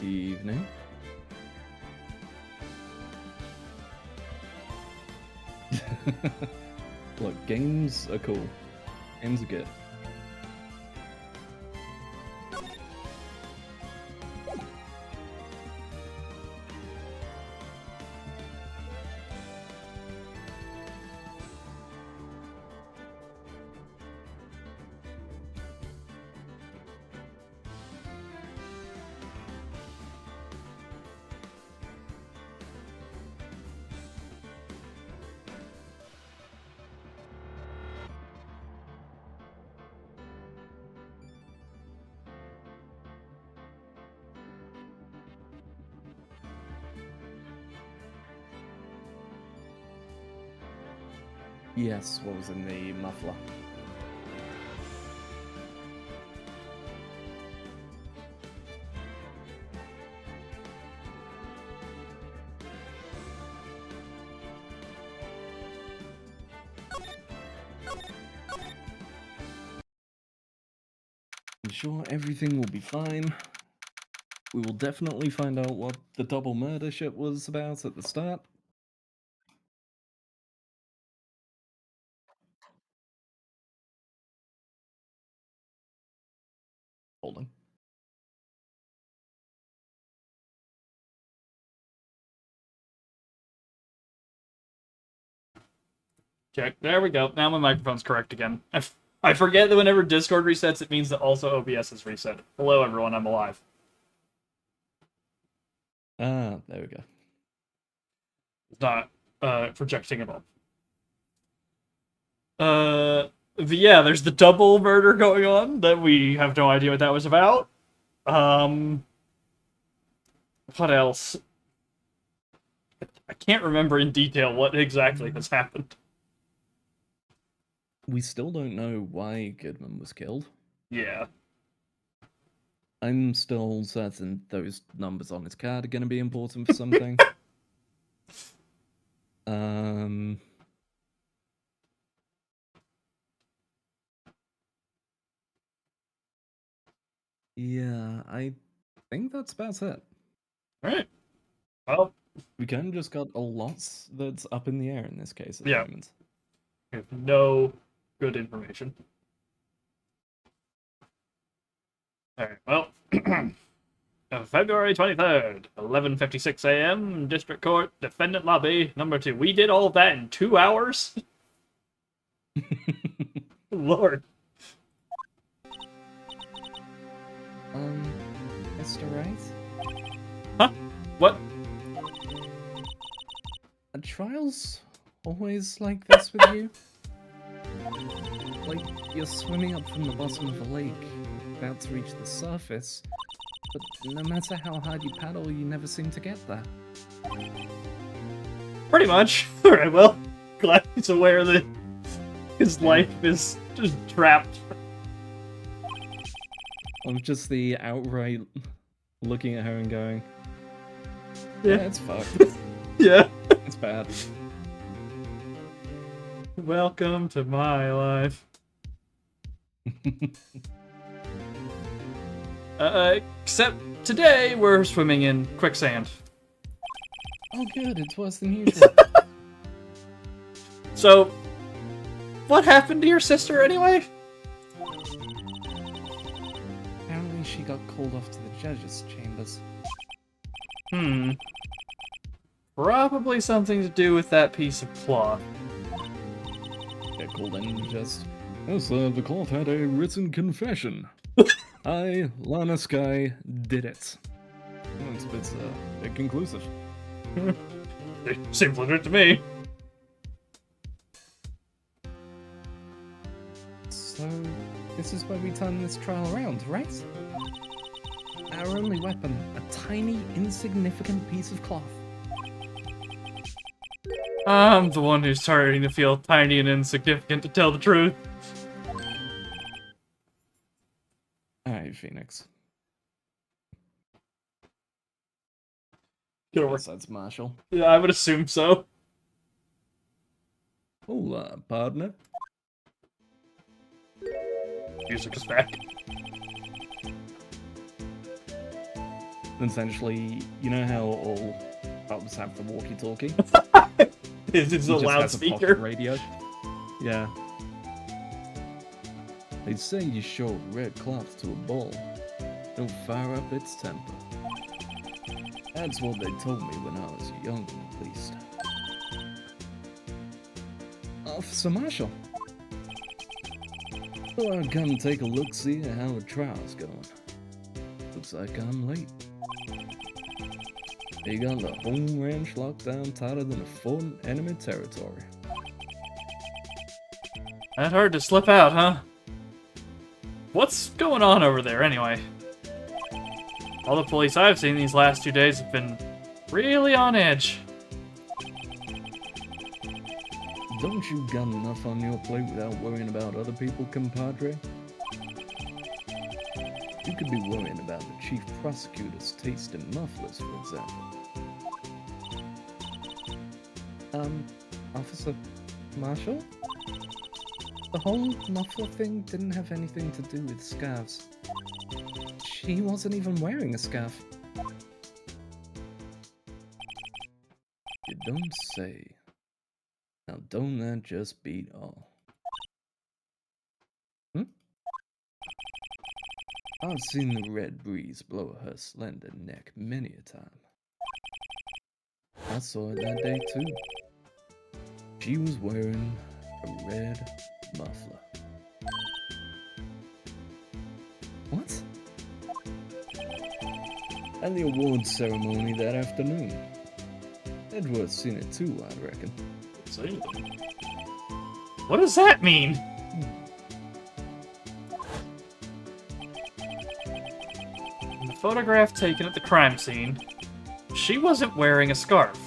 evening. Look, games are cool. Games are good. Yes, what was in the muffler? I'm sure everything will be fine. We will definitely find out what the double murder shit was about at the start. Hold on. Check. There we go. Now my microphone's correct again. I forget that whenever Discord resets, it means that also OBS is reset. Hello, everyone. I'm alive. Ah, there we go. It's not projecting at all. But yeah, there's the double murder going on that we have no idea what that was about. What else? I can't remember in detail what exactly has happened. We still don't know why Goodman was killed. Yeah. I'm still certain those numbers on his card are going to be important for something. Yeah, I think that's about it. Alright. Well, We kind of just got a lot that's up in the air in this case at the yeah. moment. We have no good information. Alright, well. February 23rd, 11:56 a.m., District Court, Defendant Lobby, number 2. We did all of that in 2 hours? Lord. Mr. Wright? Huh? What? Are trials always like this with you? Like, you're swimming up from the bottom of a lake, about to reach the surface, but no matter how hard you paddle, you never seem to get there. Pretty much. Alright, well, glad he's aware that his life is just trapped. I'm just the outright looking at her and going, Yeah, it's fucked. Yeah. It's bad. Welcome to my life. Except today we're swimming in quicksand. Oh good, it's worse than usual. So, what happened to your sister anyway? Apparently she got called off to the judges' chambers. Probably something to do with that piece of cloth. Get called in and just, oh sir, the cloth had a written confession. I, Lana Sky, did it. Well, it's a bit conclusive. It seems legit to me. So, this is where we turn this trial around, right? Our only weapon, a tiny, insignificant piece of cloth. I'm the one who's starting to feel tiny and insignificant, to tell the truth. Alright, Phoenix. Get over. Guess that's Marshall. Yeah, I would assume so. Hola, partner. Music is back. Essentially, you know how all pubs have the walkie-talkie? This is He a just has a pocket loudspeaker. radio. Yeah. They say you show a red cloth to a bull, it'll fire up its temper. That's what they told me when I was young, at least. Officer Marshall. So I'll come take a look-see at how the trial's going. Looks like I'm late. They got the home ranch locked down tighter than a fort in enemy territory. That hard to slip out, huh? What's going on over there, anyway? All the police I've seen these last 2 days have been really on edge. Don't you got enough on your plate without worrying about other people, compadre? You could be worrying about the chief prosecutor's taste in mufflers, for example. Officer Marshall? The whole muffler thing didn't have anything to do with scarves. She wasn't even wearing a scarf. You don't say. Now don't that just beat all? I've seen the red breeze blow her slender neck many a time. I saw it that day too. She was wearing a red muffler. What? At the awards ceremony that afternoon. Edward's seen it too, I reckon. What does that mean? In the photograph taken at the crime scene, she wasn't wearing a scarf.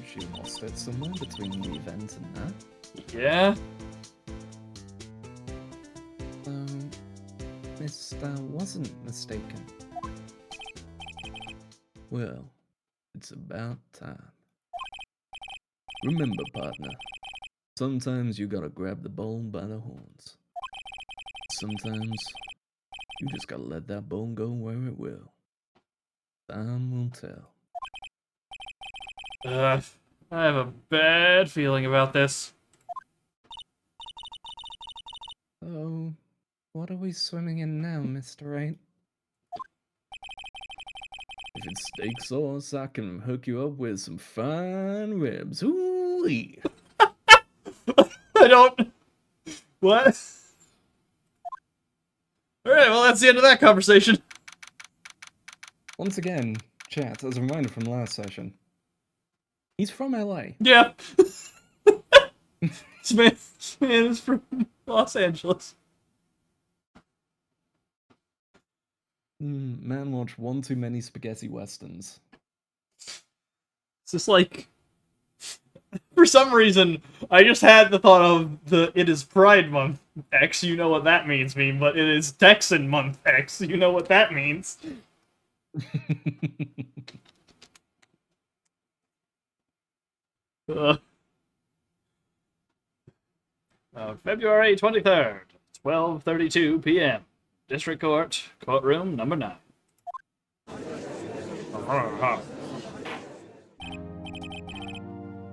She lost it somewhere between the event and that. Yeah? Mister wasn't mistaken. Well, it's about time. Remember, partner, sometimes you gotta grab the bull by the horns. Sometimes you just gotta let that bull go where it will. Time will tell. I have a bad feeling about this. Oh, what are we swimming in now, Mr. Wright? If it's steak sauce, I can hook you up with some fine ribs. Ooh-wee. I don't... What? Alright, well that's the end of that conversation. Once again, chat, as a reminder from last session, he's from LA. Yeah. This man is from Los Angeles. Man watched one too many spaghetti westerns. It's just like... For some reason, I just had the thought of the it is Pride Month X, you know what that means, meme, but it is Texan Month X, you know what that means. February 23rd, 12:32 p.m. District Court, courtroom number 9.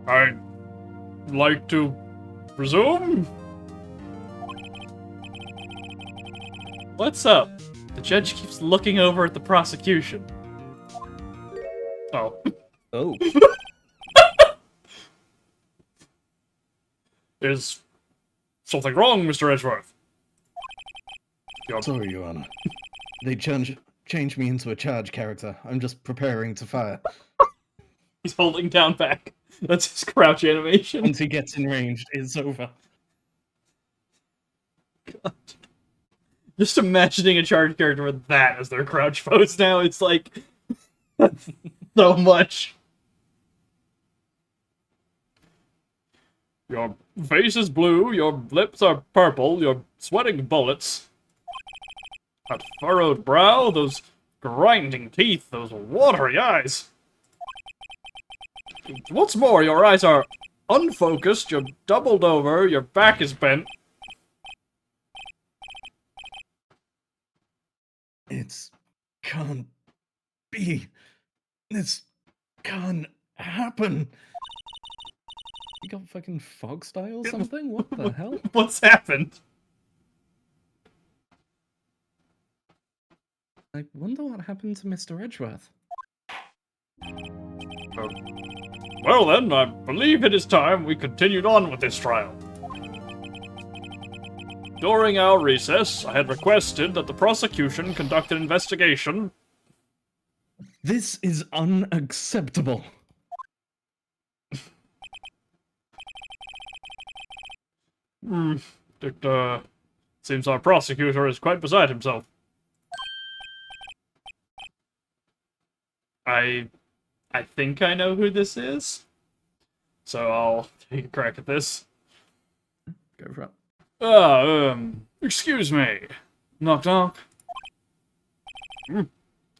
I'd like to resume? What's up? The judge keeps looking over at the prosecution. Oh. Oh. Is something wrong, Mr. Edgeworth? Sorry, Your Honor. They changed me into a charge character. I'm just preparing to fire. He's holding down back. That's his crouch animation. Once he gets in range, it's over. God. Just imagining a charge character with that as their crouch pose now, it's like... That's so much. Your face is blue, your lips are purple, you're sweating bullets. That furrowed brow, those grinding teeth, those watery eyes. What's more, your eyes are unfocused, you're doubled over, your back is bent. It's can't be. This can't happen. You got fucking fog style or something? What the hell? What's happened? I wonder what happened to Mr. Edgeworth. Well then, I believe it is time we continued on with this trial. During our recess, I had requested that the prosecution conduct an investigation. This is unacceptable. It seems our prosecutor is quite beside himself. I think I know who this is. So I'll take a crack at this. Go for it. Excuse me. Knock knock.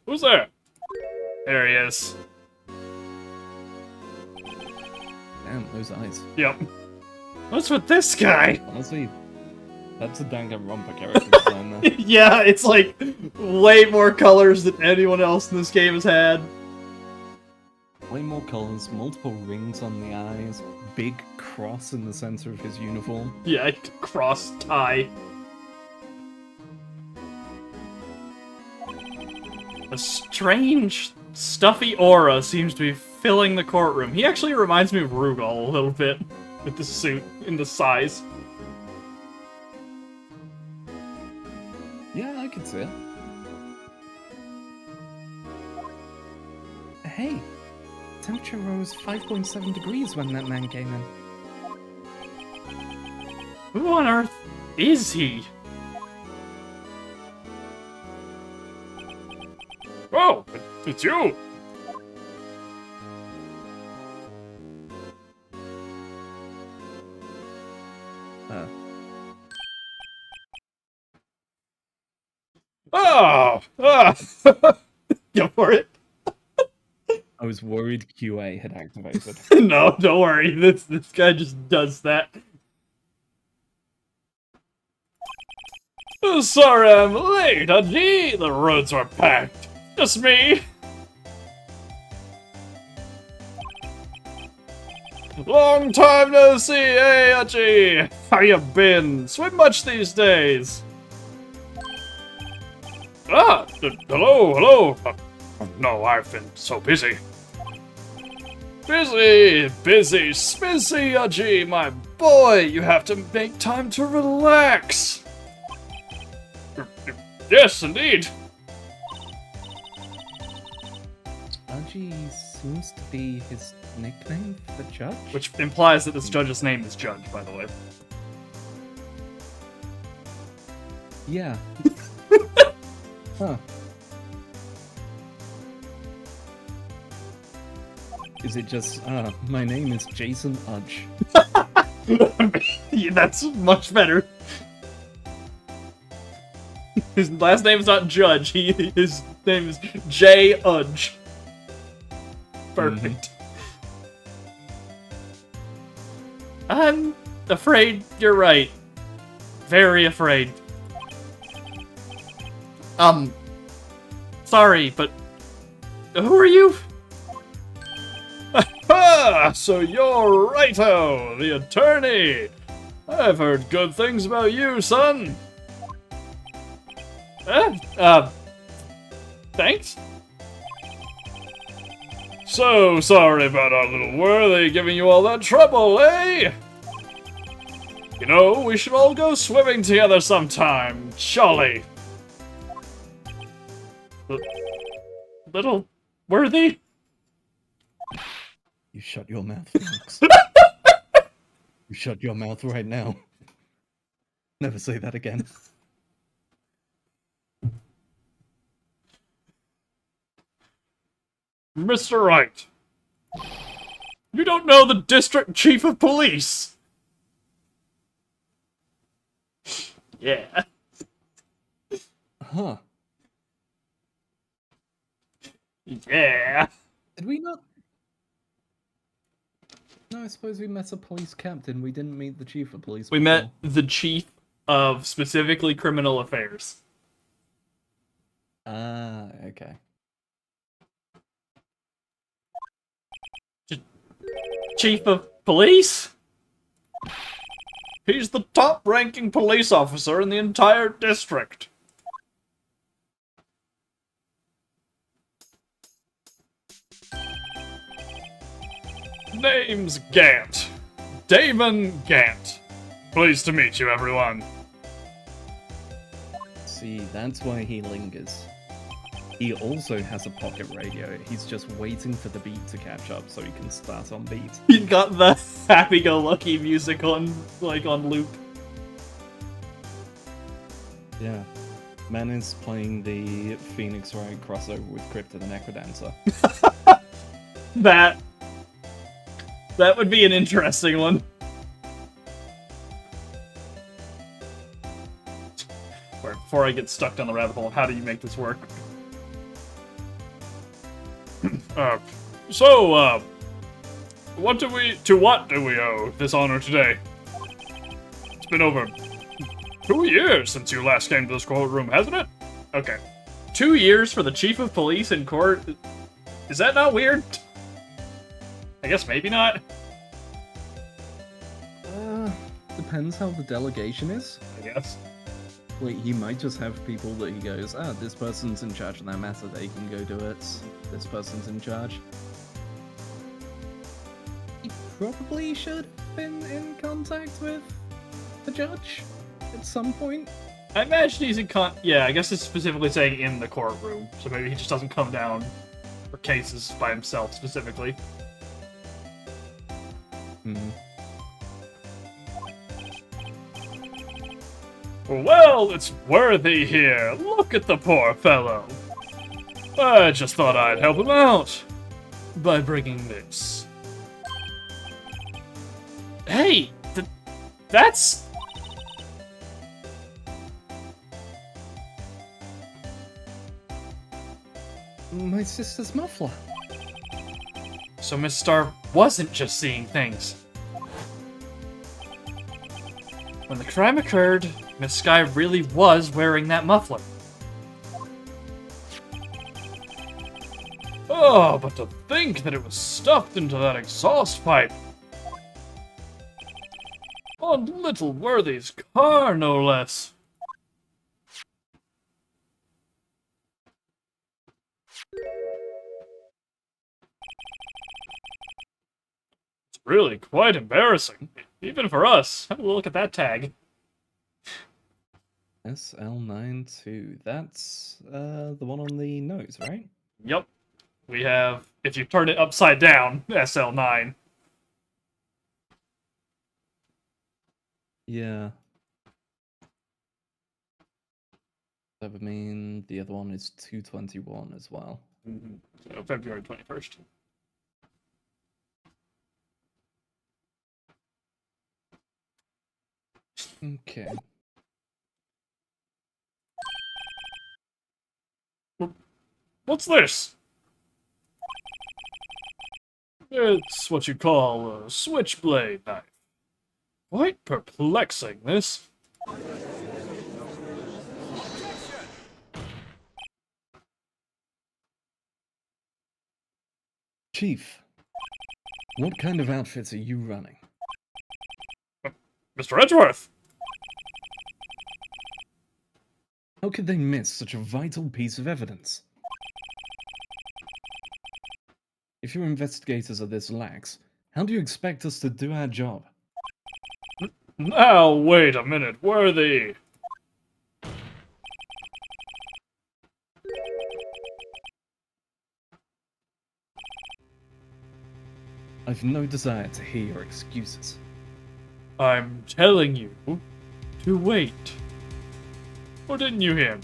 Who's there? There he is. Damn, those eyes. Yep. What's with this guy? Honestly, that's a Danganronpa character design there. Yeah, it's like way more colors than anyone else in this game has had. Way more colors, multiple rings on the eyes, big cross in the center of his uniform. Yeah, cross tie. A strange, stuffy aura seems to be filling the courtroom. He actually reminds me of Rugal a little bit, with the suit and the size. Yeah, I could see it. Hey, temperature rose 5.7 degrees when that man came in. Who on earth is he? Oh, it's you! Oh! Ah! Go for it. I was worried QA had activated. No, don't worry. This guy just does that. Oh, sorry I'm late, Haji. The roads were packed. Just me. Long time no see, hey Haji. How you been? Swim much these days? Ah, hello. No, I've been so busy. Busy, smizzy, Haji, my boy. You have to make time to relax. Yes, indeed. Aji seems to be his nickname for the judge? Which implies that this judge's name is Judge, by the way. Yeah. Huh. Is it just, my name is Jason Udge. Yeah, that's much better. His last name is not Judge, his name is J. Udge. Perfect. I'm afraid you're right. Very afraid. Sorry, but who are you? Ah, so you're Righto, the attorney. I've heard good things about you, son. Thanks? So sorry about our little worthy giving you all that trouble, eh? You know, we should all go swimming together sometime. Jolly. Little worthy? You shut your mouth, Felix. You shut your mouth right now. Never say that again. Mr. Wright, you don't know the district chief of police. Yeah. Huh. Yeah. Did we not? No, I suppose we met a police captain. We didn't meet the chief of police. We met the chief of specifically criminal affairs. Ah, Okay. Chief of police? He's the top-ranking police officer in the entire district. Name's Gant. Damon Gant. Pleased to meet you, everyone. See, that's why he lingers. He also has a pocket radio. He's just waiting for the beat to catch up so he can start on beat. He got the happy-go-lucky music on, like, on loop. Yeah. Man is playing the Phoenix Wright crossover with Crypto the Necrodancer. That would be an interesting one. Before I get stuck down the rabbit hole, how do you make this work? What do we owe this honor today? It's been over 2 years since you last came to this courtroom, hasn't it? Okay. 2 years for the chief of police in court? Is that not weird? I guess maybe not. Depends how the delegation is. I guess. Like, he might just have people that he goes, this person's in charge of that matter, they can go do it. This person's in charge. He probably should have been in contact with the judge at some point. I imagine he's in yeah, I guess it's specifically saying in the courtroom, so maybe he just doesn't come down for cases by himself specifically. Well, it's Worthy here. Look at the poor fellow. I just thought I'd help him out by bringing this. Hey, that's... My sister's muffler. So Miss Star wasn't just seeing things. When the crime occurred, Miss Sky really was wearing that muffler. Oh, but to think that it was stuffed into that exhaust pipe. On little Worthy's car, no less. It's really quite embarrassing, even for us. Have a look at that tag. SL92. That's the one on the nose, right? Yep. We have, if you turn it upside down, SL9. Yeah. That would mean the other one is 221 as well. So February 21st. Okay. What's this? It's what you call a switchblade knife. Quite perplexing, this. Chief, what kind of outfits are you running? Mr. Edgeworth! How could they miss such a vital piece of evidence? If your investigators are this lax, how do you expect us to do our job? Now, wait a minute, Worthy! I've no desire to hear your excuses. I'm telling you to wait. Or didn't you hear me?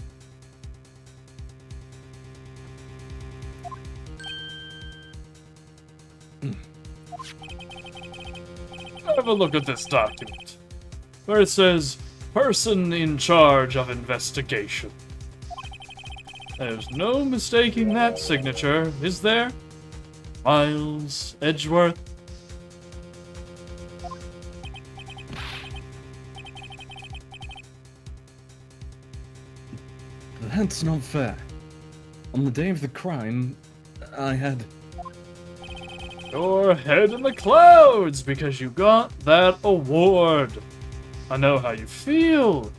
Have a look at this document, where it says, person in charge of investigation. There's no mistaking that signature, is there? Miles Edgeworth? That's not fair. On the day of the crime, I had... Your head in the clouds because you got that award. I know how you feel.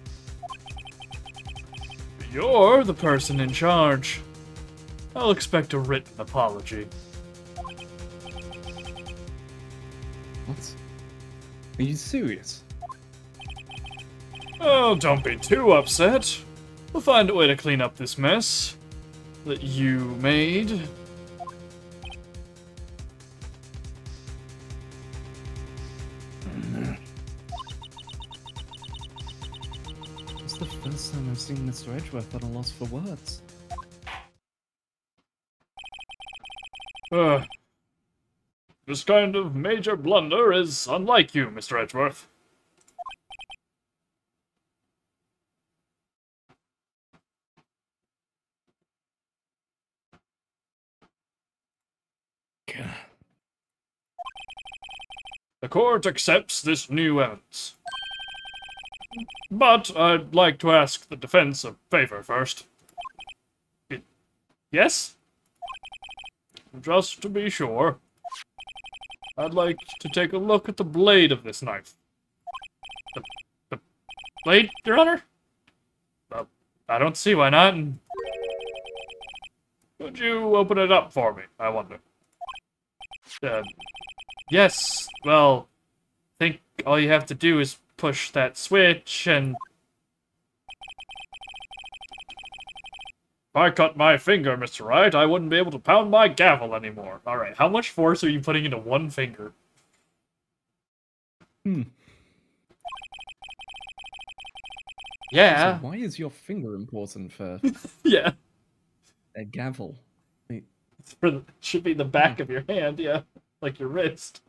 You're the person in charge. I'll expect a written apology. What? Are you serious? Oh, don't be too upset. We'll find a way to clean up this mess that you made. It's the first time I've seen Mr. Edgeworth at a loss for words. This kind of major blunder is unlike you, Mr. Edgeworth. The court accepts this new evidence. But I'd like to ask the defense a favor first. Yes? Just to be sure. I'd like to take a look at the blade of this knife. The blade, Your Honor? I don't see why not. Could you open it up for me, I wonder? Yes, well, I think all you have to do is push that switch and... If I cut my finger, Mr. Wright, I wouldn't be able to pound my gavel anymore. Alright, how much force are you putting into one finger? Yeah. So why is your finger important for Yeah. a gavel? Wait, Should be the back of your hand, yeah. Like your wrist.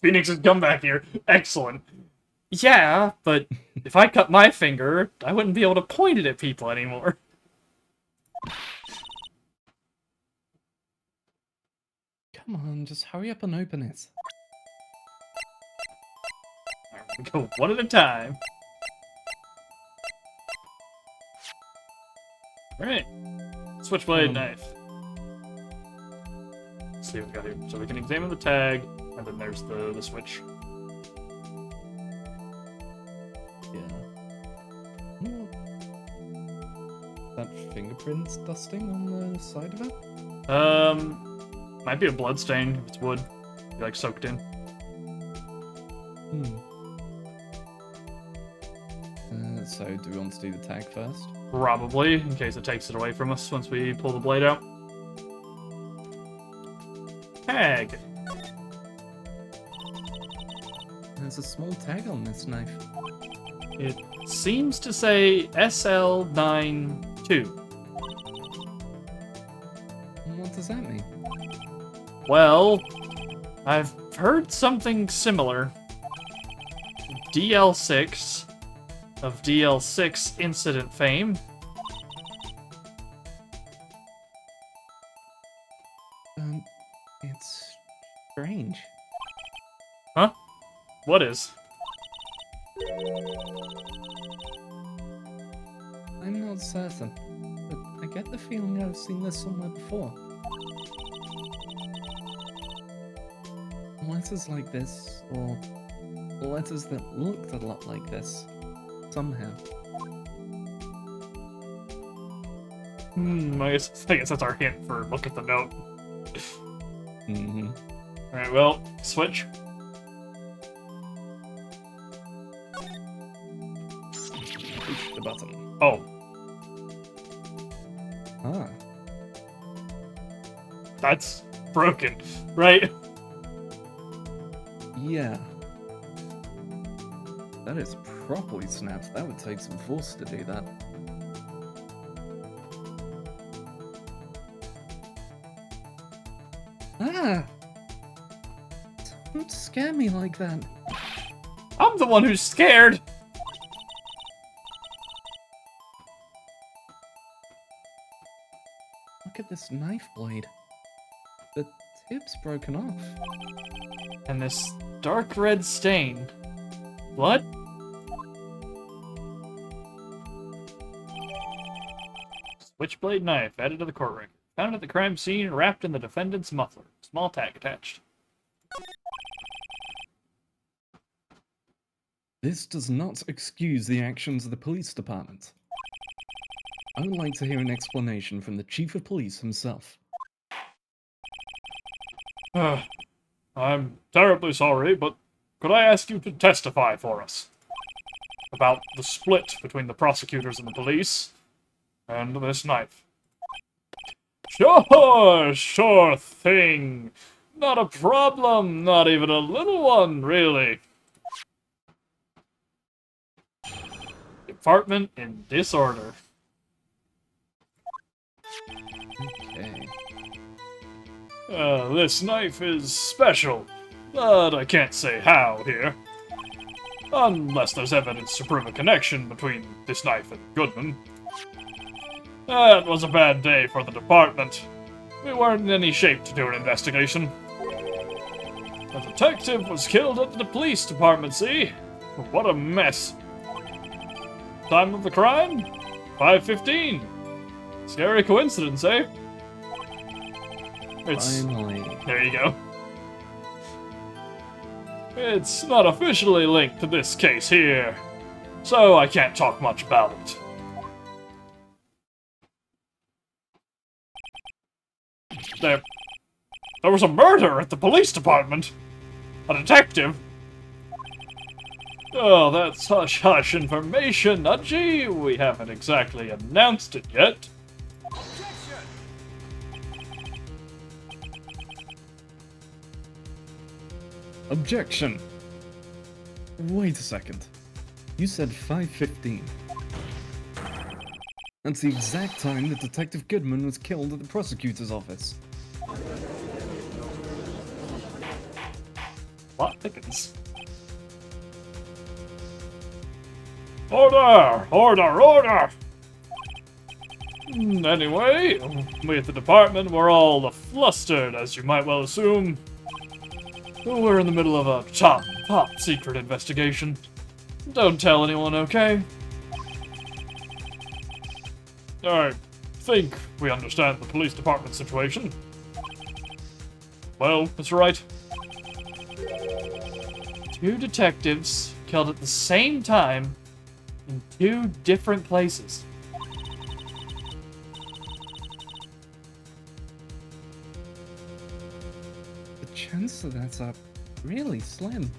Phoenix has come back here. Excellent. Yeah, but if I cut my finger, I wouldn't be able to point it at people anymore. come on, just hurry up and open it. We go one at a time. Alright. Switchblade knife. Let's see what we got here. So we can examine the tag, and then there's the switch. That fingerprint dusting on the side of it? Might be a blood stain if it's wood. Be like soaked in. So do we want to do the tag first? Probably, in case it takes it away from us once we pull the blade out. Tag! There's a small tag on this knife. It seems to say SL92. What does that mean? Well, I've heard something similar. DL6 of DL6 incident fame. It's strange. Huh? What is? I'm not certain, but I get the feeling I've seen this somewhere before. Letters like this, or letters that looked a lot like this, somehow. I guess that's our hint for look at the note. Mm-hmm. Alright, well, switch. Push the button. Oh. Ah. That's broken, right? Yeah. That is properly snapped. That would take some force to do that. Ah! Don't scare me like that. I'm the one who's scared! Look at this knife blade. The tip's broken off. And this dark red stain. Blood? Switchblade knife added to the court record. Found at the crime scene, wrapped in the defendant's muffler. Small tag attached. This does not excuse the actions of the police department. I would like to hear an explanation from the chief of police himself. I'm terribly sorry, but could I ask you to testify for us about the split between the prosecutors and the police and this knife? Sure thing. Not a problem, not even a little one, really. Department in disorder. Okay. This knife is special, but I can't say how here. Unless there's evidence to prove a connection between this knife and Goodman. That was a bad day for the department. We weren't in any shape to do an investigation. A detective was killed at the police department, see? What a mess. Time of the crime? 5:15. Scary coincidence, eh? Finally. There you go. It's not officially linked to this case here, so I can't talk much about it. There was a murder at the police department. A detective. Oh, that's hush-hush information, Nudgy. We haven't exactly announced it yet. Objection! Wait a second. You said 5:15. That's the exact time that Detective Goodman was killed at the prosecutor's office. Plot thickens. Order! Order! Order! Anyway, we at the department were all flustered, as you might well assume. We're in the middle of a top secret investigation. Don't tell anyone, okay? I think we understand the police department situation. Well, Mr. Wright? 2 detectives killed at the same time in 2 different places. The chances of that are really slim.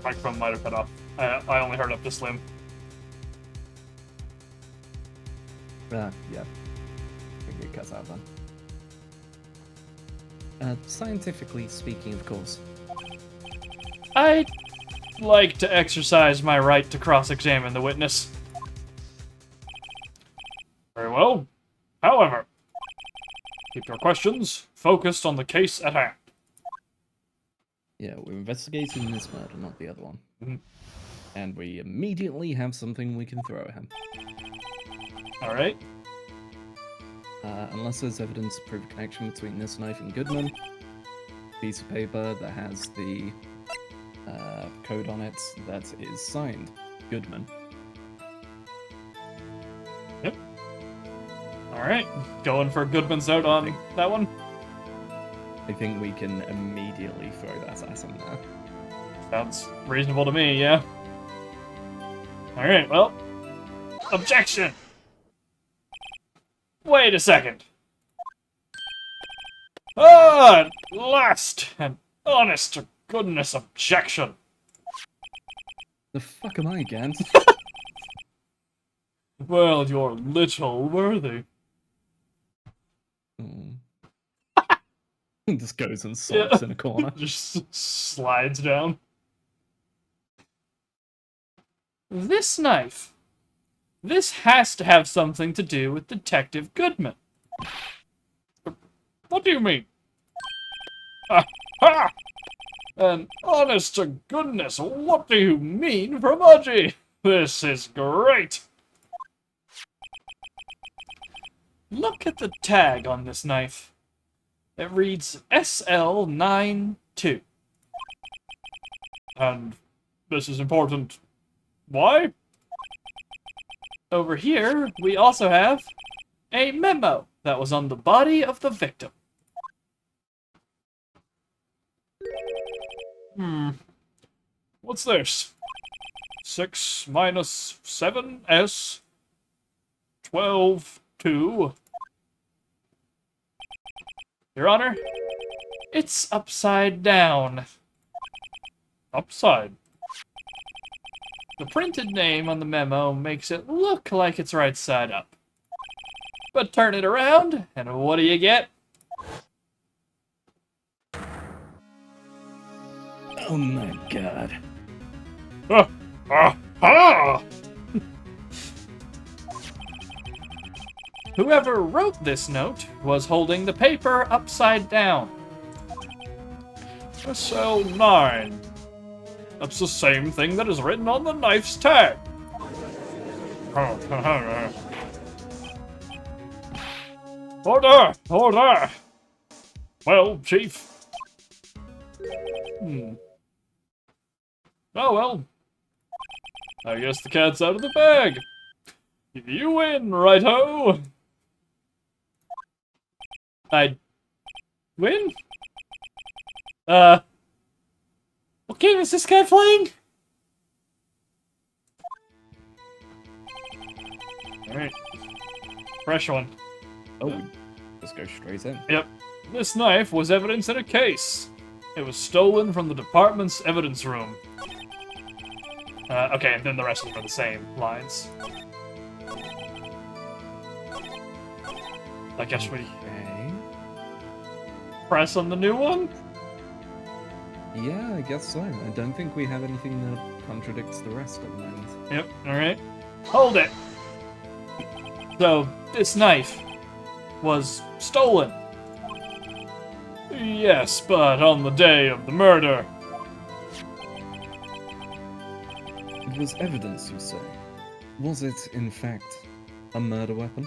Microphone might have cut off. I only heard up to Slim. Yeah. I think it cuts out then. Scientifically speaking, of course. I'd like to exercise my right to cross-examine the witness. Very well. However, keep your questions focused on the case at hand. Yeah, we're investigating this murder, not the other one. Mhm. And we immediately have something we can throw at him. Alright. Unless there's evidence to prove a connection between this knife and Goodman. Piece of paper that has the code on it that is signed Goodman. Yep. Alright. Going for Goodman's note on that one? I think we can immediately throw that at him now. Sounds reasonable to me, yeah. Alright, well. Objection! Wait a second. Ah, at last! An honest to goodness objection. The fuck am I, Gant? Well, you're little worthy. Just goes and sulks in a corner. Just slides down. This knife. This has to have something to do with Detective Goodman. What do you mean? Aha! And honest to goodness, what do you mean, Promudgy? This is great! Look at the tag on this knife. It reads SL92. And this is important. Why? Over here, we also have a memo that was on the body of the victim. What's this? 6 minus 7S 12 2. Your Honor, it's upside down. Upside. The printed name on the memo makes it look like it's right side up. But turn it around, and what do you get? Oh my god. Whoever wrote this note was holding the paper upside down. SL9. That's the same thing that is written on the knife's tag. Order! Order! Well, Chief. Oh well. I guess the cat's out of the bag. You win, righto! I win? What game is this guy playing? Alright. Fresh one. Oh, just go straight in. Yep. This knife was evidence in a case. It was stolen from the department's evidence room. Okay, and then the rest of them are the same lines. I guess we Okay. press on the new one? Yeah, I guess so. I don't think we have anything that contradicts the rest at the moment. Yep, alright. Hold it! So, this knife was stolen. Yes, but on the day of the murder. It was evidence, you say? Was it, in fact, a murder weapon?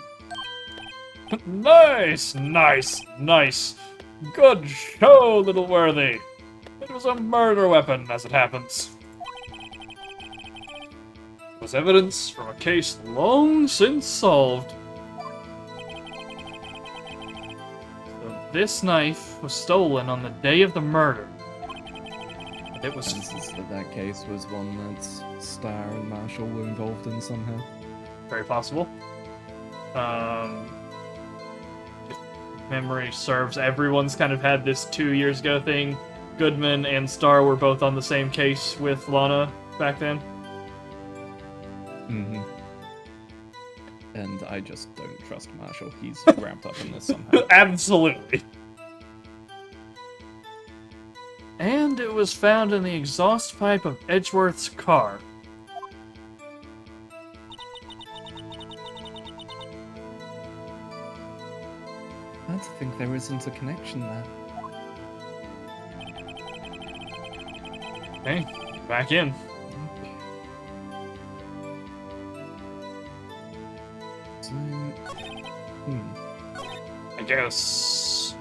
Nice, nice, nice. Good show, little worthy. It was a murder weapon, as it happens. It was evidence from a case long since solved. So this knife was stolen on the day of the murder. It was Chances that case was one that Star and Marshall were involved in somehow. very possible. If memory serves, everyone's kind of had this 2 years ago thing. Goodman and Star were both on the same case with Lana back then. Mm-hmm. And I just don't trust Marshall. He's wrapped up in this somehow. Absolutely. And it was found in the exhaust pipe of Edgeworth's car. I don't think there isn't a connection there. Okay, back in. So, I guess...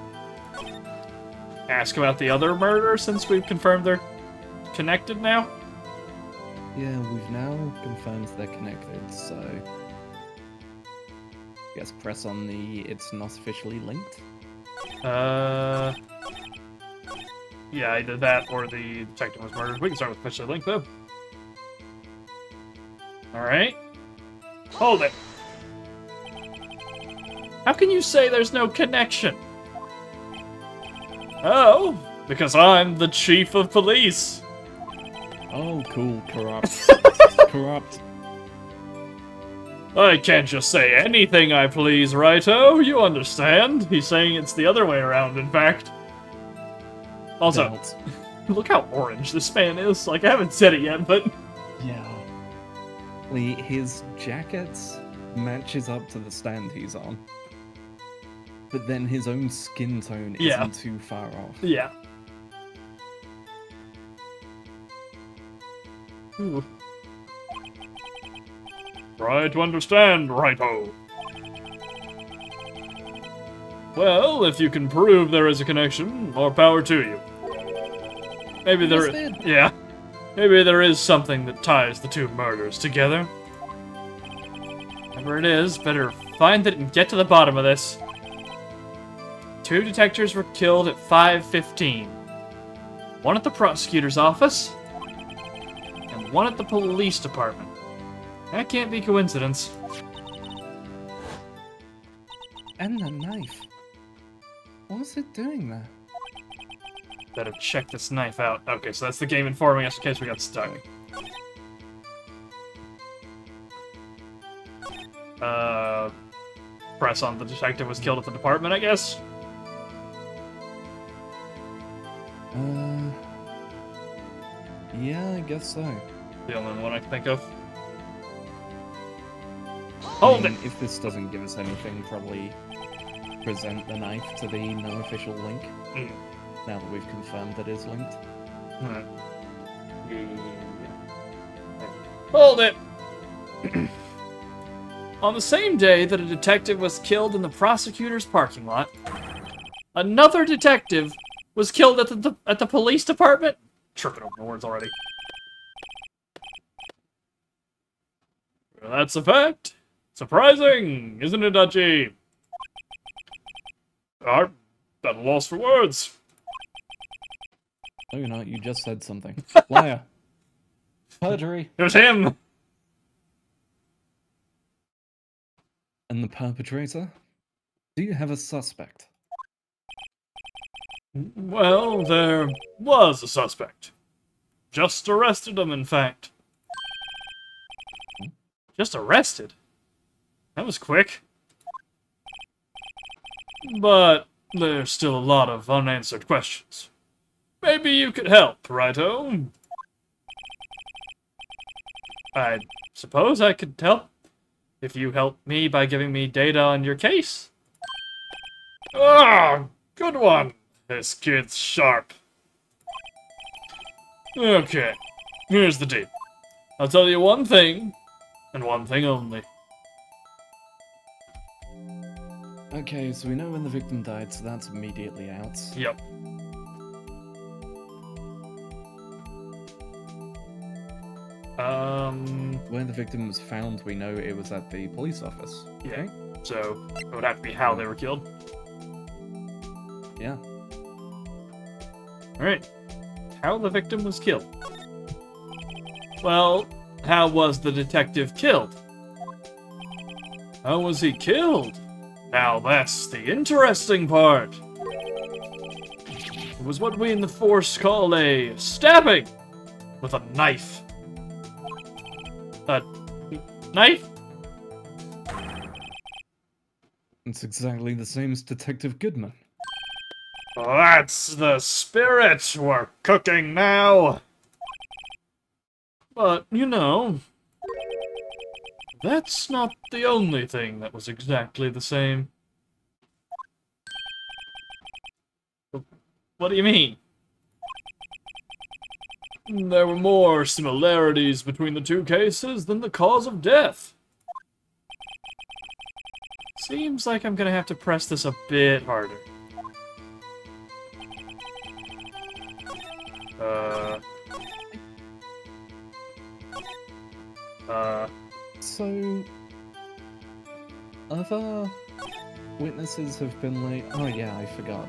ask about the other murder since we've confirmed they're connected now? yeah, we've now confirmed they're connected, so... I guess press on the it's not officially linked. Yeah, either that or the detective was murdered. We can start with officially linked, though. Alright. Hold it. How can you say there's no connection? Oh, because I'm the chief of police. Oh, cool, corrupt. Corrupt. I can't just say anything I please, righto? You understand? He's saying it's the other way around, in fact. Also, Belt. look how orange this man is. Like, I haven't said it yet, but... Yeah. His jacket matches up to the stand he's on. But then his own skin tone Yeah. isn't too far off. Yeah. Ooh. Try to understand, righto. Well, if you can prove there is a connection, more power to you. Maybe there is. Yeah. Maybe there is something that ties the two murders together. Whatever it is, better find it and get to the bottom of this. 2 detectives were killed at 5:15. One at the prosecutor's office, and one at the police department. That can't be coincidence. And the knife. What was it doing there? Better check this knife out. Okay, so that's the game informing us in case we got stuck. Press on the detective was killed at the department, I guess? Yeah, I guess so. The only one I can think of. I Hold mean, it! if this doesn't give us anything, probably present the knife to the no official link. Mm. Now that we've confirmed it is linked. Hmm. Hold it! On the same day that a detective was killed in the prosecutor's parking lot, another detective was killed at the police department. Tripping over my words already. Well, that's a fact. Surprising, isn't it, Dutchy? I'm at a loss for words. No, you're not. You just said something. Liar. Perjury. It was him. And the perpetrator? Do you have a suspect? Well, there was a suspect. Just arrested him, in fact. Just arrested? That was quick. But there's still a lot of unanswered questions. Maybe you could help, righto? I suppose I could help if you help me by giving me data on your case. Ah, good one. This kid's sharp. Okay, here's the deal. I'll tell you one thing, and one thing only. Okay, so we know when the victim died, so that's immediately out. Yep. Where the victim was found, we know it was at the police office. Yeah. So, it would have to be how they were killed. Yeah. Alright. How the victim was killed. Well, how was the detective killed? How was he killed? Now that's the interesting part. It was what we in the force call a stabbing with a knife. A knife? It's exactly the same as Detective Goodman. That's the spirit we're cooking now. But, you know, that's not the only thing that was exactly the same. What do you mean? There were more similarities between the two cases than the cause of death. Seems like I'm gonna have to press this a bit harder. So, other witnesses have been like, oh yeah, I forgot.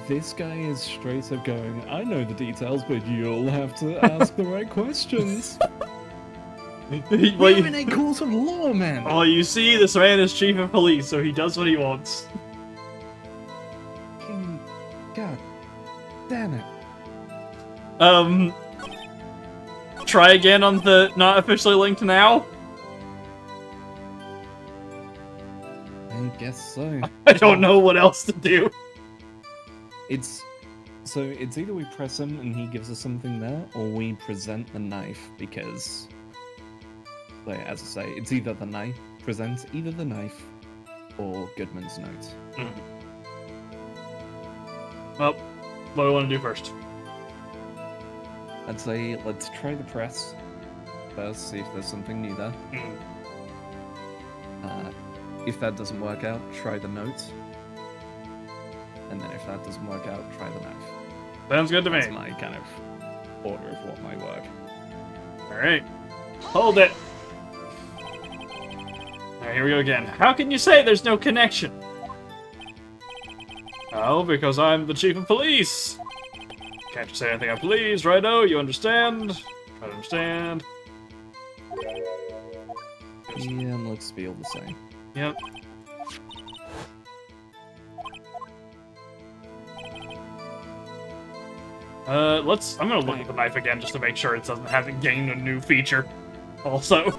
This guy is straight up going, I know the details, but you'll have to ask the right questions. We're in a court of law, man! Well, you see, this man is chief of police, so he does what he wants. God damn it. Try again on the not officially linked now? I guess so. I don't know what else to do. It's either we press him and he gives us something there, or we present the knife, because, like, as I say, it's either the knife, presents either the knife, or Goodman's note. Mm. Well, what do we want to do first? I'd say let's try the press first, see if there's something new there. Mm. If that doesn't work out, try the note. and then if that doesn't work out, try the knife. Sounds good to me. That's my kind of order of what might work. Alright. Hold it! Alright, here we go again. How can you say there's no connection? Oh, because I'm the chief of police! Can't you say anything I please, righto? You understand? I understand. Yeah, looks to be all the same. Yep. I'm gonna look at the knife again just to make sure it doesn't have it gained a new feature. Also.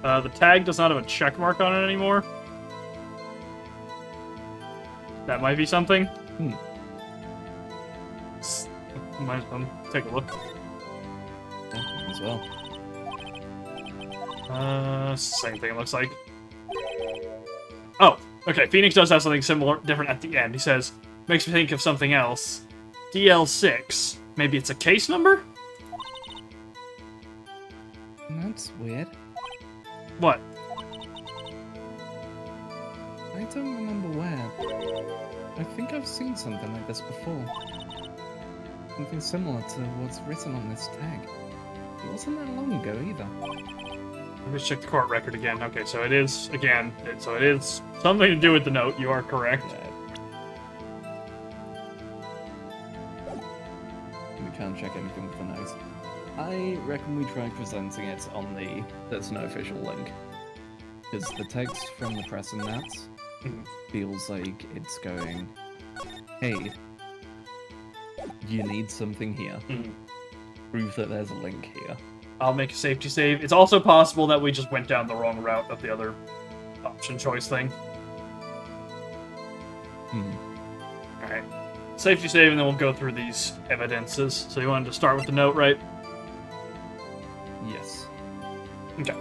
The tag does not have a check mark on it anymore. That might be something. Might as well take a look. Yeah, as well. Same thing it looks like. Oh, okay, Phoenix does have something similar, different at the end. He says, makes me think of something else. DL6. Maybe it's a case number? That's weird. What? I don't remember where. I think I've seen something like this before. Something similar to what's written on this tag. It wasn't that long ago either. Let me check the court record again. Okay, so it is, again, so it is something to do with the note. You are correct. We can't check anything with the note. I reckon we try presenting it on the there's no official link. Because the text from the press and that feels like it's going, hey, you need something here. Prove that there's a link here. I'll make a safety save. It's also possible that we just went down the wrong route of the other option choice thing. Alright. Safety save, and then we'll go through these evidences. So you wanted to start with the note, right? Yes. Okay.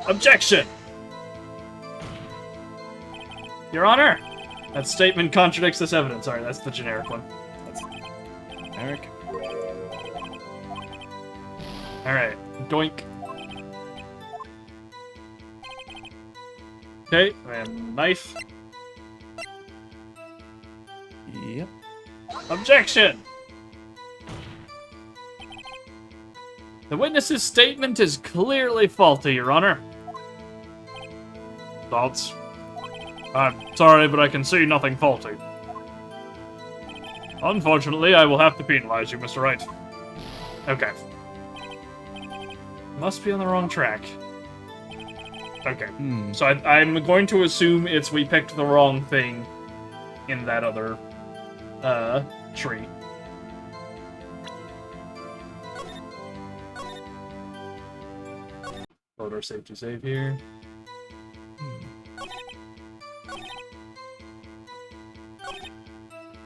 Objection! Your Honor! That statement contradicts this evidence. Sorry, that's the generic one. That's Eric. Alright. Doink. Okay, and knife. Yep. Objection! The witness's statement is clearly faulty, Your Honor. Thoughts? I'm sorry, but I can see nothing faulty. Unfortunately, I will have to penalize you, Mr. Wright. Okay. Must be on the wrong track. Okay. So I'm going to assume it's we picked the wrong thing in that other, tree. Load our safety save here.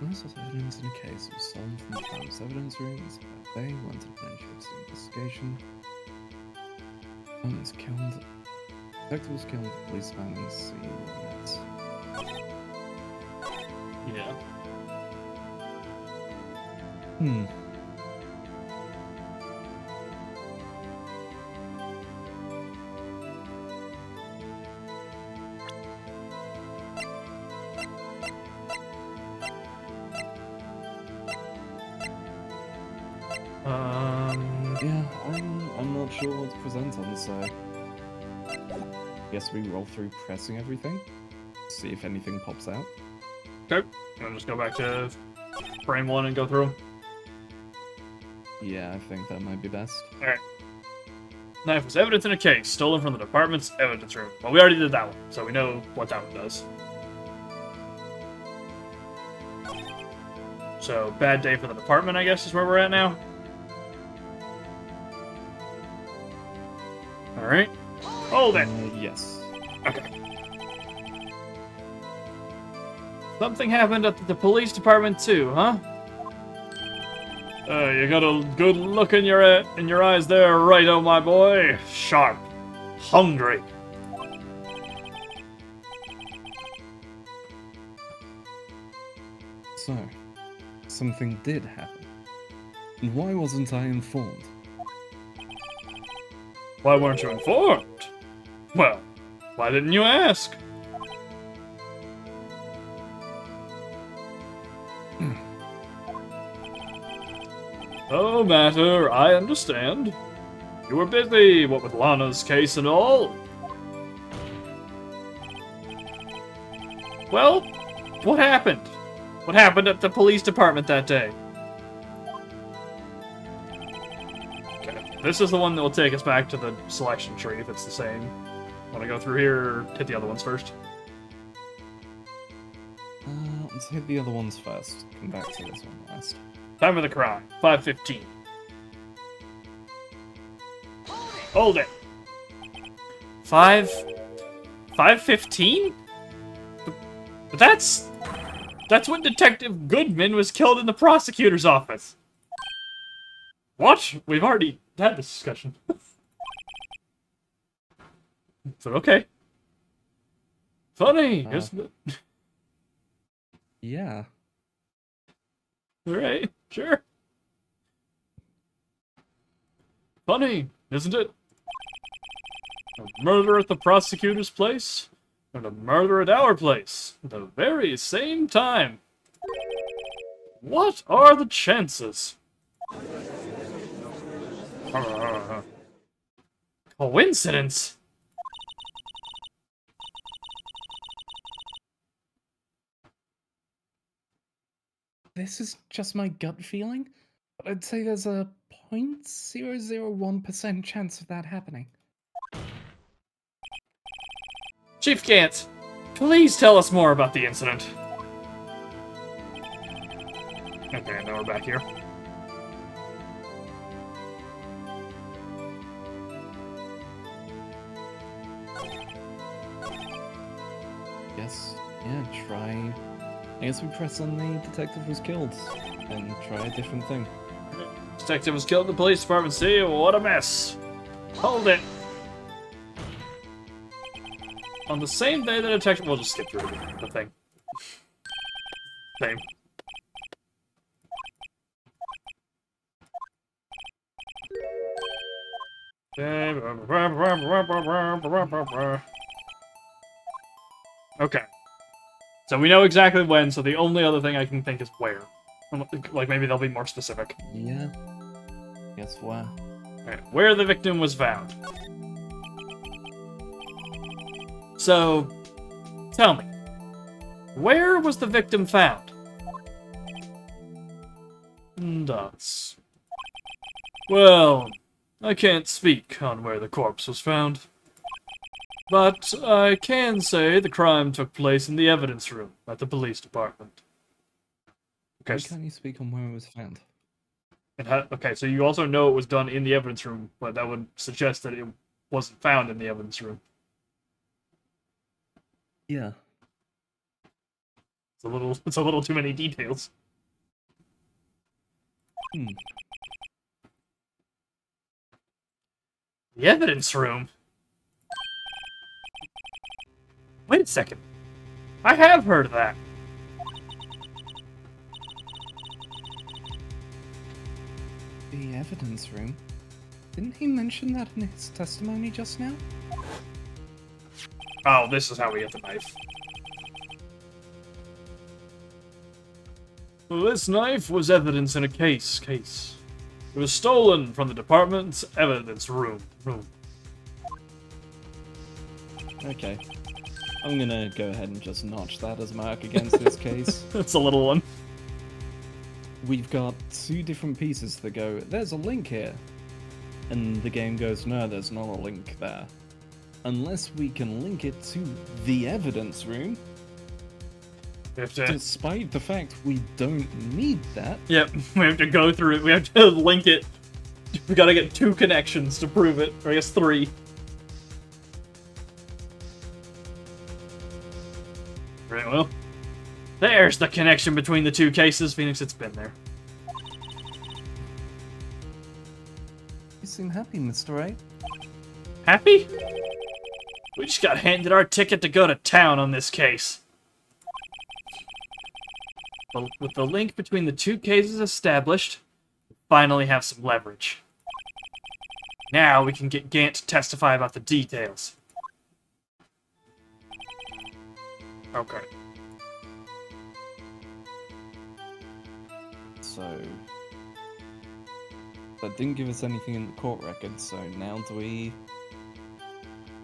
Most of the evidence in the case was stolen from the crime evidence rooms, but they wanted to finish the investigation. One was killed. Detective was killed. The policeman and sea limits. Yeah. Yeah, I'm not sure what to present on, so guess we roll through pressing everything, see if anything pops out. Okay. I'll just go back to frame 1 and go through them. Yeah, I think that might be best. Alright. Knife was evidence in a case, stolen from the department's evidence room. Well, we already did that one, so we know what that one does. So, bad day for the department, I guess, is where we're at now. Alright. Hold it! Yes. Okay. Something happened at the police department too, huh? You got a good look in your eyes there, righto, my boy. Sharp. Hungry. So, something did happen. And why wasn't I informed? Why weren't you informed? Well, why didn't you ask? No matter, I understand. You were busy, what with Lana's case and all. Well, what happened? What happened at the police department that day? Okay, this is the one that will take us back to the selection tree, if it's the same. Want to go through here, or hit the other ones first? Let's hit the other ones first. Come back to this one last. Time of the crime, 5:15. Hold it. 5:15? But that's when Detective Goodman was killed in the prosecutor's office. What? We've already had this discussion. But okay. Funny, isn't it? Yeah. Alright, sure. Funny, isn't it? A murder at the prosecutor's place, and a murder at our place, at the very same time. What are the chances? Coincidence? This is just my gut feeling, but I'd say there's a 0.001% chance of that happening. Chief Gant, please tell us more about the incident. Okay, now we're back here. Try. I guess we press on the detective was killed, and try a different thing. Detective was killed in the police department. See, what a mess. Hold it. On the same day the detective... We'll just skip through the thing. Same. Okay. So we know exactly when, so the only other thing I can think is where. Like, maybe they'll be more specific. Yeah. Guess where? Right. Where the victim was found. So, tell me, where was the victim found? Dots. Well, I can't speak on where the corpse was found. But I can say the crime took place in the evidence room at the police department. Okay. Why can't you speak on where it was found? Okay, so you also know it was done in the evidence room, but that would suggest that it wasn't found in the evidence room. Yeah. It's a little too many details. The evidence room? Wait a second. I have heard of that. The evidence room? Didn't he mention that in his testimony just now? Oh, this is how we get the knife. Well, this knife was evidence in a case. It was stolen from the department's evidence room. Okay. I'm gonna go ahead and just notch that as a mark against this case. That's a little one. We've got two different pieces that go, there's a link here. And the game goes, no, there's not a link there. Unless we can link it to the evidence room. Despite the fact we don't need that. Yep, we have to go through it. We have to link it. We gotta get 2 connections to prove it. Or I guess 3. Right, well. There's the connection between the 2 cases. Phoenix, it's been there. You seem happy, Mr. Wright. Happy? We just got handed our ticket to go to town on this case. But with the link between the 2 cases established, we finally have some leverage. Now we can get Gant to testify about the details. Okay. So that didn't give us anything in the court record, so now do we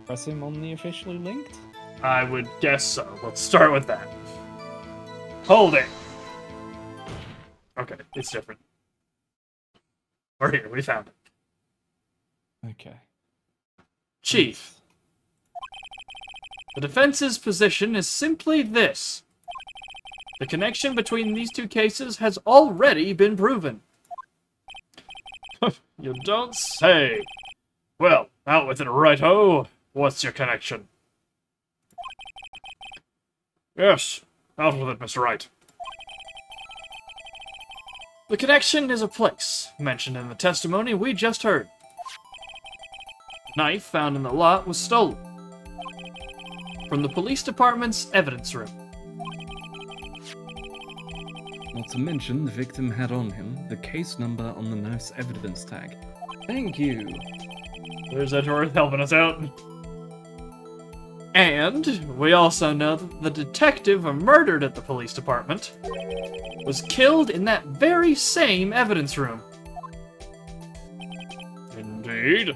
press him on the officially linked? I would guess so. Let's start with that. Hold it! Okay, it's different. We're here, we found it. Okay. Chief, the defense's position is simply this. The connection between these two cases has already been proven. You don't say. Well, out with it, right-ho. What's your connection? Yes, out with it, Mr. Wright. The connection is a place, mentioned in the testimony we just heard. The knife found in the lot was stolen from the police department's evidence room. Not to mention, the victim had on him the case number on the nurse evidence tag. Thank you. There's Edgeworth helping us out. And we also know that the detective murdered at the police department was killed in that very same evidence room. Indeed.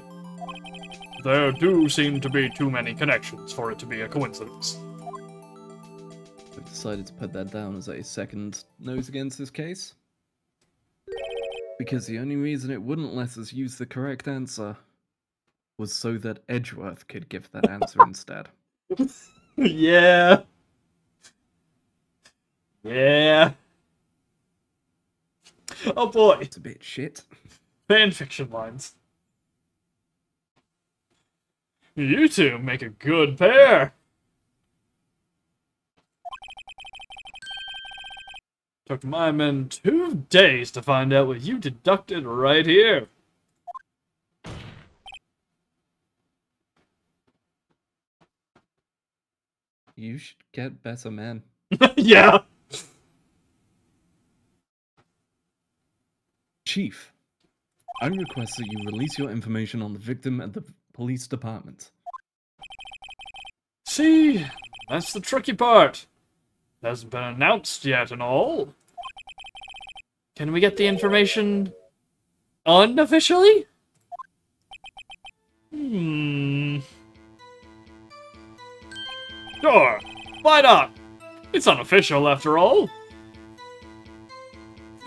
There do seem to be too many connections for it to be a coincidence. I've decided to put that down as a second nose against this case. Because the only reason it wouldn't let us use the correct answer was so that Edgeworth could give that answer instead. Yeah. Yeah. Oh boy. It's a bit shit. Fanfiction lines. You two make a good pair. Took my men 2 days to find out what you deducted right here. You should get better men. Yeah. Chief, I request that you release your information on the victim at the police department. See, that's the tricky part. It hasn't been announced yet and all. Can we get the information unofficially? Sure, why not? It's unofficial after all.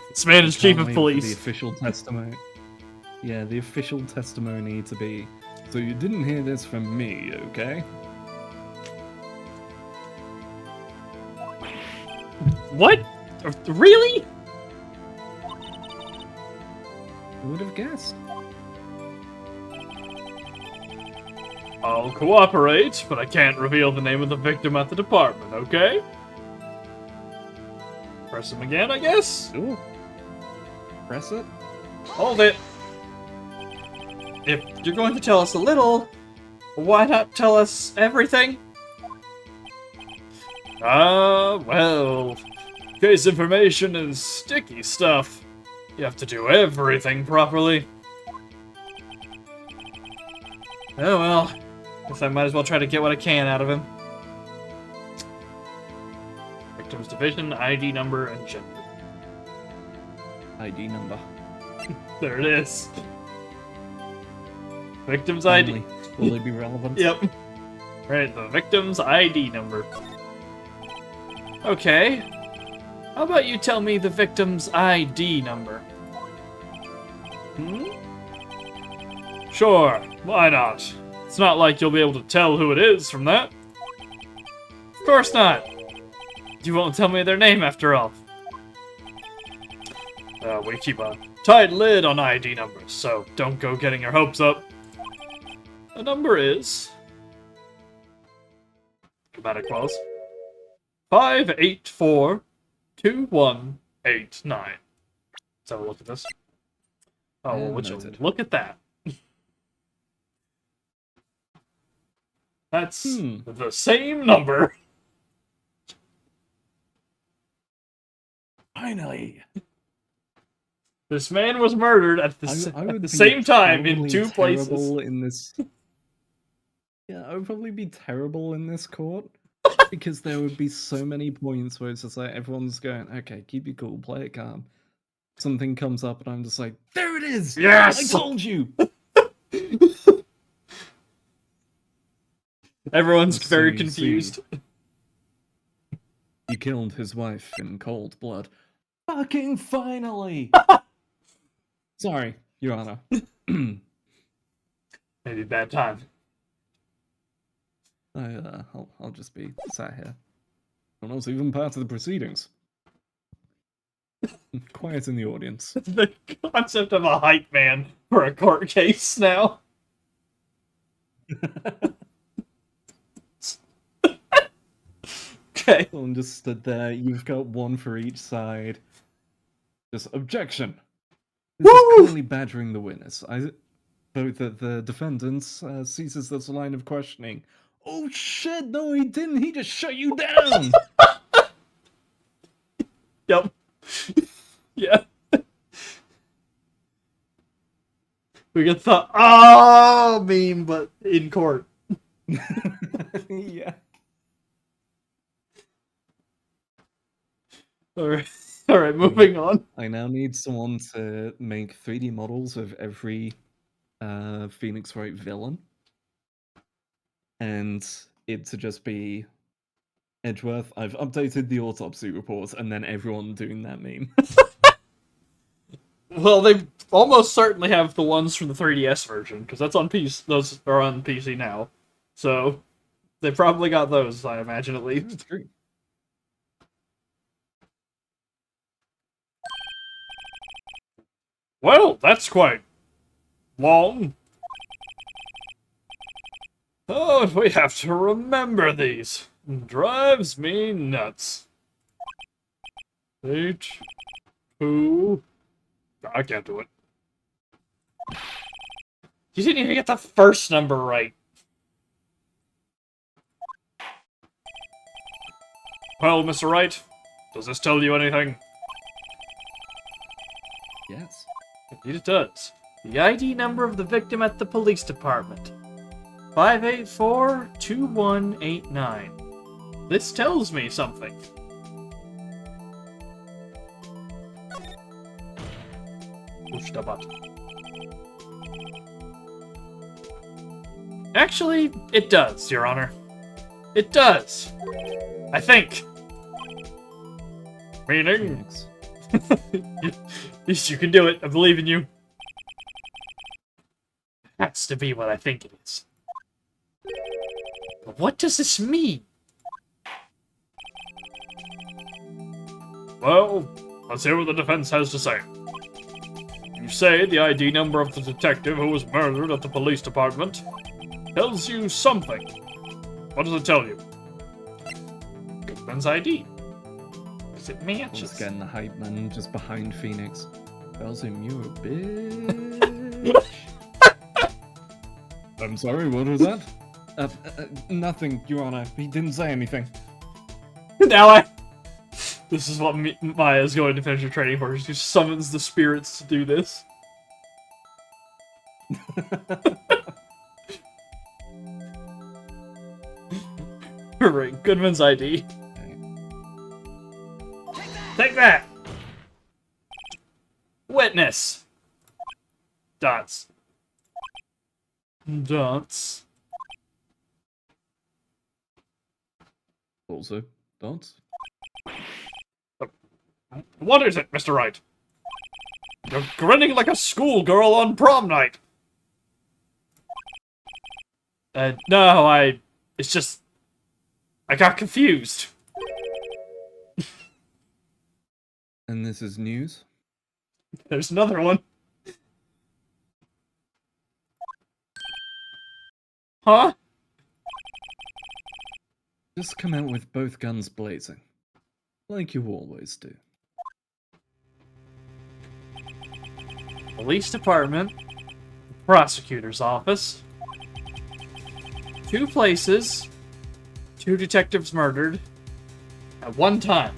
This man is chief Can't of wait for police. The official testimony. Yeah, the official testimony to be. So you didn't hear this from me, okay? What? Really? Who would have guessed? I'll cooperate, but I can't reveal the name of the victim at the department, okay? Press him again, I guess? Ooh. Press it. Hold it. If you're going to tell us a little, why not tell us everything? Well, case information is sticky stuff. You have to do everything properly. Oh well, guess I might as well try to get what I can out of him. Victim's division, ID number, and gender. ID number. There it is. Victim's ID. Will it be relevant? Yep. Right, the victim's ID number. Okay. How about you tell me the victim's ID number? Hmm? Sure, why not? It's not like you'll be able to tell who it is from that. Of course not. You won't tell me their name after all. We keep a tight lid on ID numbers, so don't go getting your hopes up. The number is... dramatic pause. 5842189. Let's have a look at this. Oh, well, would you look at that? That's the same number. Finally. This man was murdered at I would the be same time in probably 2 places. terrible in this. Yeah, I would probably be terrible in this court because there would be so many points where it's just like everyone's going, "Okay, keep it cool, play it calm." Something comes up, and I'm just like, "There it is! Yes! I told you!" Everyone's So very you confused. see, he killed his wife in cold blood. Fucking finally! Sorry, Your Honor. Maybe bad time. I'll just be sat here. I'm not even part of the proceedings. Quiet in the audience. The concept of a hype man for a court case now. Okay. Someone just stood there. You've got one for each side. Just objection. This is clearly badgering the witness. The defendant ceases this line of questioning. Oh shit! No, he didn't. He just shut you down. Yep. Yeah. We get the "oh" meme, but in court. Yeah. Alright, moving on. I now need someone to make 3D models of every Phoenix Wright villain. And it to just be Edgeworth, I've updated the autopsy report, and then everyone doing that meme. Well, they almost certainly have the ones from the 3DS version, because that's on PC. Those are on PC now. So, they probably got those, I imagine, at least. It's true. Well, that's quite long. Oh, we have to remember these. Drives me nuts. 8, 2... I can't do it. You didn't even get the first number right. Well, Mr. Wright, does this tell you anything? Yes. Indeed it does. The ID number of the victim at the police department. 584-2189. This tells me something. Push the button. Actually, it does, Your Honor. It does. I think. Meaning? You can do it. I believe in you. Has to be what I think it is. But what does this mean? Well, let's hear what the defense has to say. You say the ID number of the detective who was murdered at the police department tells you something. What does it tell you? Goodman's ID. Because it matches. Just getting the hype man just behind Phoenix. Tells him you're a bitch. I'm sorry, what was that? Nothing, Your Honor. He didn't say anything. Now This is what Maya's going to finish her training for. She summons the spirits to do this. Right, Goodman's ID. Take that! Witness! Dots. Dots. Also, dots. What is it, Mr. Wright? You're grinning like a schoolgirl on prom night. No, it's just... I got confused. And this is news? There's another one. Huh? Just come out with both guns blazing. Like you always do. Police department. Prosecutor's office. 2 places. 2 detectives murdered. At one time.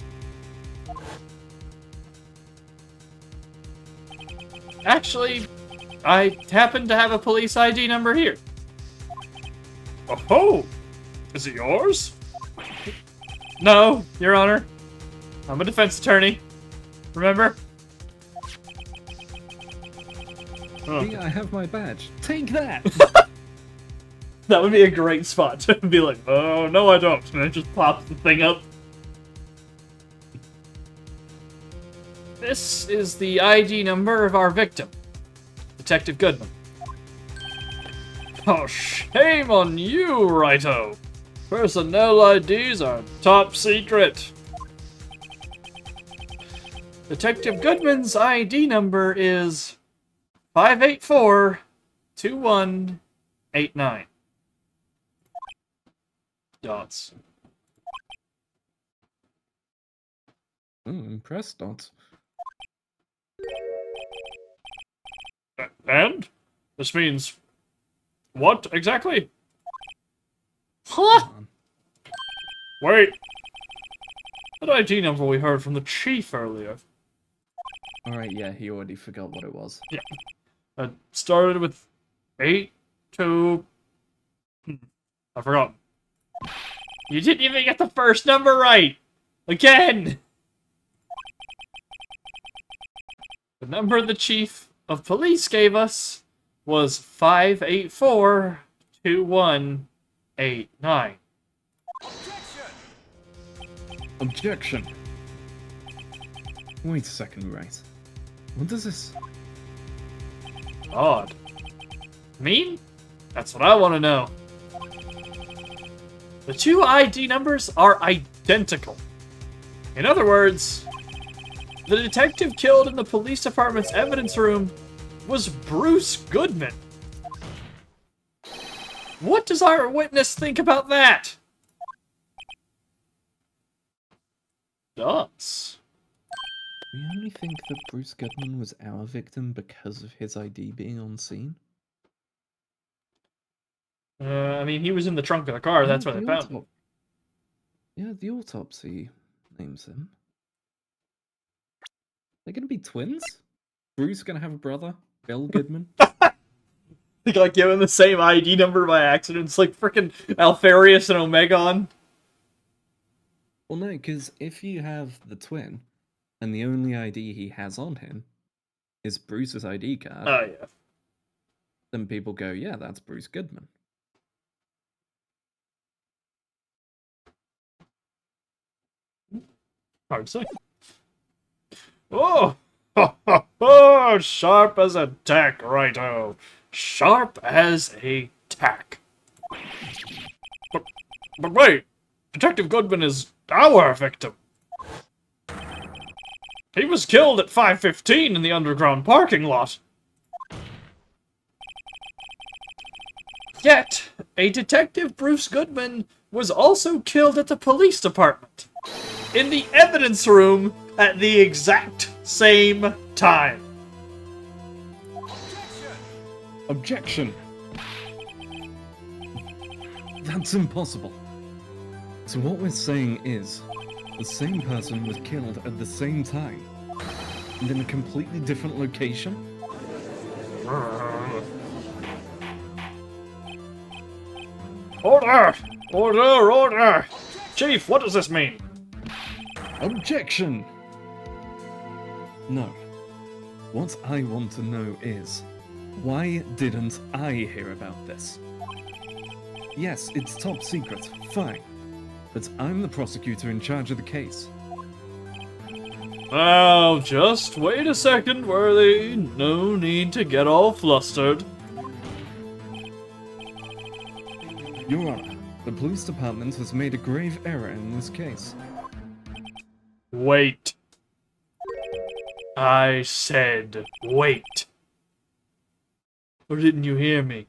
Actually, I happen to have a police ID number here. Oh, is it yours? No, Your Honor. I'm a defense attorney. Remember? Oh. See, I have my badge. Take that! That would be a great spot to be like, oh, no I don't. And it just pops the thing up. This is the ID number of our victim, Detective Goodman. Oh, shame on you, Righto. Personnel IDs are top secret. Detective Goodman's ID number is 584-2189. Dots. Impressed, Dots. And? This means... what, exactly? Huh? Wait. That ID number we heard from the chief earlier. Alright, yeah, he already forgot what it was. Yeah. It started with 8, 2... I forgot. You didn't even get the first number right! Again! The number the chief of police gave us was 584-2189. Objection! Wait a second, Wright. What does this... Odd. Mean? That's what I want to know. The two ID numbers are identical. In other words, the detective killed in the police department's evidence room was Bruce Goodman. What does our witness think about that? Dots. We only think that Bruce Goodman was our victim because of his ID being on scene? I mean, he was in the trunk of the car, that's where they found him. Yeah, the autopsy names him. They're gonna be twins? Bruce gonna have a brother? Bill Goodman? They got given the same ID number by accident. It's like frickin' Alfarius and Omegon. Well, no, because if you have the twin, and the only ID he has on him is Bruce's ID card, Oh, yeah. then people go, yeah, that's Bruce Goodman. Hard to say. Oh! Oh! Sharp as a tack, righto. Sharp as a tack. But wait! Detective Goodman is our victim. He was killed at 5:15 in the underground parking lot. Yet, a Detective Bruce Goodman was also killed at the police department. In the evidence room at the exact same time. Objection! That's impossible. So what we're saying is, the same person was killed at the same time, and in a completely different location? Order! Order! Order! Chief, what does this mean? Objection! No. What I want to know is, why didn't I hear about this? Yes, it's top secret, fine. But I'm the prosecutor in charge of the case. Now, just wait a second, Worthy. No need to get all flustered. Your Honor, the police department has made a grave error in this case. Wait. I said wait. Or didn't you hear me?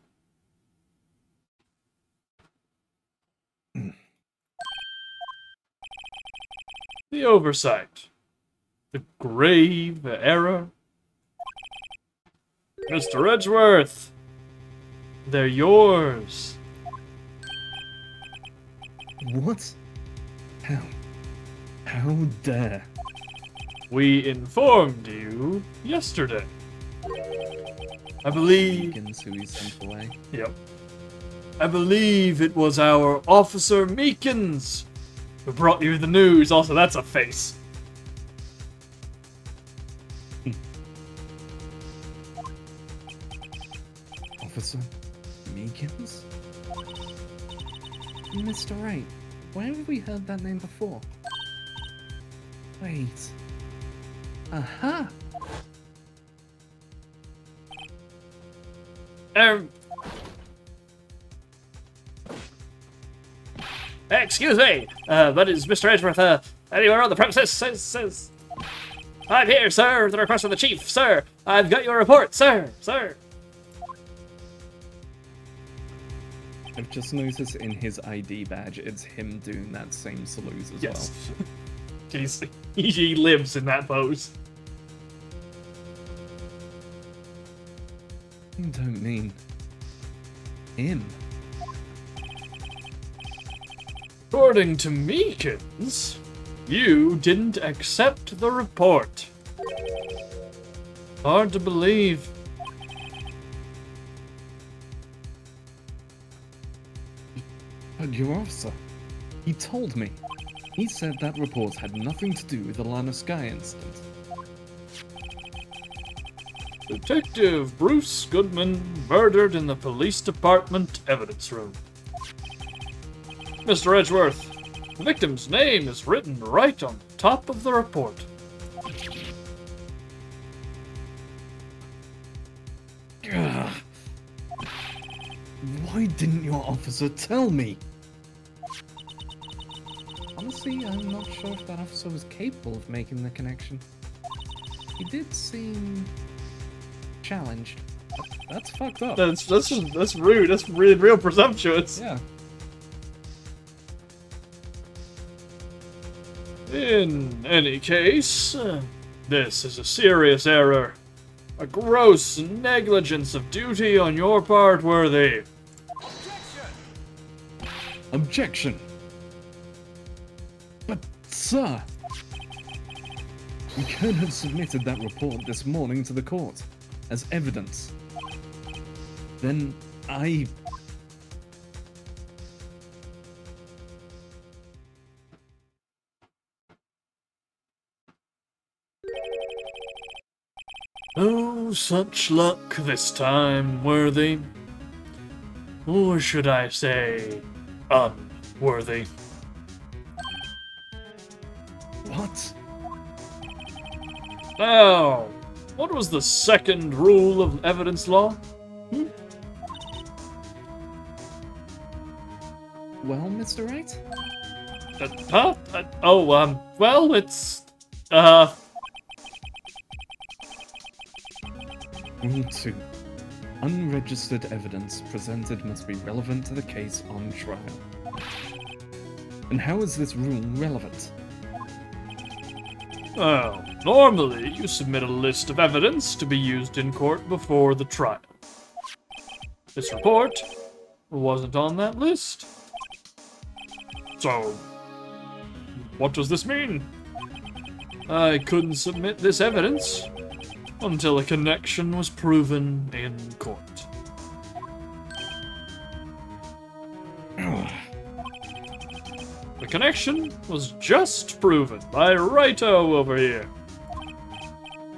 The oversight. The grave error. Mr. Edgeworth. They're yours. What? How? How dare? We informed you yesterday. I believe... Meekins, who he sent away. Yep. I believe it was our Officer Meekins who brought you the news. Also, that's a face. Officer Meekins? Mr. Wright, where have we heard that name before? Wait. Aha! Excuse me, but is Mr. Edgeworth, anywhere on the premises? I'm here, sir, at the request of the chief, sir. I've got your report, sir. I've just noticed in his ID badge, it's him doing that same salute as well. He lives in that pose. You don't mean him. According to Meekins, you didn't accept the report. Hard to believe. But your officer, he told me. He said that report had nothing to do with the Lana Sky incident. Detective Bruce Goodman murdered in the police department evidence room. Mr. Edgeworth, the victim's name is written right on top of the report. Ugh. Why didn't your officer tell me? Honestly, I'm not sure if that officer was capable of making the connection. He did seem challenged. That's fucked up. That's rude. That's really real presumptuous. Yeah. In any case, this is a serious error. A gross negligence of duty on your part, Worthy. Objection! But, sir, you could have submitted that report this morning to the court as evidence. Then I... No such luck this time, Worthy. Or should I say, unworthy. What? Now, what was the second rule of evidence law? Well, Mr. Wright? Well, it's, Rule 2. Unregistered evidence presented must be relevant to the case on trial. And how is this rule relevant? Well, normally you submit a list of evidence to be used in court before the trial. This report wasn't on that list. So, what does this mean? I couldn't submit this evidence until a connection was proven in court. The connection was just proven by Righto over here.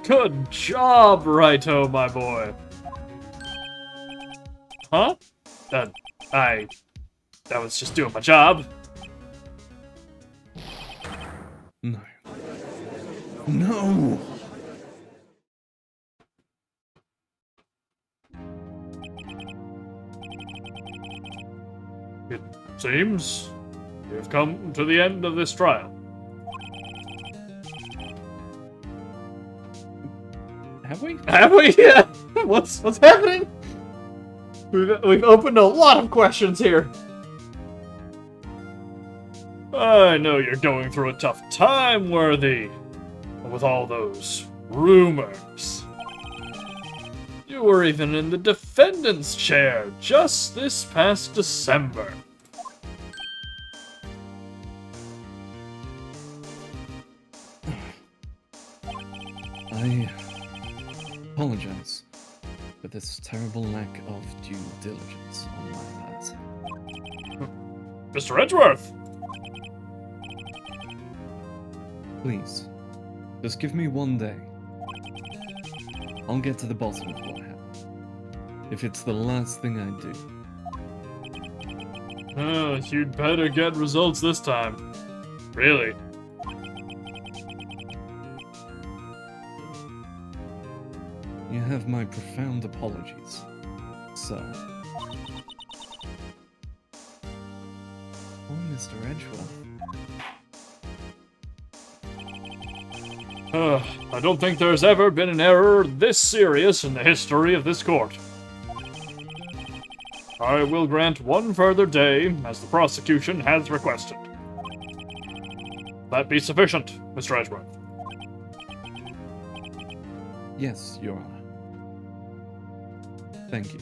Good job, Righto, my boy. Huh? I was just doing my job. No. No! It seems we've come to the end of this trial. Have we? Have we? Yeah. What's happening? We've opened a lot of questions here. I know you're going through a tough time, Worthy, with all those rumors. You were even in the defendant's chair just this past December. I apologize. for this terrible lack of due diligence on my part. Mr. Edgeworth! Please, just give me one day. I'll get to the bottom of what happened. If it's the last thing I do. You'd better get results this time. Really? You have my profound apologies, sir. Oh, Mr. Edgeworth. I don't think there's ever been an error this serious in the history of this court. I will grant one further day, as the prosecution has requested. That be sufficient, Mr. Edgeworth. Yes, Your Honor. Thank you.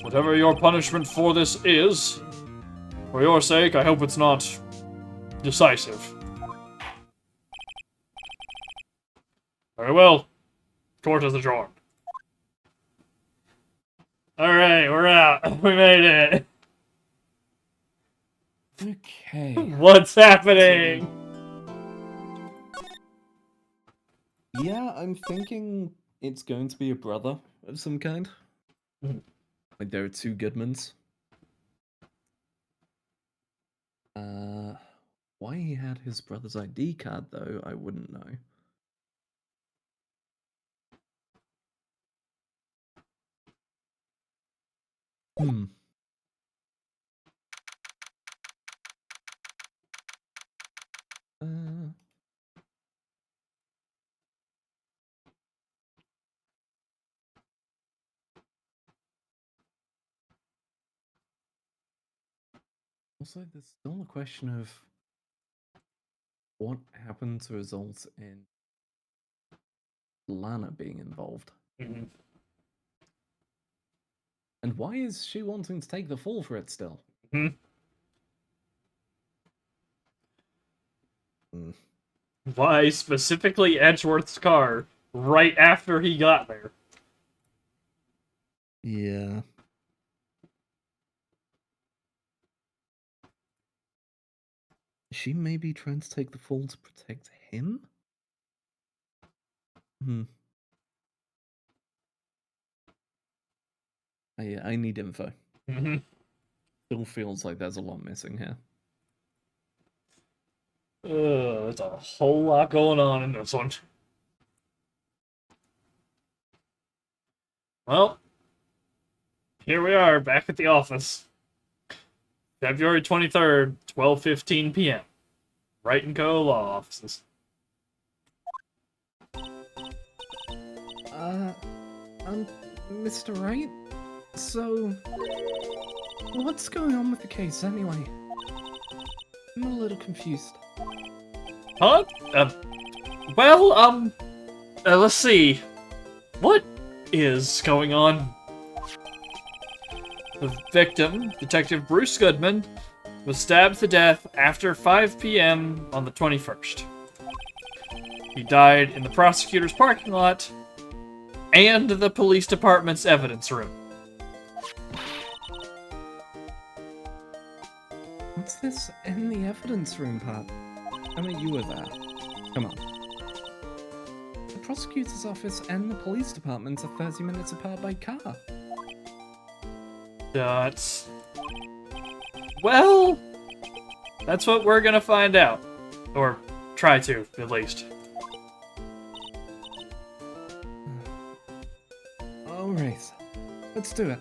Whatever your punishment for this is, for your sake, I hope it's not decisive. Very well. Court is adjourned. Alright, we're out. We made it. Okay. What's happening? Yeah, I'm thinking it's going to be a brother of some kind. Like there are two Goodmans. Why he had his brother's ID card though, I wouldn't know. Uh, Also, there's still a question of what happened to result in Lana being involved. Mhm. And why is she wanting to take the fall for it still? Why specifically Edgeworth's car right after he got there? Yeah. She may be trying to take the fall to protect him? I need info. Still feels like there's a lot missing here. There's a whole lot going on in this one. Well, here we are, back at the office. February 23rd, 12:15 p.m. Wright & Co. Law Offices. Mr. Wright? So, what's going on with the case anyway? I'm a little confused. Huh? Let's see. What is going on? The victim, Detective Bruce Goodman, was stabbed to death after 5 p.m. on the 21st. He died in the prosecutor's parking lot and the police department's evidence room. What's this in the evidence room part? I mean, you were there. Come on. The prosecutor's office and the police department are 30 minutes apart by car. Well, that's what we're gonna find out. Or try to, at least. Alright, let's do it.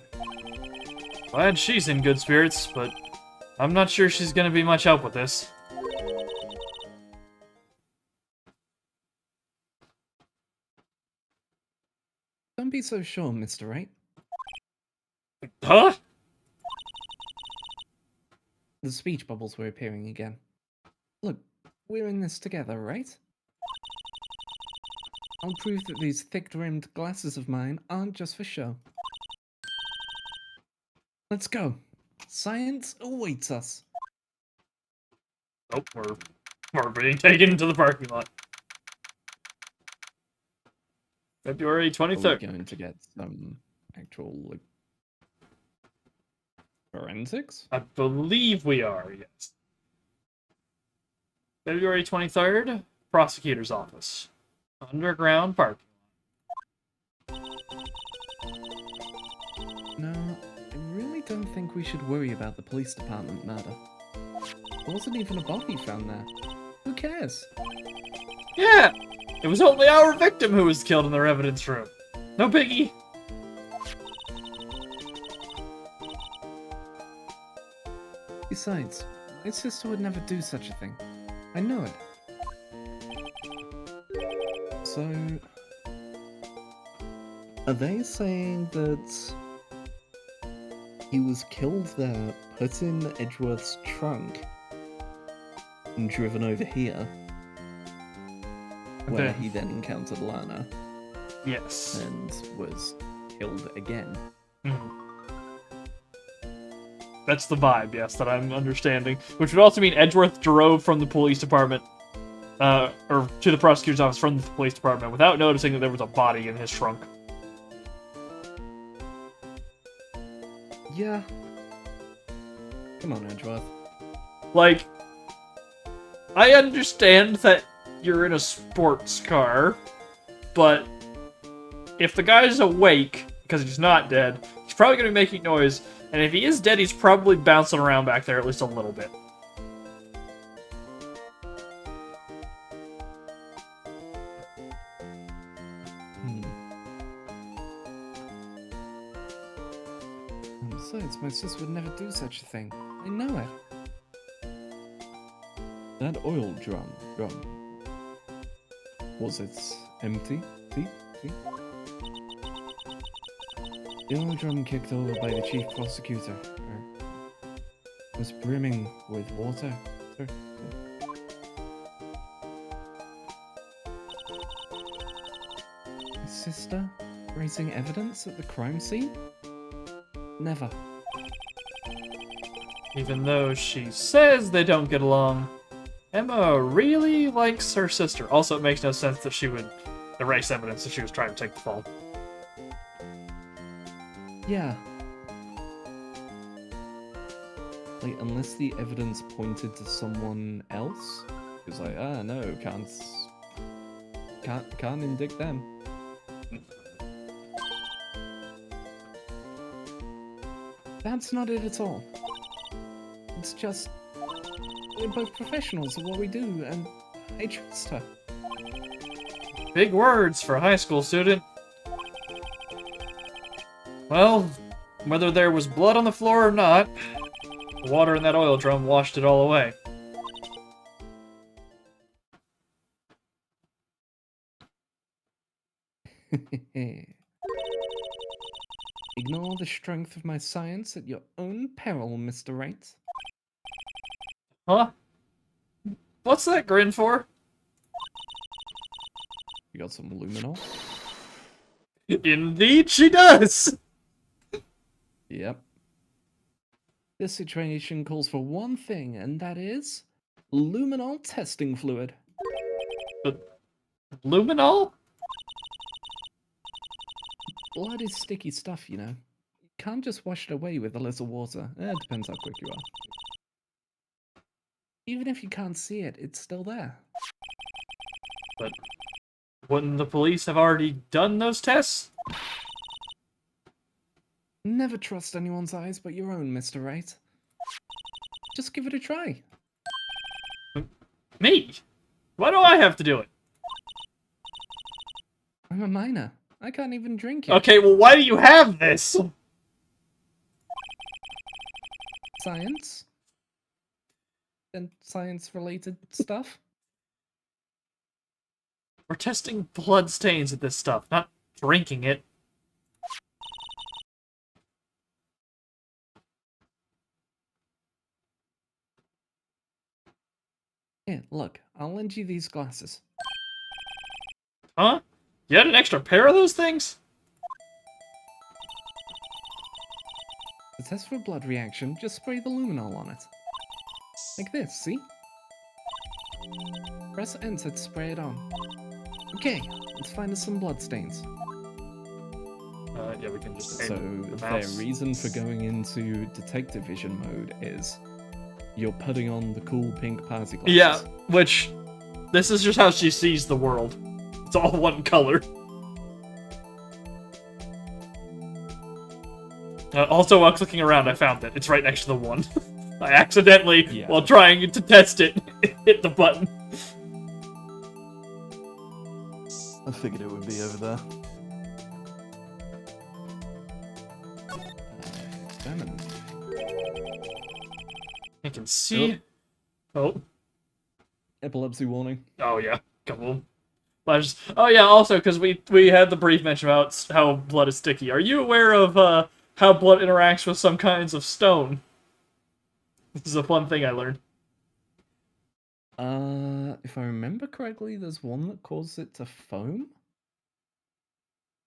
Glad she's in good spirits, but I'm not sure she's gonna be much help with this. Don't be so sure, Mr. Wright. Huh? The speech bubbles were appearing again. Look, we're in this together, right? I'll prove that these thick-rimmed glasses of mine aren't just for show. Let's go. Science awaits us. Oh, we're being taken into the parking lot. February Are we 23rd. going to get some actual, like, forensics? I believe we are, yes. February 23rd, prosecutor's office. Underground parking. No, I really don't think we should worry about the police department murder. There wasn't even a body found there. Who cares? Yeah! It was only our victim who was killed in their evidence room. No biggie. Besides, my sister would never do such a thing. I know it. So, are they saying that he was killed there, put in Edgeworth's trunk, and driven over here, where he then encountered Lana Yes. and was killed again? Mhm. That's the vibe, yes, that I'm understanding. Which would also mean Edgeworth drove from the police department, or to the prosecutor's office from the police department without noticing that there was a body in his trunk. Yeah. Come on, Edgeworth. Like, I understand that you're in a sports car, but if the guy's awake, because he's not dead, he's probably going to be making noise, and if he is dead, he's probably bouncing around back there at least a little bit. Besides, my sister would never do such a thing. I know it. That oil drum. Was it empty? See? The oil drum kicked over by the chief prosecutor was brimming with water. My sister raising evidence at the crime scene? Never. Even though she says they don't get along, Emma really likes her sister. Also, it makes no sense that she would erase evidence if she was trying to take the fall. Yeah. Like, unless the evidence pointed to someone else, it was like, no, can't indict them. That's not it at all. It's just, we're both professionals at what we do, and I trust her. Big words for a high school student. Well, whether there was blood on the floor or not, the water in that oil drum washed it all away. Ignore the strength of my science at your own peril, Mr. Wright. Huh? What's that grin for? You got some luminol? Indeed she does! Yep. This situation calls for one thing, and that is luminol testing fluid. Luminol? Blood is sticky stuff, you know. You can't just wash it away with a little water. It depends how quick you are. Even if you can't see it, it's still there. But wouldn't the police have already done those tests? Never trust anyone's eyes but your own, Mr. Wright. Just give it a try. Me? Why do I have to do it? I'm a minor. I can't even drink it. Okay, well, why do you have this? Science? And science-related stuff? We're testing blood stains at this stuff, not drinking it. Here, look. I'll lend you these glasses. Huh? You had an extra pair of those things? To test for a blood reaction, just spray the luminol on it. Like this, see? Press enter to spray it on. Okay, let's find us some bloodstains. Yeah, we can just So aim the their mouse. reason for going into detective vision mode is you're putting on the cool pink party glasses. Yeah, which this is just how she sees the world. It's all one color. Also, while clicking around, I found it. It's right next to the one. I accidentally, while trying to test it, hit the button. I figured it would be over there. Examine. I can see. Oh. Epilepsy warning. Oh yeah, couple. Oh yeah, also because we had the brief mention about how blood is sticky. Are you aware of how blood interacts with some kinds of stone? This is a fun thing I learned. If I remember correctly, there's one that causes it to foam.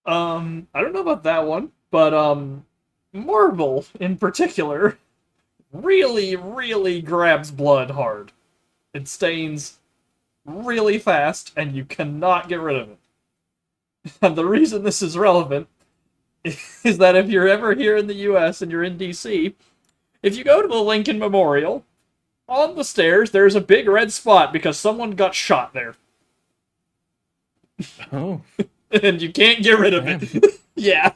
I don't know about that one, but marble in particular really grabs blood hard. It stains really fast, and you cannot get rid of it. And the reason this is relevant is that if you're ever here in the US and you're in DC, if you go to the Lincoln Memorial, on the stairs there's a big red spot because someone got shot there. Oh. And you can't get rid of it. Yeah.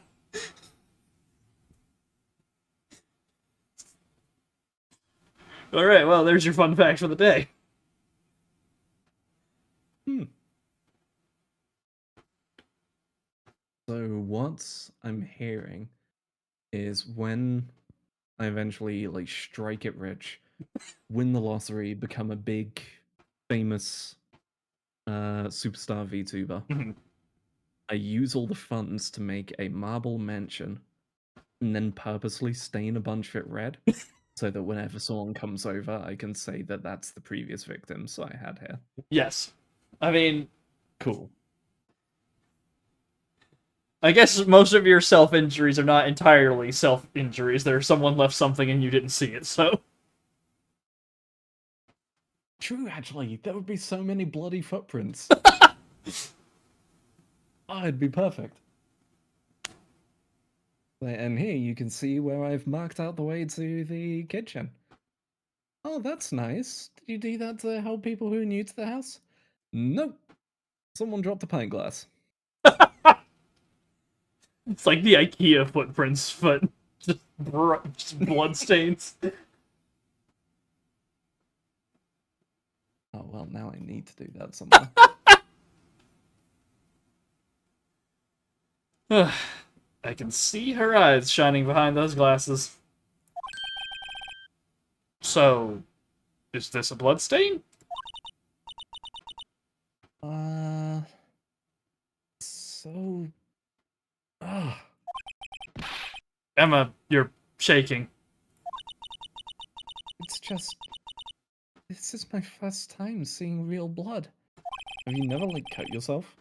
Alright, well, there's your fun fact for the day. So what I'm hearing is when I eventually like strike it rich, win the lottery, become a big, famous superstar VTuber. I use all the funds to make a marble mansion, and then purposely stain a bunch of it red, so that whenever someone comes over, I can say that that's the previous victims I had here. Yes. I mean... Cool. I guess most of your self-injuries are not entirely self-injuries. There's someone left something and you didn't see it, so... True, actually. There would be so many bloody footprints. Oh, it'd be perfect. And here you can see where I've marked out the way to the kitchen. Oh, that's nice. Did you do that to help people who are new to the house? Nope. Someone dropped a pint glass. It's like the IKEA footprints, but just blood stains. Oh, well, now I need to do that somewhere. I can see her eyes shining behind those glasses. So, is this a blood stain? So... Ugh. Emma, you're shaking. It's just... This is my first time seeing real blood. Have you never, like, cut yourself?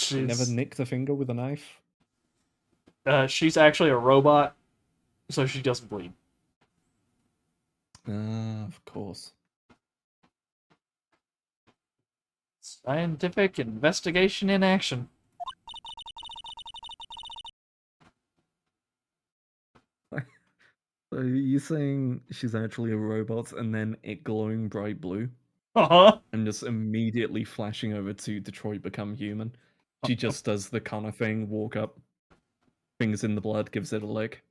You never nicked a finger with a knife? She's actually a robot, so she doesn't bleed. Of course. Scientific investigation in action. So you're saying she's actually a robot and then it glowing bright blue? Uh-huh. And just immediately flashing over to Detroit Become Human. She just does the Connor thing, walk up, fingers in the blood, gives it a lick.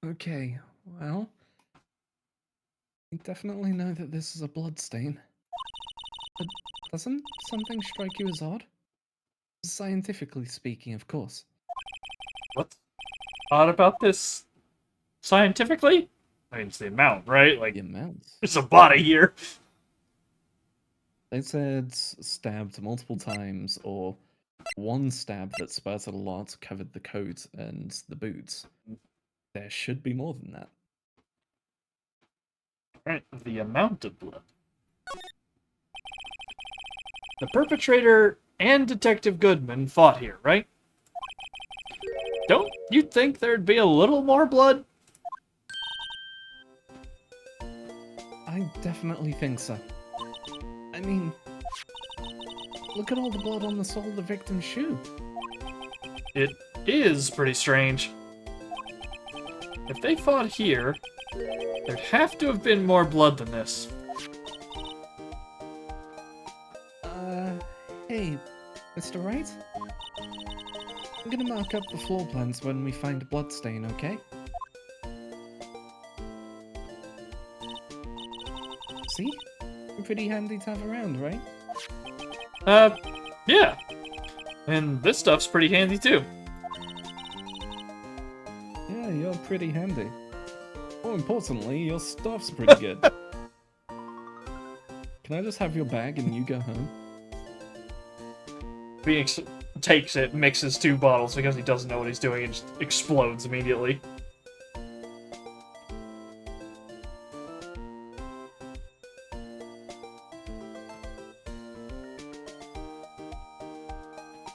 Okay, well... I definitely know that this is a blood stain. But doesn't something strike you as odd? Scientifically speaking, of course. What's odd about this? Scientifically? I mean, it's the amount, right? Like, The amount. there's a body here. They said stabbed multiple times, or one stab that spurted a lot covered the coat and the boots. There should be more than that. Right, the amount of blood. The perpetrator and Detective Goodman fought here, right? Don't you think there'd be a little more blood? I definitely think so. I mean, look at all the blood on the sole of the victim's shoe. It is pretty strange. If they fought here, there'd have to have been more blood than this. Hey, Mr. Wright? I'm gonna mark up the floor plans when we find a bloodstain, okay? See? Pretty handy to have around, right? Yeah. And this stuff's pretty handy too. Yeah, you're pretty handy. More importantly, your stuff's pretty good. Can I just have your bag and you go home? Phoenix takes it, mixes 2 bottles because he doesn't know what he's doing, and just explodes immediately.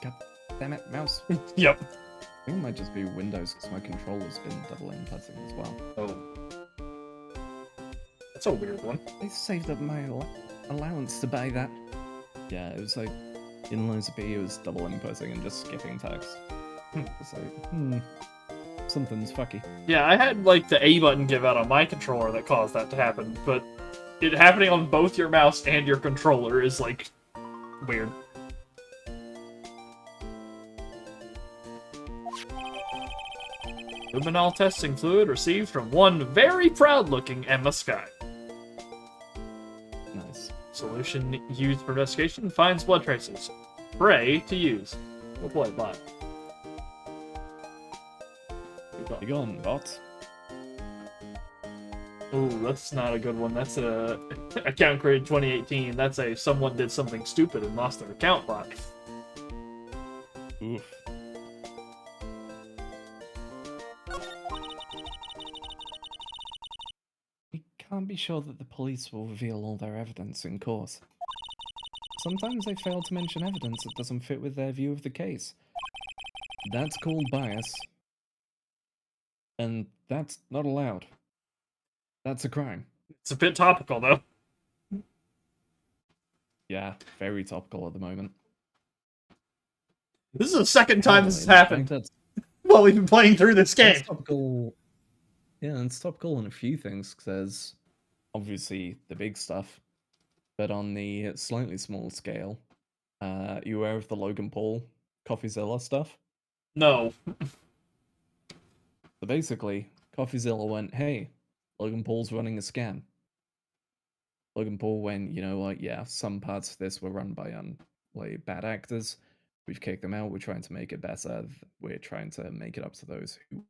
God damn it, mouse. Yep. I think it might just be Windows because my controller's been double inputting as well. Oh. That's a weird one. I saved up my allowance to buy that. Yeah, it was like, in Loads B, it was double inputting and just skipping text. It's like, something's fucky. Yeah, I had, like, the A button give out on my controller that caused that to happen, but it happening on both your mouse and your controller is, like, weird. Luminol testing fluid received from one very proud-looking Emma Sky. Nice. Solution used for investigation finds blood traces. Spray to use. No blood bot. You gone, bot? Ooh, that's not a good one. That's a account created 2018. That's a someone did something stupid and lost their account bot. Oof. We can't be sure that the police will reveal all their evidence in court. Sometimes they fail to mention evidence that doesn't fit with their view of the case. That's called bias. And that's not allowed. That's a crime. It's a bit topical, though. Yeah, very topical at the moment. This is the second time this has In fact, happened that's while we've been playing through this game. topical. Yeah, it's topical on a few things, 'cause there's obviously the big stuff, but on the slightly smaller scale, you aware of the Logan Paul CoffeeZilla stuff? No. So basically, CoffeeZilla went, hey, Logan Paul's running a scam. Logan Paul went, you know what, yeah, some parts of this were run by like bad actors. We've kicked them out, we're trying to make it better. We're trying to make it up to those who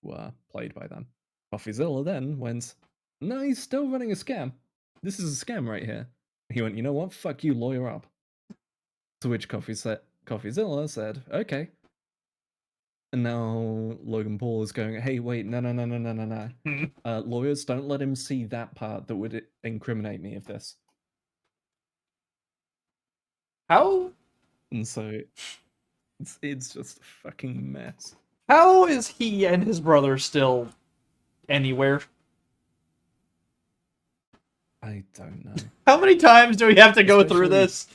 were played by them. CoffeeZilla then went, no, he's still running a scam. This is a scam right here. He went, you know what, fuck you, lawyer up. To which CoffeeZilla said, okay. And now Logan Paul is going, hey, wait, no. Lawyers, don't let him see that part that would incriminate me of this. How? And so it's just a fucking mess. How is he and his brother still anywhere? I don't know. How many times do we have to go through this?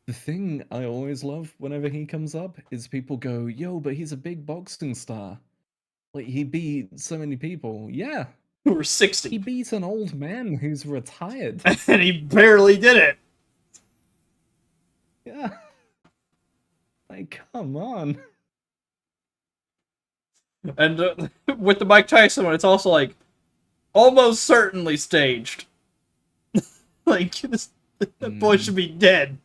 The thing I always love whenever he comes up is people go, yo, but he's a big boxing star. Like, he beat so many people. Yeah. Who were 60. He beat an old man who's retired. And he barely did it. Yeah. Like, come on. And with the Mike Tyson one, it's also like, almost certainly staged. Like, that boy should be dead.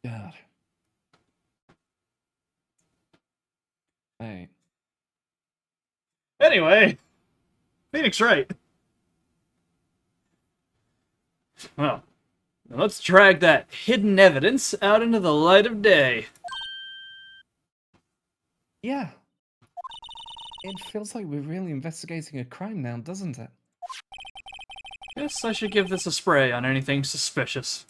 God. Hey. Anyway, Phoenix Wright. Well, let's drag that hidden evidence out into the light of day. Yeah. It feels like we're really investigating a crime now, doesn't it? Guess I should give this a spray on anything suspicious.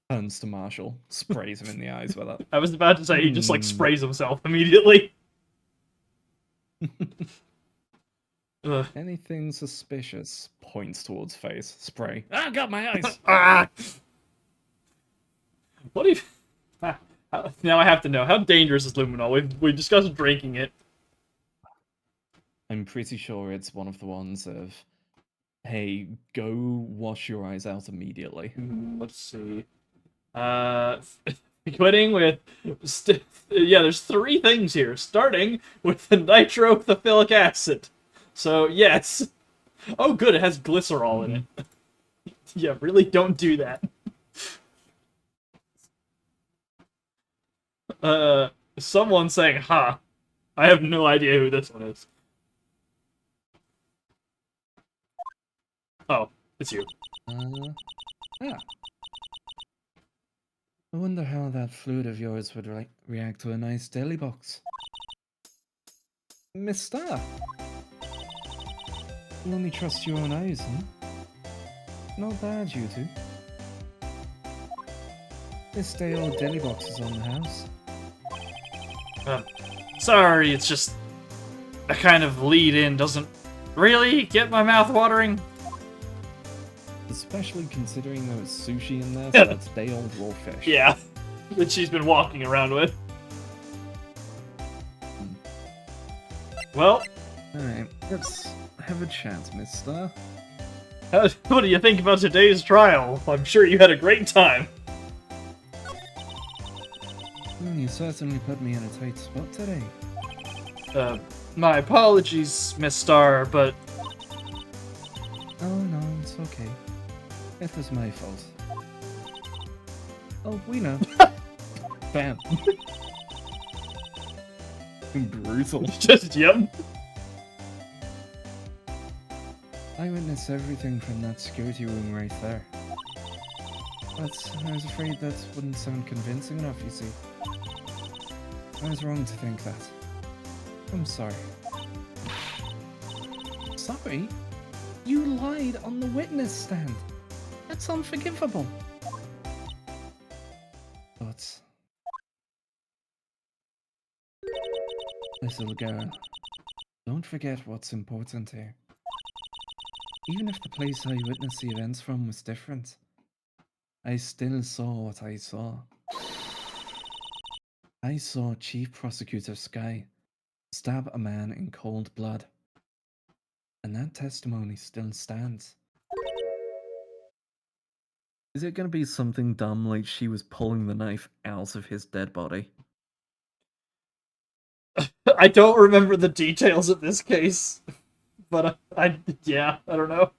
Turns to Marshall, sprays him in the eyes with it. I was about to say he just like sprays himself immediately. Ugh. Anything suspicious? Points towards face. Spray. Ah, got my eyes! Ah! What do you... Now I have to know, how dangerous is luminol? We discussed drinking it. I'm pretty sure it's one of the ones of, hey, go wash your eyes out immediately. Let's see. Quitting with... yeah, there's 3 things here. Starting with the nitrothiophilic acid. So, yes. Oh, good, it has glycerol in it. Yeah, really don't do that. Someone saying, ha. I have no idea who this one is. Oh, it's you. I wonder how that fluid of yours would react to a nice deli box. Mister! You only trust your own eyes, huh? Not bad, you two. This day old deli box is on the house. Sorry, it's just... a kind of lead-in doesn't really get my mouth watering. Especially considering there was sushi in there, so that's day old raw fish. Yeah, that she's been walking around with. Well... Alright, let's have a chat, mister. What do you think about today's trial? I'm sure you had a great time. You certainly put me in a tight spot today. My apologies, Miss Star, but... Oh no, it's okay. It was my fault. Oh, we know. Bam. Brutal. Just, yep. I witnessed everything from that security room right there. But I was afraid that wouldn't sound convincing enough, you see. I was wrong to think that. I'm sorry. Sorry? You lied on the witness stand. That's unforgivable. But... little girl, don't forget what's important here. Even if the place I witnessed the events from was different, I still saw what I saw. I saw Chief Prosecutor Sky stab a man in cold blood. And that testimony still stands. Is it going to be something dumb like she was pulling the knife out of his dead body? I don't remember the details of this case. But yeah, I don't know.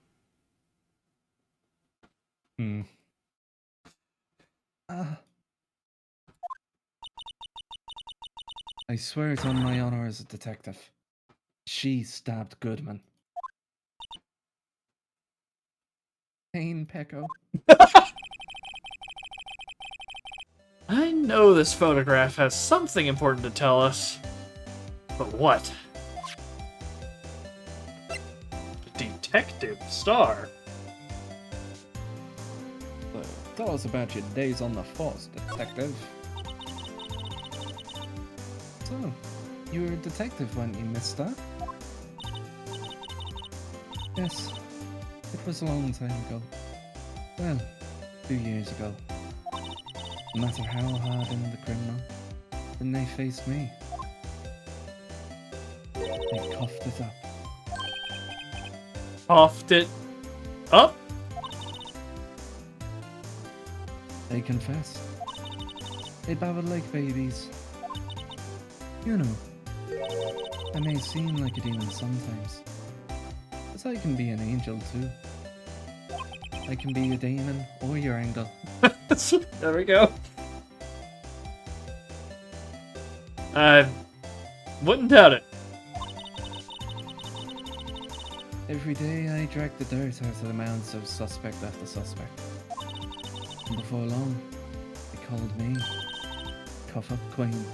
I swear it on my honor as a detective. She stabbed Goodman. Pain, Pecco. I know this photograph has something important to tell us. But what? Detective Star. So, tell us about your days on the force, detective. So, you were a detective, weren't you, mister? Yes, it was a long time ago. Well, 2 years ago. No matter how hardened the criminal, then they faced me. They coughed it up. Coughed it up? They confessed. They babbled like babies. You know, I may seem like a demon sometimes, but I can be an angel too. I can be your demon or your angel. There we go. I wouldn't doubt it. Every day I drag the dirt out of the mouths of suspect after suspect. And before long, they called me Cough Up Queen.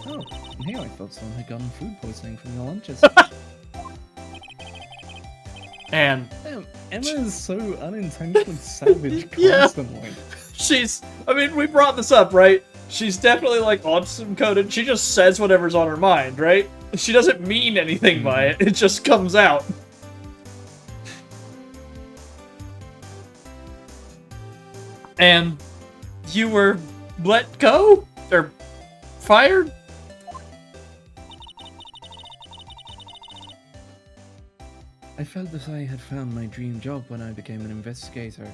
Oh, and here I thought someone had gotten food poisoning from your lunches. And Emma is so unintentionally savage Yeah. constantly. I mean, we brought this up, right? She's definitely, like, autism coded. She just says whatever's on her mind, right? She doesn't mean anything by it. It just comes out. And you were let go? Or fired? I felt that I had found my dream job when I became an investigator.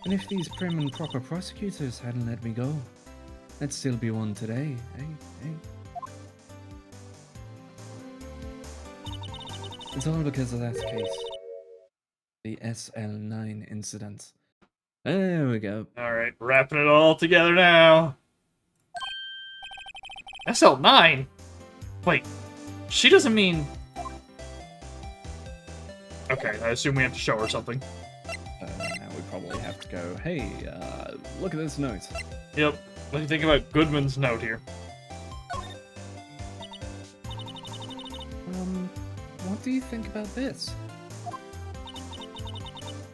And if these prim and proper prosecutors hadn't let me go, I'd still be one today. Hey. It's all because of that case. The SL9 incident. There we go. Alright, wrapping it all together now. SL9? Wait, she doesn't mean... Okay, I assume we have to show her something. Now we probably have to go, hey, look at this note. Yep. What do you think about Goodman's note here? What do you think about this?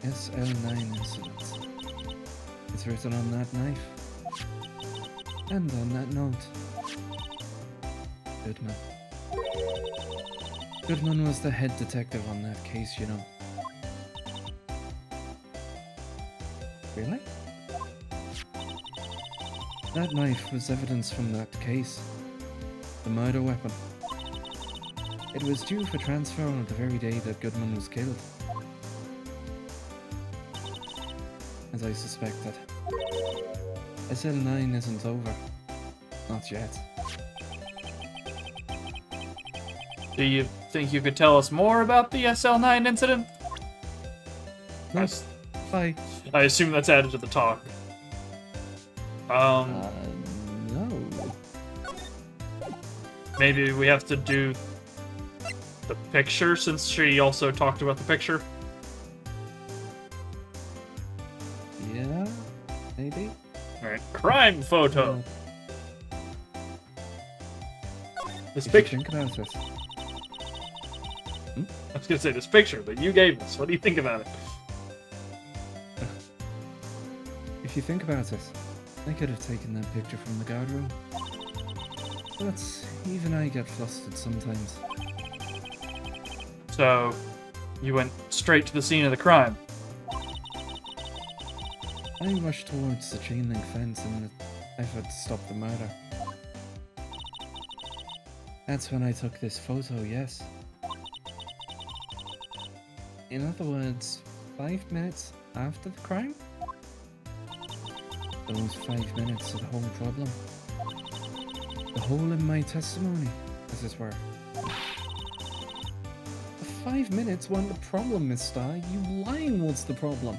SL9 incident. It's written on that knife. And on that note. Goodman. Goodman was the head detective on that case, you know. Really? That knife was evidence from that case. The murder weapon. It was due for transfer on the very day that Goodman was killed. As I suspected. SL9 isn't over. Not yet. Do you think you could tell us more about the SL9 incident? No. Bye. I assume that's added to the talk. No. Maybe we have to do the picture, since she also talked about the picture. Yeah? Maybe? Alright, crime photo. This If you picture. think about it. I was gonna say this picture that you gave us. What do you think about it? If you think about it, I could have taken that picture from the guard room. But even I get flustered sometimes. So, you went straight to the scene of the crime. I rushed towards the chain link fence in an effort to stop the murder. That's when I took this photo, yes. In other words, 5 minutes after the crime? Those 5 minutes are the whole problem. The hole in my testimony, as it were. 5 minutes weren't the problem, Miss Starr. You lying was the problem.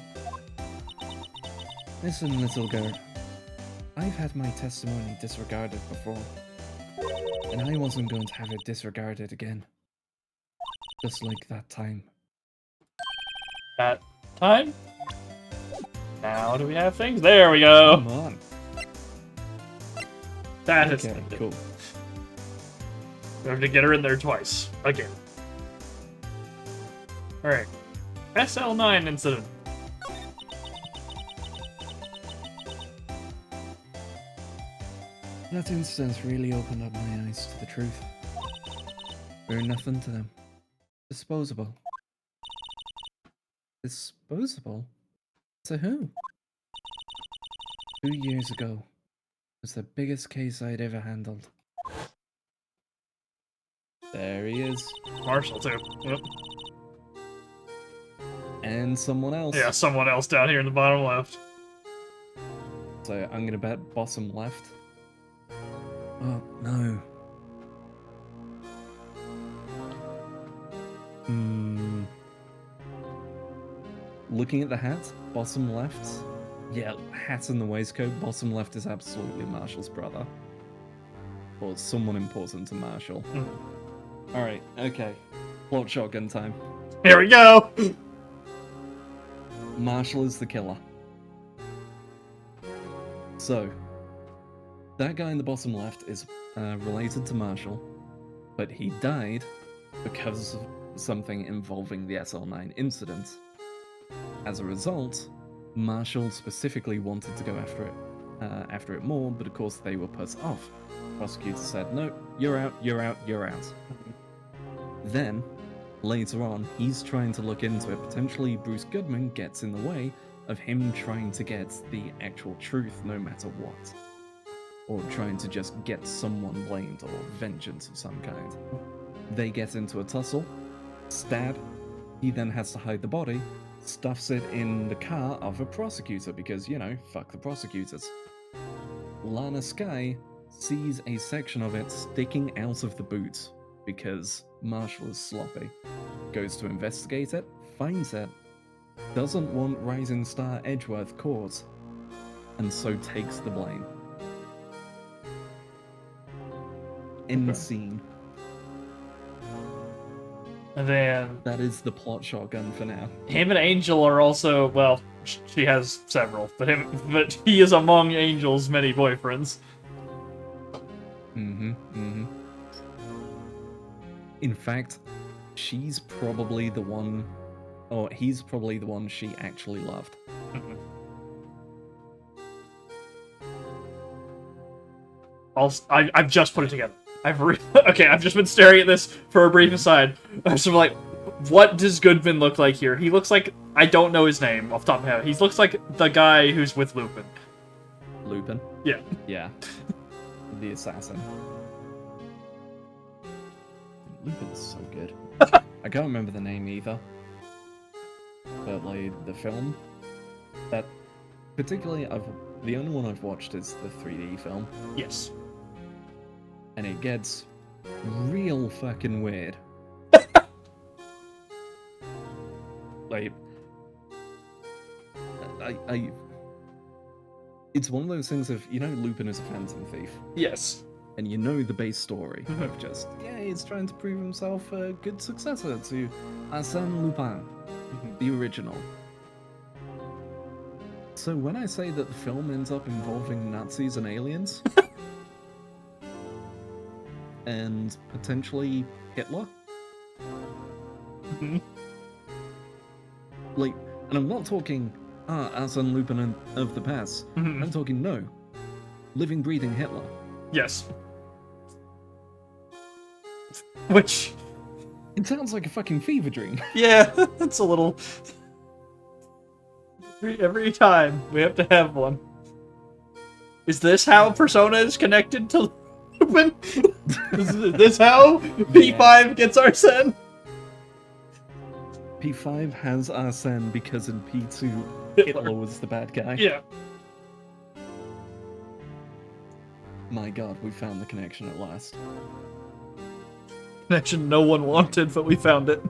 Listen, little girl. I've had my testimony disregarded before. And I wasn't going to have it disregarded again. Just like that time. That time? Now do we have things? There we go! Come on. That is Okay, cool. We have to get her in there twice. Again. Alright. SL9 incident. That incident really opened up my eyes to the truth. We're nothing to them. Disposable. Disposable? To who? 2 years ago was the biggest case I'd ever handled. There he is. Marshall, too. Yep. And someone else. Yeah, someone else down here in the bottom left. So I'm gonna bet bottom left. Oh, no. Looking at the hat, bottom left. Yeah, hat and the waistcoat, bottom left is absolutely Marshall's brother. Or someone important to Marshall. Alright, okay. Plot shotgun time. Here we go! Marshall is the killer. So, that guy in the bottom left is related to Marshall, but he died because of something involving the SL9 incident. As a result, Marshall specifically wanted to go after it more, but of course they were put off. Prosecutor said, "No, you're out, you're out, you're out." Then, later on, he's trying to look into it. Potentially, Bruce Goodman gets in the way of him trying to get the actual truth no matter what. Or trying to just get someone blamed or vengeance of some kind. They get into a tussle, stab, he then has to hide the body, stuffs it in the car of a prosecutor because, you know, fuck the prosecutors. Lana Skye sees a section of it sticking out of the boot because Marshall is sloppy. Goes to investigate it, finds it, doesn't want Rising Star Edgeworth caught, and so takes the blame. End scene. And then That is the plot shotgun for now. him and Angel are also, well, she has several, but he is among Angel's many boyfriends. In fact, she's probably the one, or he's probably the one she actually loved. I've just put it together. Okay, I've just been staring at this for a brief aside. I'm sort of like, what does Goodman look like here? He looks like, I don't know his name off the top of my head. He looks like the guy who's with Lupin. Lupin? Yeah. Yeah. The assassin. Lupin's so good. I can't remember the name either. But, like, the film, that, particularly, the only one I've watched is the 3D film. Yes. And it gets real fucking weird. Like, it's one of those things of, you know, Lupin is a phantom thief. Yes. And you know the base story of just, yeah, he's trying to prove himself a good successor to Arsène Lupin, the original. So when I say that the film ends up involving Nazis and aliens, and potentially Hitler, like, and I'm not talking, Arsène Lupin of the past, I'm talking, no, living, breathing Hitler. Yes. Which... It sounds like a fucking fever dream. Yeah, it's a little... Every time, we have to have one. Is this how Persona is connected to Lupin? Is this how P5 gets Arsène? P5 has Arsène because in P2, Hitler was the bad guy. Yeah. My god, we found the connection at last. Connection no one wanted, but we found it.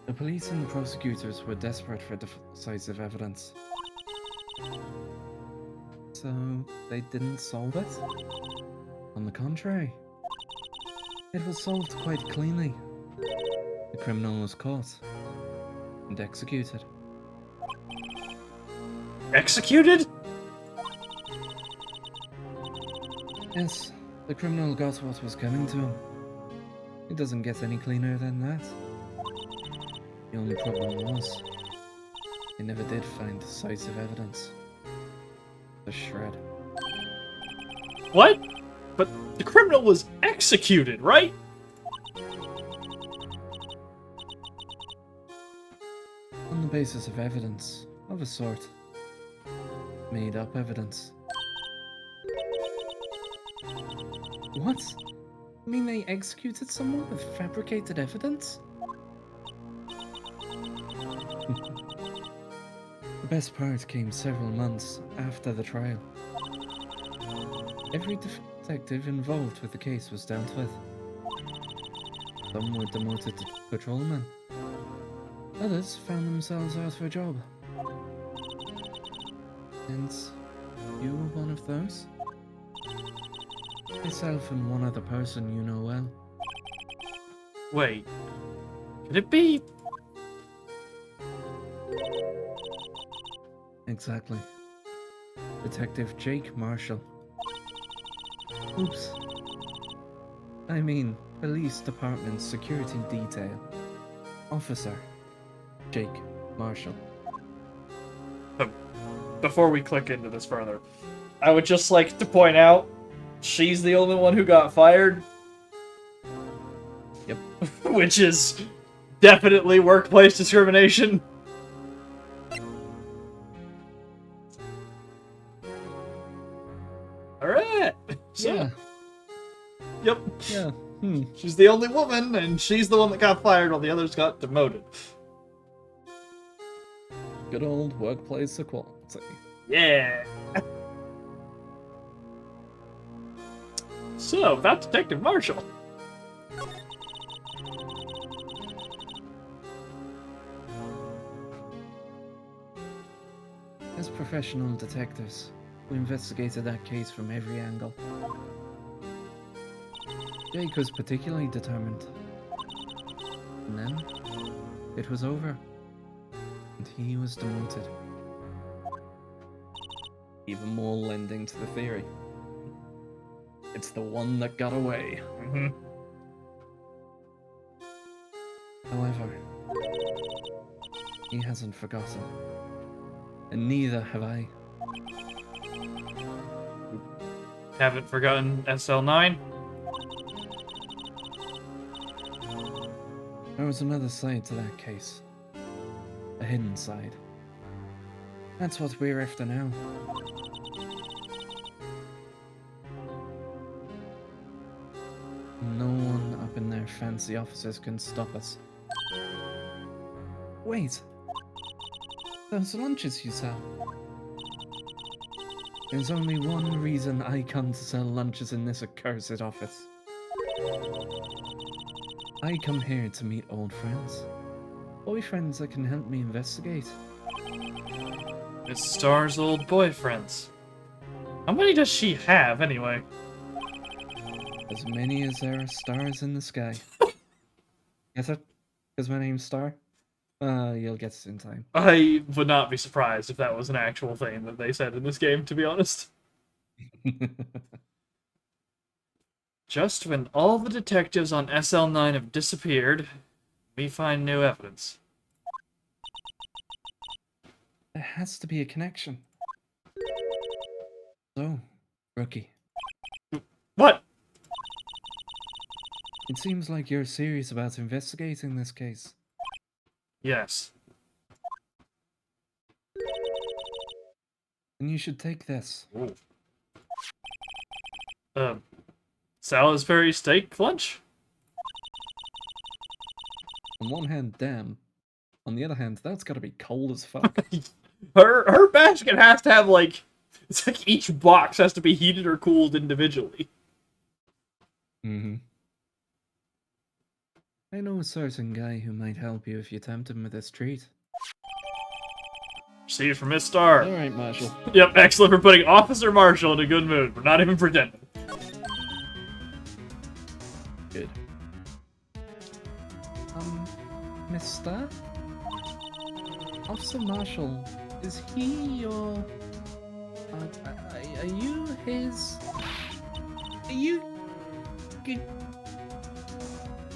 The police and the prosecutors were desperate for decisive evidence. So, they didn't solve it? On the contrary, it was solved quite cleanly. The criminal was caught and executed. Executed? Yes, the criminal got what was coming to him. It doesn't get any cleaner than that. The only problem was, they never did find decisive evidence. The shred. What? But the criminal was executed, right? On the basis of evidence, of a sort. Made up evidence. What? You mean they executed someone with fabricated evidence? The best part came several months after the trial. Every detective involved with the case was dealt with. Some were demoted to patrolmen. Others found themselves out of a job. And you were one of those? Myself and one other person you know well. Wait. Could it be... Exactly. Detective Jake Marshall. Oops. I mean, police department security detail. Officer Jake Marshall. Before we click into this further, I would just like to point out, she's the only one who got fired. Yep. Which is definitely workplace discrimination. Alright. So, Yeah. yep. Yeah. She's the only woman, and she's the one that got fired while the others got demoted. Good old workplace equality. Yeah. So, about Detective Marshall. As professional detectives, we investigated that case from every angle. Jake was particularly determined. And then, it was over. And he was demoted. Even more lending to the theory. It's the one that got away. Mm-hmm. However, he hasn't forgotten. And neither have I. Haven't forgotten SL9? There was another side to that case. A hidden side. That's what we're after now. No one up in their fancy offices can stop us. Wait! Those lunches you sell. There's only one reason I come to sell lunches in this accursed office. I come here to meet old friends. Boyfriends that can help me investigate. It's Star's old boyfriends. How many does she have, anyway? As many as there are stars in the sky. Get it? Because my name's Star? You'll get it in time. I would not be surprised if that was an actual thing that they said in this game, to be honest. Just when all the detectives on SL9 have disappeared, we find new evidence. There has to be a connection. So, rookie, What? it seems like you're serious about investigating this case. Yes. And you should take this. Salisbury steak lunch? On one hand, damn. On the other hand, that's gotta be cold as fuck. Her basket has to have, like... It's like each box has to be heated or cooled individually. Mm-hmm. I know a certain guy who might help you if you tempt him with this treat. See from Miss Star. Alright, Marshall. Yep, excellent for putting Officer Marshall in a good mood. We're not even pretending. Good. Mr.? Officer Marshall, is he your... are you his... Are you...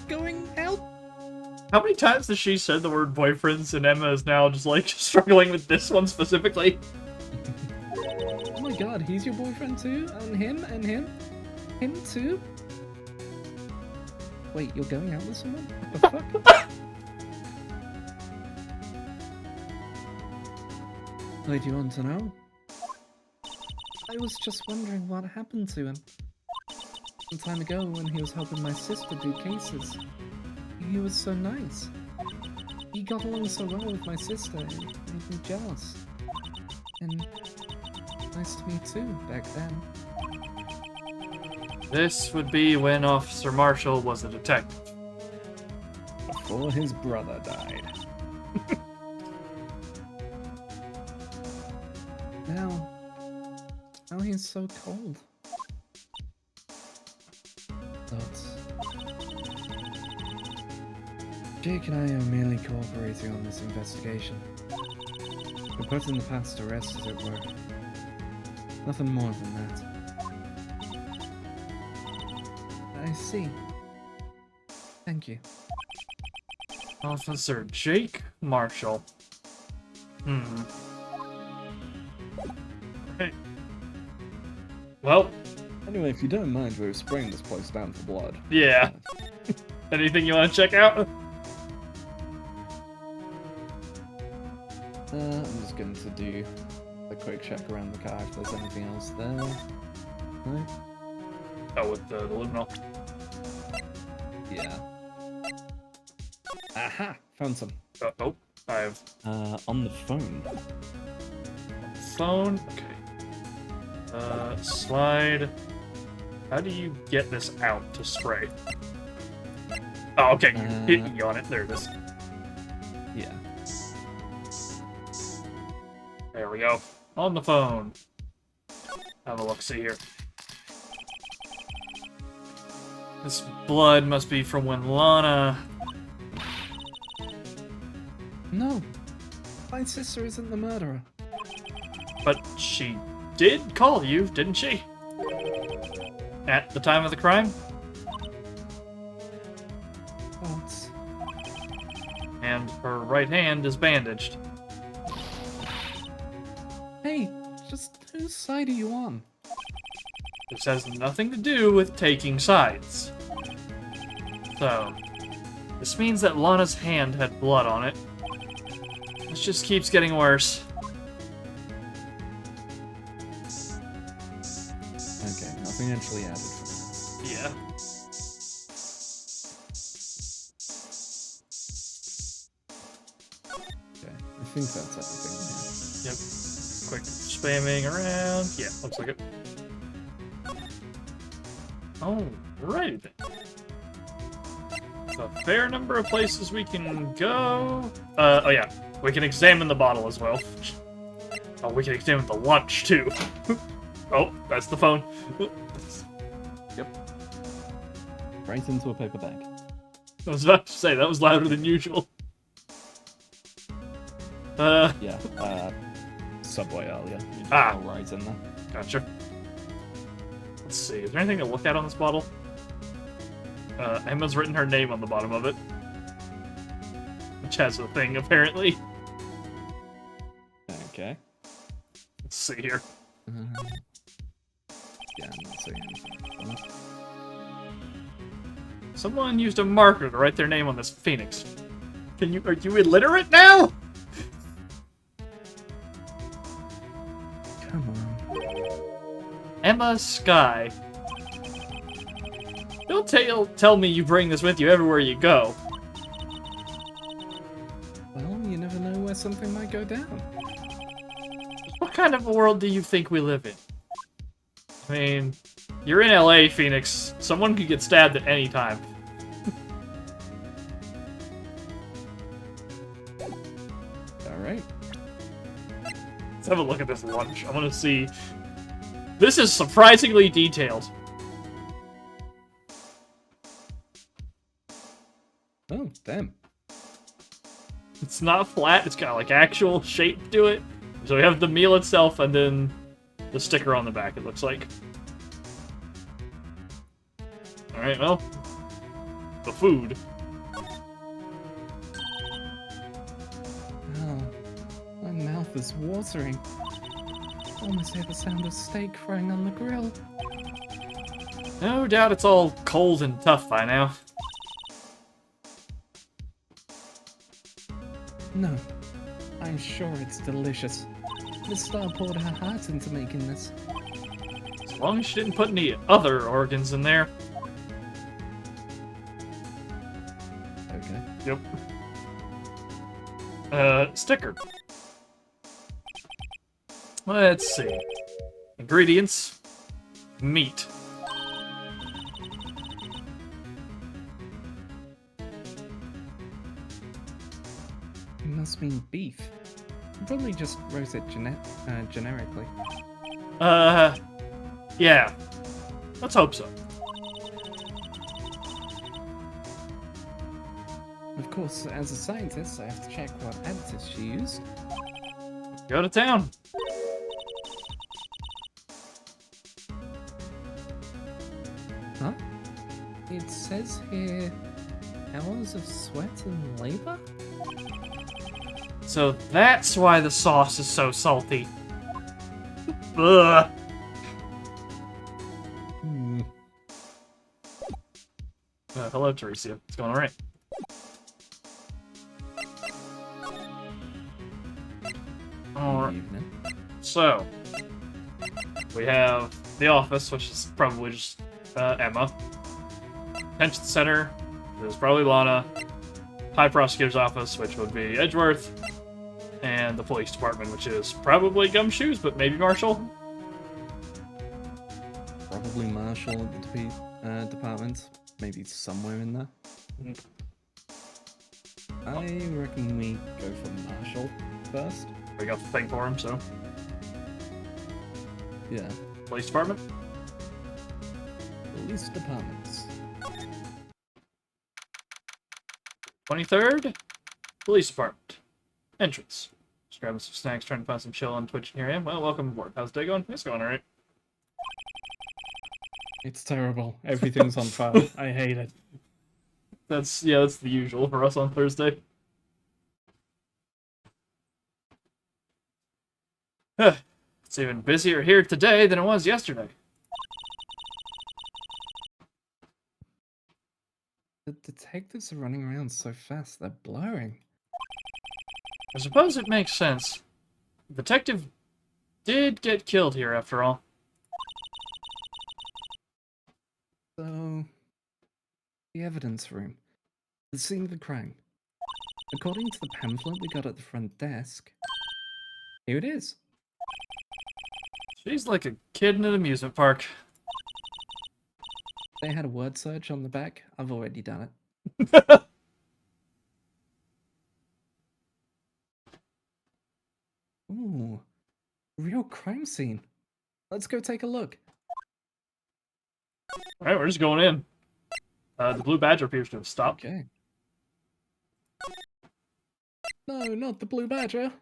going out? How many times has she said the word boyfriends and Emma is now just like struggling with this one specifically? Oh my god, he's your boyfriend too? And him? And him? Him too? Wait, you're going out with someone? What the fuck? Why do you want to know? I was just wondering what happened to him. Some time ago when he was helping my sister do cases. He was so nice. He got along so well with my sister, it made me jealous. And nice to me too, back then. This would be when Officer Marshall was a detective. Before his brother died. Now he's so cold. But Jake and I are merely cooperating on this investigation. We're putting the past to rest, as it were. Nothing more than that. I see. Thank you. Officer Jake Marshall. Right. Well, Anyway, if you don't mind, we're spraying this place down for blood. yeah. Anything you want to check out? I'm just going to do a quick check around the car if there's anything else there. No? Oh, with the luminol. Yeah. Aha! Found some. Oh, I have On the phone. phone. Okay. Slide. How do you get this out to spray? Oh, okay. You hit E on it. There it is. Yeah. There we go. On the phone. Have a look. See here. This blood must be from when Lana. No! My sister isn't the murderer. But she did call you, didn't she? At the time of the crime? But... And her right hand is bandaged. Hey, just whose side are you on? This has nothing to do with taking sides. So, this means that Lana's hand had blood on it. This just keeps getting worse. Okay, nothing actually added for me. Yeah. Okay, I think that's everything Yep. Quick spamming around. Yeah, looks like it. Oh, right. There's a fair number of places we can go. Oh yeah, we can examine the bottle as well. Oh, we can examine the lunch too. Oh, that's the phone. Yep. Right into a paper bag. I was about to say, that was louder than usual. Yeah, Subway earlier. You just Ah. fell right in there. Gotcha. Let's see, is there anything to look at on this bottle? Emma's written her name on the bottom of it. Which has a thing, apparently. Okay. Let's see here. Yeah, I'm not seeing anything. Someone used a marker to write their name on this phoenix. Are you illiterate now? Come on. Emma Sky. Don't tell me you bring this with you everywhere you go. Well, you never know where something might go down. What kind of a world do you think we live in? I mean, you're in LA, Phoenix. Someone could get stabbed at any time. Alright. Let's have a look at this lunch. I want to see. This is surprisingly detailed. Oh, damn. It's not flat, it's got like actual shape to it. So we have the meal itself and then the sticker on the back, it looks like. Alright, well. The food. Oh, my mouth is watering. I almost hear the sound of steak frying on the grill. No doubt it's all cold and tough by now. No, I'm sure it's delicious. Miss Star poured her heart into making this. As long as she didn't put any other organs in there. Okay. Yep. Sticker. Let's see. Ingredients. Meat. It must mean beef. You probably just wrote it generically. Yeah. Let's hope so. Of course, as a scientist, I have to check what additives she used. Go to town. Huh? It's says here hours of sweat and labor? So that's why the sauce is so salty. Ugh. Hello, Teresia. What's going on, right? Alright. Evening. So, we have the office, which is probably just Emma. Detention center is probably Lana. High prosecutor's office, which would be Edgeworth. And the police department, which is probably Gumshoes, but maybe Marshall. Probably Marshall at the department. Maybe somewhere in there. I reckon we go for Marshall first. We got the thing for him, so. Yeah. Police department? Police departments. 23rd, police department. Entrance. Just grabbing some snacks, trying to find some chill on Twitch. Here I am. Well, welcome aboard. How's the day going? It's going alright. It's terrible. Everything's on fire. I hate it. That's the usual for us on Thursday. It's even busier here today than it was yesterday. The detectives are running around so fast, they're blurring. I suppose it makes sense. The detective did get killed here, after all. So, the evidence room. The scene of the crime. According to the pamphlet we got at the front desk, here it is. She's like a kid in an amusement park. They had a word search on the back. I've already done it. Ooh, real crime scene. Let's go take a look. Alright, we're just going in. The blue badger appears to have stopped. Okay. No, not the blue badger.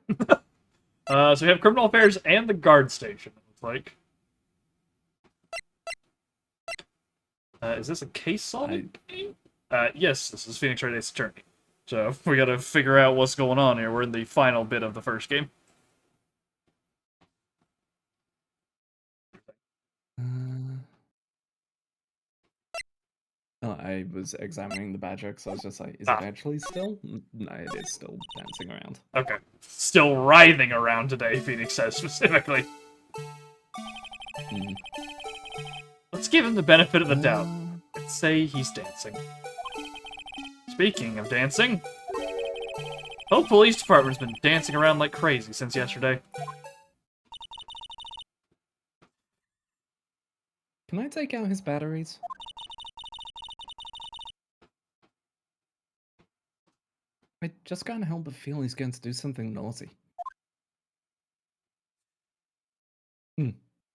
So we have criminal affairs and the guard station, it looks like. Is this a case solving game? Yes, this is Phoenix Wright Ace Attorney. So we gotta figure out what's going on here. We're in the final bit of the first game. Oh, I was examining the badger because I was just like, is it actually still? No, it is still dancing around. Okay. Still writhing around today, Phoenix says specifically. Let's give him the benefit of the doubt. Let's say he's dancing. Speaking of dancing, whole police department's been dancing around like crazy since yesterday. Can I take out his batteries? I just can't help but feel he's going to do something naughty.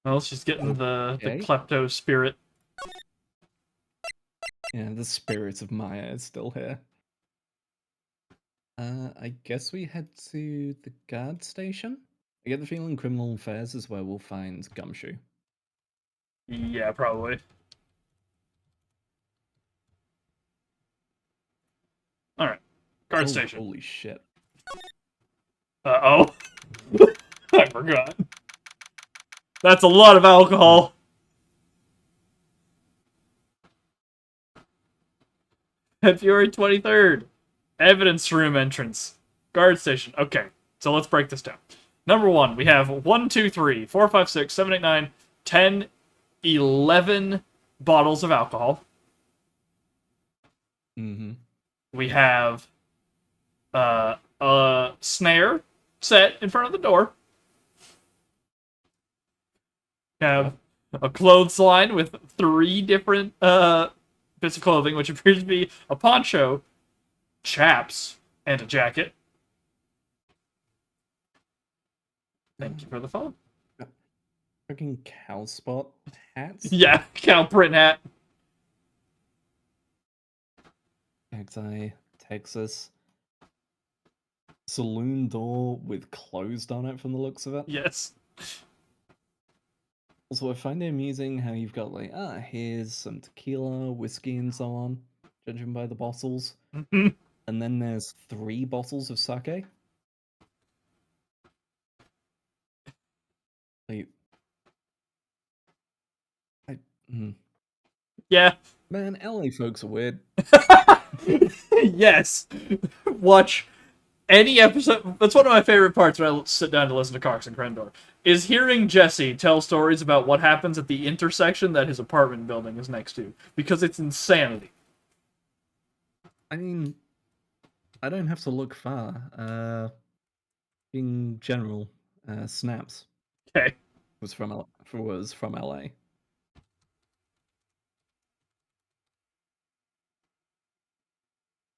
Well, she's getting the klepto spirit. Yeah, the spirit of Maya is still here. I guess we head to the guard station? I get the feeling criminal affairs is where we'll find Gumshoe. Yeah, probably. Alright. Guard station. Holy shit. Uh-oh. I forgot. That's a lot of alcohol. February 23rd. Evidence room entrance. Guard station. Okay, so let's break this down. Number 1, we have 1, 2, 3, 4, 5, 6, 7, 8, 9, 10, 11 bottles of alcohol. We have a snare set in front of the door. We have a clothesline with 3 different bits of clothing, which appears to be a poncho, chaps, and a jacket. Thank you for the phone. Freaking cow spot hats? Yeah, cow print hat. Cacti, Texas. Saloon door with closed on it from the looks of it. Yes. Also, I find it amusing how you've got like, here's some tequila, whiskey, and so on, judging by the bottles. Mhm. And then there's 3 bottles of sake. Like, I, hmm. Yeah. Man, LA folks are weird. Yes. Watch any episode. That's one of my favorite parts when I sit down to listen to Cox and Crendor. Is hearing Jesse tell stories about what happens at the intersection that his apartment building is next to. Because it's insanity. I mean, I don't have to look far. In general, Snaps Okay. was from LA.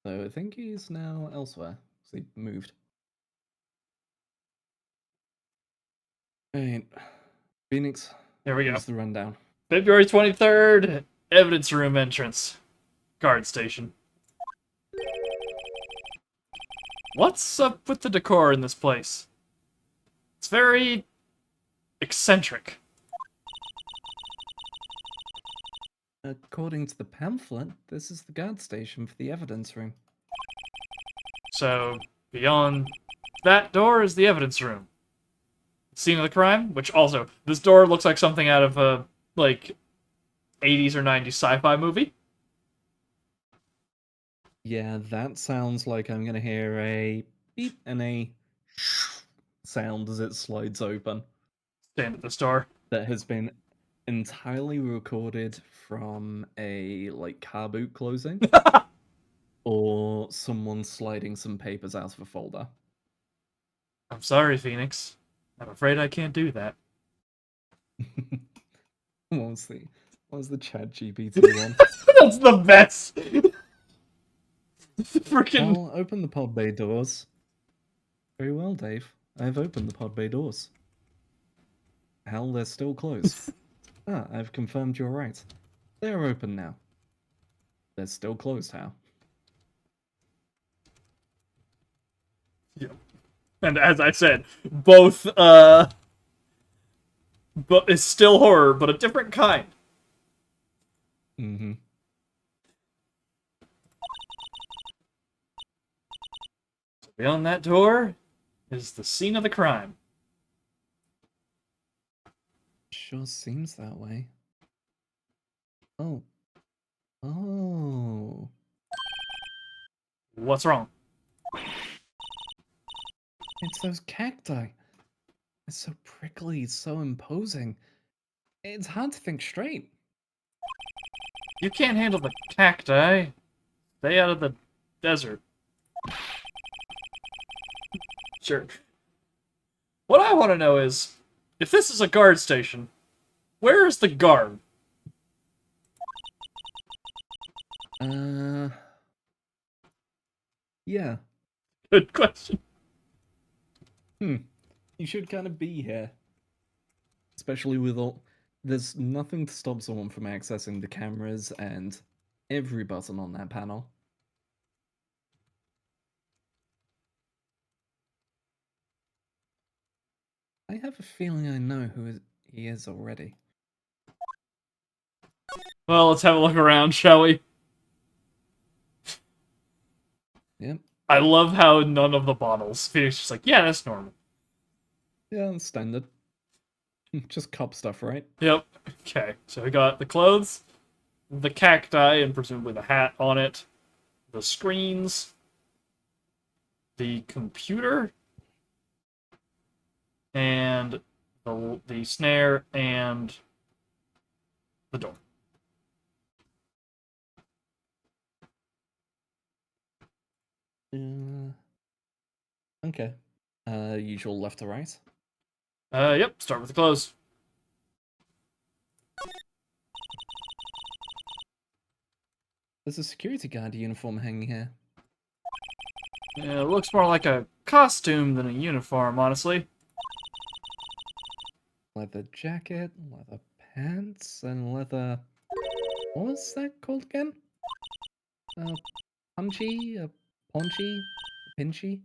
So I think he's now elsewhere. So he moved. Alright. Phoenix, Here we go. here's the rundown. February 23rd, evidence room entrance. Guard station. What's up with the decor in this place? It's very eccentric. According to the pamphlet, this is the guard station for the evidence room. So, beyond that door is the evidence room. Scene of the crime, which also, this door looks like something out of a, like, 80s or 90s sci-fi movie. Yeah, that sounds like I'm gonna hear a beep and a sound as it slides open. Stand at this door. That has been entirely recorded from a like car boot closing or someone sliding some papers out of a folder. I'm sorry, Phoenix. I'm afraid I can't do that. what was the what was the Chat GPT one? That's the best! Freaking... I'll open the pod bay doors. Very well, Dave. I've opened the pod bay doors. Hell, they're still closed. I've confirmed you're right. They're open now. They're still closed, Hal. Yeah. And as I said, both, but it's still horror, but a different kind. Mm-hmm. Beyond that door is the scene of the crime. Sure seems that way. Oh. Oh. What's wrong? It's those cacti. It's so prickly, so imposing. It's hard to think straight. You can't handle the cacti. Stay out of the desert. Sure. What I want to know is, if this is a guard station, where is the guard? Yeah. Good question. You should kind of be here. Especially with all. There's nothing to stop someone from accessing the cameras and every button on that panel. I have a feeling I know he is already. Well, let's have a look around, shall we? Yep. I love how none of the bottles. Phoenix is just like, yeah, that's normal. Yeah, that's standard. Just cop stuff, right? Yep. Okay, so we got the clothes, the cacti, and presumably the hat on it, the screens, the computer, and the snare, and the door. Okay. Usual left to right. Yep, start with the clothes. There's a security guard uniform hanging here. Yeah, it looks more like a costume than a uniform, honestly. Leather jacket, leather pants, and leather. What was that called again? Punchy? A paunchy? A pinchy?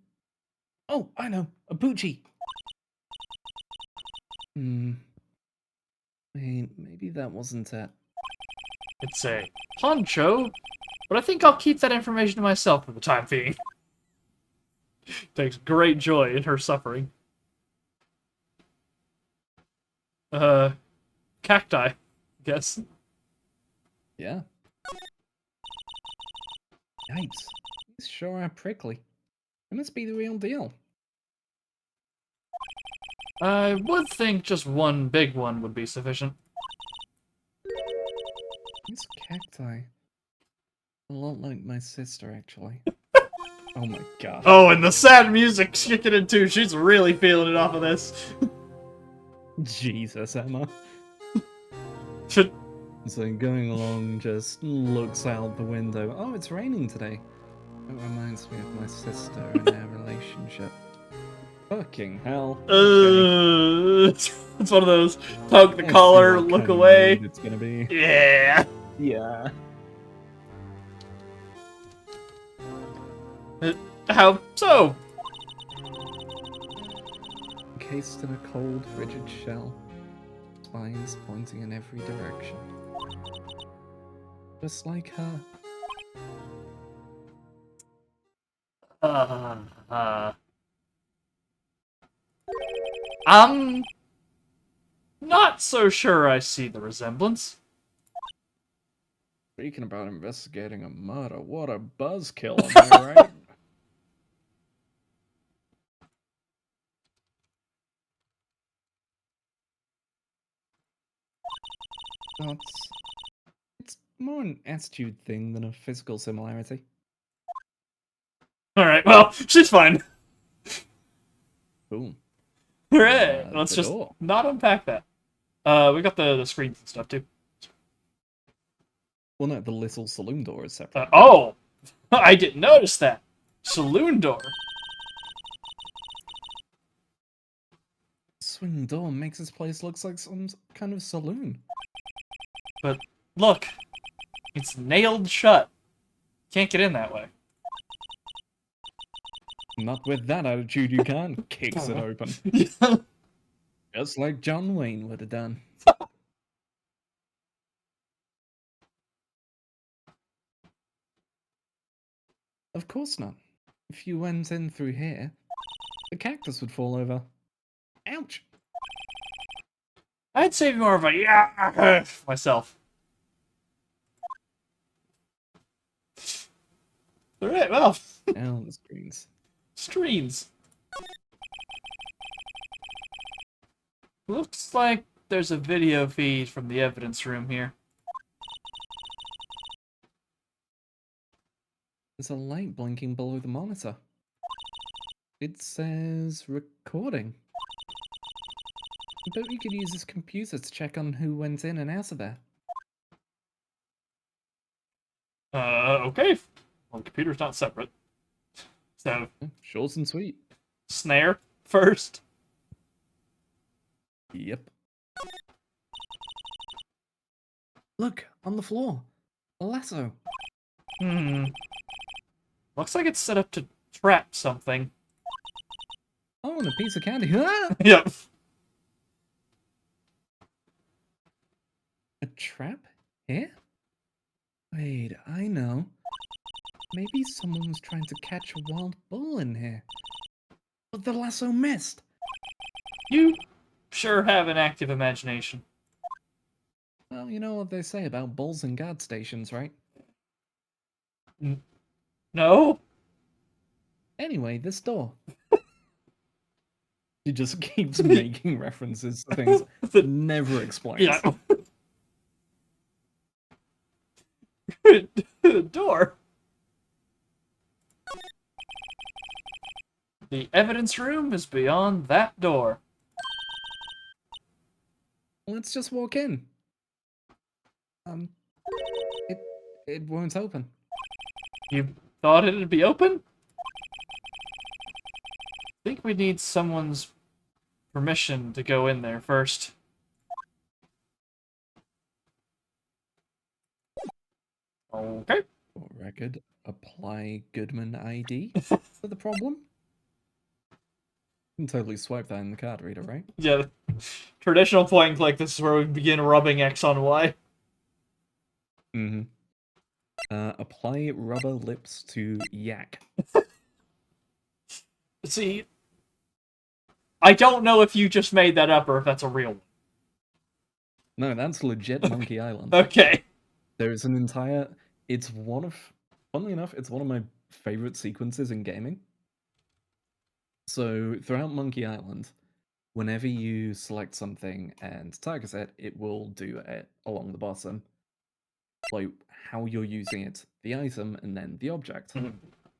Oh, I know! A poochie! Hmm. Wait, maybe that wasn't it. It's a poncho, but I think I'll keep that information to myself for the time being. Takes great joy in her suffering. Cacti, I guess. Yeah. Yikes. These sure are prickly. It must be the real deal. I would think just one big one would be sufficient. These cacti. A lot like my sister, actually. Oh my gosh. Oh, and the sad music's kicking in too. She's really feeling it off of this. Jesus, Emma. Should... So going along just looks out the window. Oh, it's raining today. It reminds me of my sister and our relationship. Fucking hell. Okay. It's one of those poke the Let's see collar, what look kind of away. mood it's gonna be. Yeah. Yeah. How so? Encased in a cold, rigid shell. Spines pointing in every direction. Just like her. I'm not so sure I see the resemblance. Speaking about investigating a murder, what a buzzkill, am I right? It's more an attitude thing than a physical similarity. Alright, well, she's fine. Boom. Alright, let's The just door. not unpack that. We got the screens and stuff too. Well, no, the little saloon door is separate. Oh! I didn't notice that. Saloon door. Swing door makes this place look like some kind of saloon. But look, it's nailed shut. Can't get in that way. Not with that attitude, you can't. Kicks it open. Just like John Wayne would have done. Of course not. If you went in through here, the cactus would fall over. Ouch! I'd say more of a yeah myself. Alright, well. Now the screens. Screens. Looks like there's a video feed from the evidence room here. There's a light blinking below the monitor. It says recording. I bet we could use this computer to check on who went in and out of there. Okay. Well, the computer's not separate. So, Short and sweet. snare first. Yep. Look, on the floor. A lasso. Looks like it's set up to trap something. Oh, and a piece of candy. Ah! Yep. A trap? Here? Wait, I know. Maybe someone was trying to catch a wild bull in here. But the lasso missed. You sure have an active imagination. Well, you know what they say about bulls and guard stations, right? No? Anyway, this door. He just keeps making references to things that never explains. Yeah. The door. The evidence room is beyond that door. Let's just walk in. It won't open. You thought it'd be open? I think we need someone's permission to go in there first. Okay. For record, apply Goodman ID for the problem. You can totally swipe that in the card reader, right? Yeah. Traditional point and click, this is where we begin rubbing X on Y. Mm-hmm. Apply rubber lips to yak. See, I don't know if you just made that up or if that's a real one. No, that's legit Monkey Island. Okay. There's an entire... It's one of... Funnily enough, it's one of my favorite sequences in gaming. So, throughout Monkey Island, whenever you select something and target it, it will do it along the bottom. Like, how you're using it, the item, and then the object. Mhm.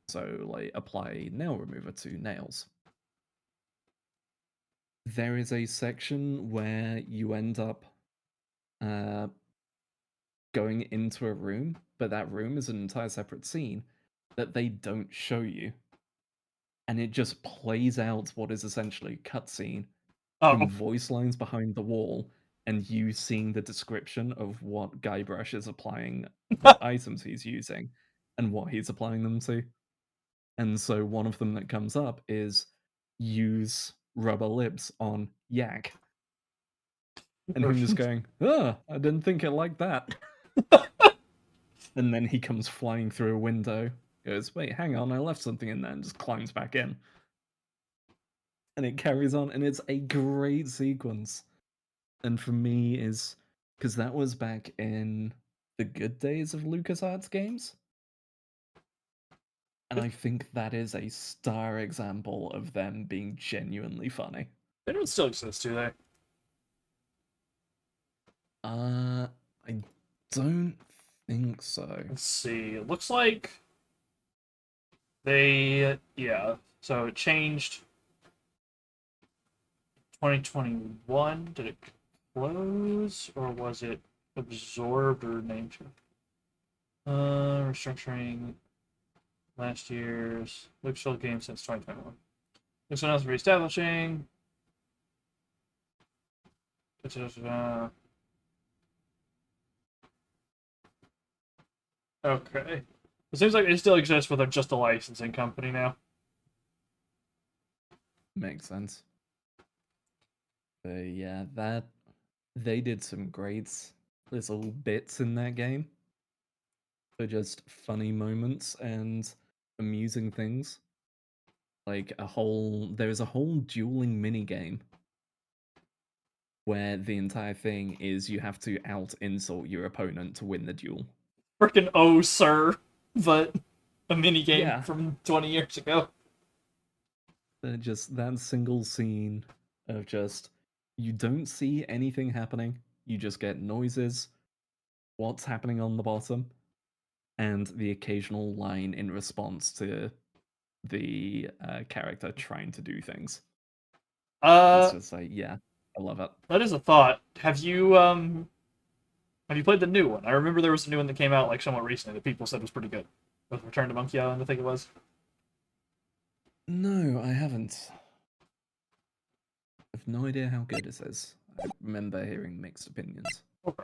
So, like, apply nail remover to nails. There is a section where you end up going into a room, but that room is an entire separate scene that they don't show you. And it just plays out what is essentially a cutscene from Oh. voice lines behind the wall and you seeing the description of what Guybrush is applying, what items he's using, and what he's applying them to. And so one of them that comes up is use rubber lips on yak. And him just going, I didn't think it like that. And then he comes flying through a window, goes, wait, hang on, I left something in there, and just climbs back in. And it carries on, and it's a great sequence. And for me is, because that was back in the good days of LucasArts games. And I think that is a star example of them being genuinely funny. They don't still exist, do they? I don't think so. Let's see. It looks like they, yeah. So it changed 2021. Did it close or was it absorbed or named? Restructuring last year's Lucasfilm game since 2021. This one else reestablishing. Okay. It seems like they still exist, but they're just a licensing company now. Makes sense. But yeah, that they did some great little bits in that game. For just funny moments and amusing things. Like there's a whole dueling mini game where the entire thing is you have to out insult your opponent to win the duel. Frickin' oh, sir. But a mini game Yeah. from 20 years ago. Just that single scene of just you don't see anything happening, you just get noises, what's happening on the bottom, and the occasional line in response to the character trying to do things. It's just like, yeah, I love it. That is a thought. Have you played the new one? I remember there was a new one that came out like somewhat recently that people said was pretty good. With Return to Monkey Island, I think it was. No, I haven't. I have no idea how good it is. I remember hearing mixed opinions. Okay.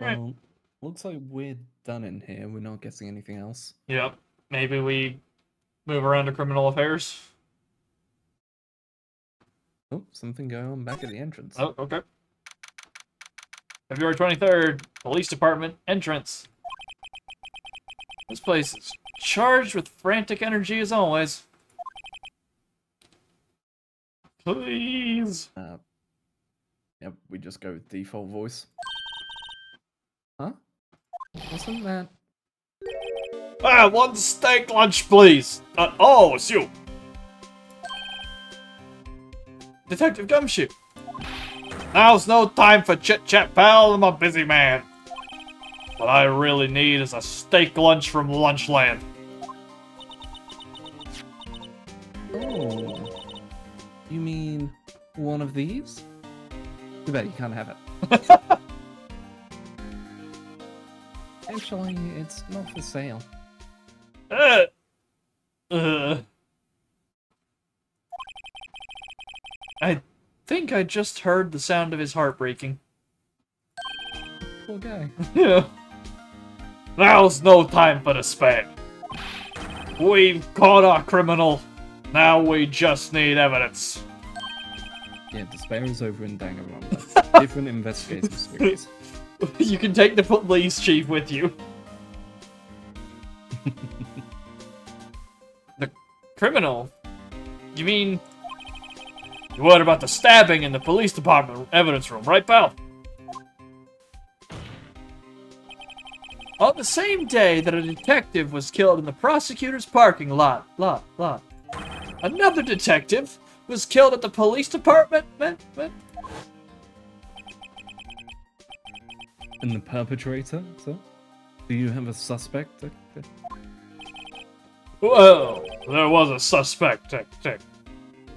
Well, looks like we're done in here. We're not guessing anything else. Yep. Maybe we move around to criminal affairs. Oh, something going on back at the entrance. Oh, okay. February 23rd, Police Department entrance. This place is charged with frantic energy as always. Please. Yep, we just go with default voice. Huh? Wasn't that... One steak lunch, please. Oh, it's you. Detective Gumshoe. Now's no time for chit-chat, pal. I'm a busy man. What I really need is a steak lunch from Lunchland. Oh. You mean one of these? Too bad you can't have it. Actually, it's not for sale. I think I just heard the sound of his heart breaking. Poor guy. Yeah. Now's no time for the spam. We've caught our criminal. Now we just need evidence. Yeah, despair is over in Danganronpa. Different investigative series. You can take the police chief with you. The criminal? You mean... You heard about the stabbing in the police department evidence room, right, pal? On the same day that a detective was killed in the prosecutor's parking lot. Another detective was killed at the police department. And the perpetrator, sir? Do you have a suspect? Well, there was a suspect.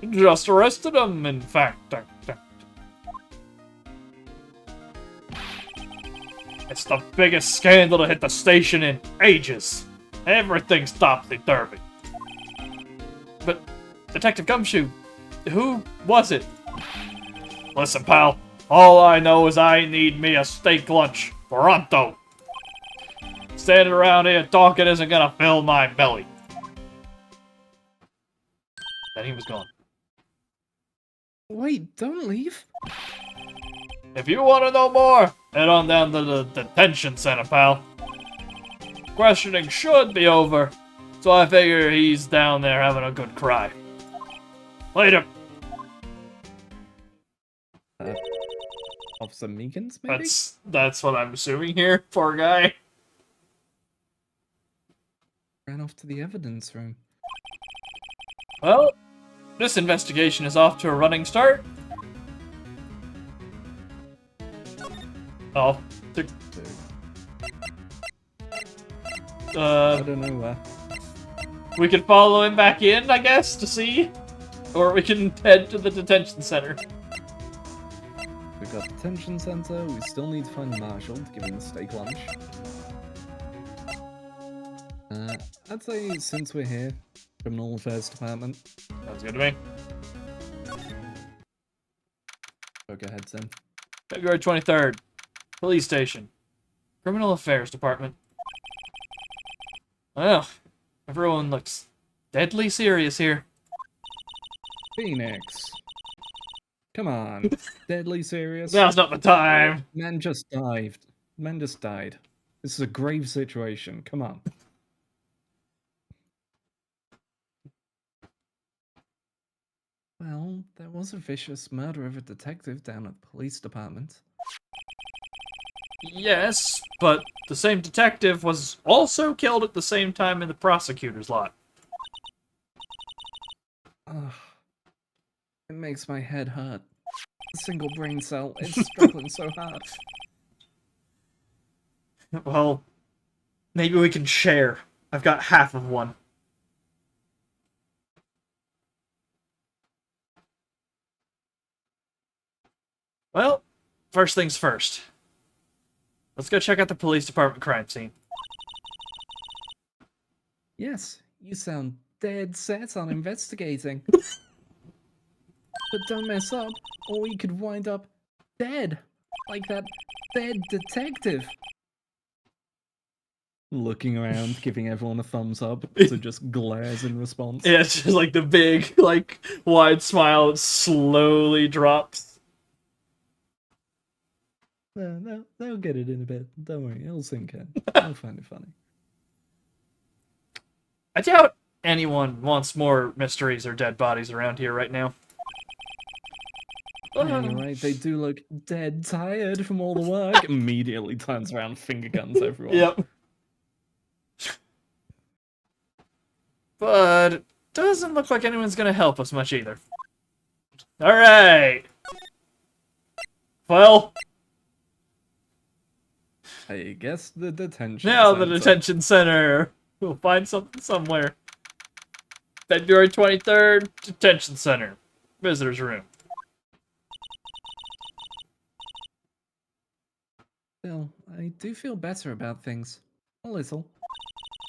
Just arrested him, in fact. It's the biggest scandal to hit the station in ages. Everything's topsy-turvy. But, Detective Gumshoe, who was it? Listen, pal. All I know is I need me a steak lunch. Pronto. Standing around here talking isn't gonna fill my belly. Then he was gone. Wait, don't leave. If you want to know more, head on down to the detention center, pal. Questioning should be over, so I figure he's down there having a good cry. Later. Officer Meekins, maybe? That's what I'm assuming here. Poor guy. Ran off to the evidence room. Well, this investigation is off to a running start. Oh. I don't know where. We can follow him back in, I guess, to see. Or we can head to the detention center. We've got detention center, we still need to find Marshall to give him the steak lunch. I'd say since we're here, Criminal Affairs Department. Sounds good to me. Go ahead, Tim. February 23rd. Police station. Criminal Affairs Department. Well, everyone looks deadly serious here. Phoenix. Come on. Deadly serious. Now's not the time. Man just died. Man just died. This is a grave situation. Come on. Well, there was a vicious murder of a detective down at the police department. Yes, but the same detective was also killed at the same time in the prosecutor's lot. Ugh. It makes my head hurt. A single brain cell is struggling so hard. Well, maybe we can share. I've got half of one. Well, first things first. Let's go check out the police department crime scene. Yes, you sound dead set on investigating. But don't mess up, or you could wind up dead. Like that dead detective. Looking around, giving everyone a thumbs up, so just glares in response. Yeah, it's just like the big, like, wide smile that slowly drops. No, they'll get it in a bit. Don't worry, it'll sink in. I'll find it funny. I doubt anyone wants more mysteries or dead bodies around here right now. Yeah, you're right, they do look dead tired from all the work. Immediately turns around, finger guns everyone. Yep. But it doesn't look like anyone's gonna help us much either. Alright! Well... I guess the detention Now center. the detention center! We'll find something somewhere. February 23rd, detention center. Visitor's room. Still, I do feel better about things. A little.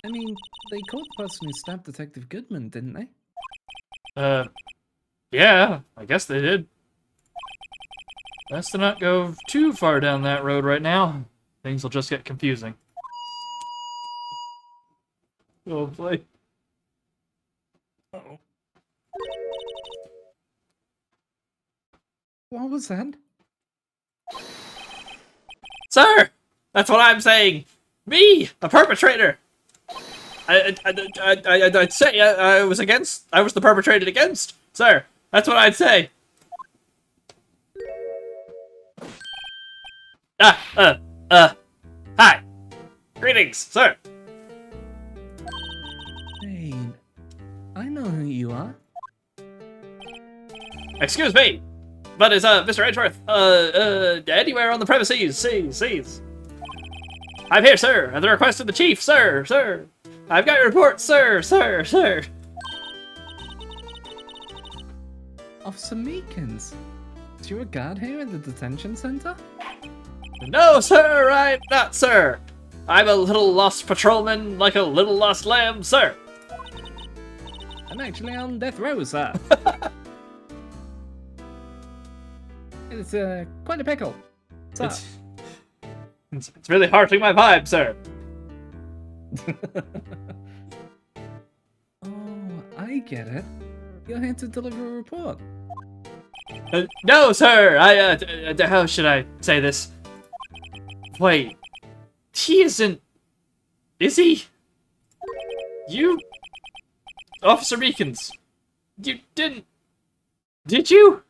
I mean, they caught the person who stabbed Detective Goodman, didn't they? Yeah, I guess they did. Best to not go too far down that road right now. Things will just get confusing. Oh boy. Oh. What was that? Sir! That's what I'm saying! Me! A perpetrator! I'd say I was the perpetrated against, sir. That's what I'd say. Hi. Greetings, sir. Hey, I know who you are. Excuse me, but is Mr. Edgeworth anywhere on the premises? Sees. I'm here, sir, at the request of the chief, sir. I've got your report, sir. Officer Meekins. Is you a guard here at the detention center? No, sir, I'm not, sir. I'm a little lost patrolman, like a little lost lamb, sir. I'm actually on death row, sir. It's quite a pickle. Sir. It's really hurting my vibe, sir. Oh, I get it. You're here to deliver a report. No, sir. How should I say this? Wait, he isn't. Is he? You, Officer Meekins. You didn't. Did you?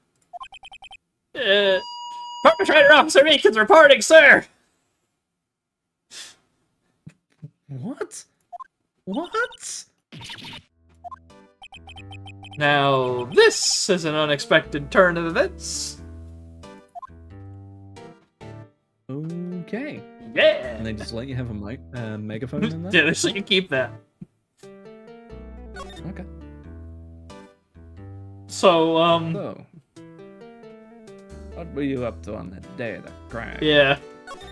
Perpetrator Officer Meekins reporting, sir. What? Now, this is an unexpected turn of events. Okay. Yeah. And they just let you have a megaphone in there? Yeah, they let you keep that. Okay. So, So, what were you up to on the day of the crime? yeah.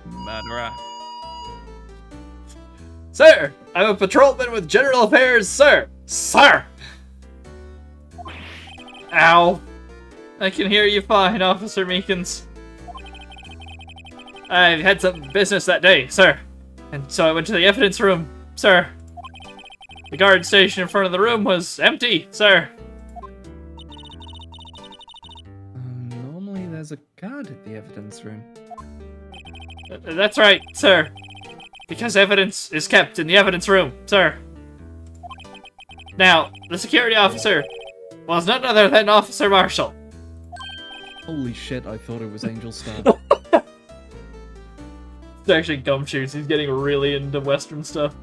Murderer. Sir, I'm a patrolman with general affairs, sir. Sir! Ow. I can hear you fine, Officer Meekins. I had some business that day, sir. And so I went to the evidence room, sir. The guard station in front of the room was empty, sir. Normally there's a guard at the evidence room. That's right, sir. Because evidence is kept in the evidence room, sir. Now, the security officer was none other than Officer Marshall. Holy shit, I thought it was Angel Star. It's actually Gumshoes. He's getting really into Western stuff.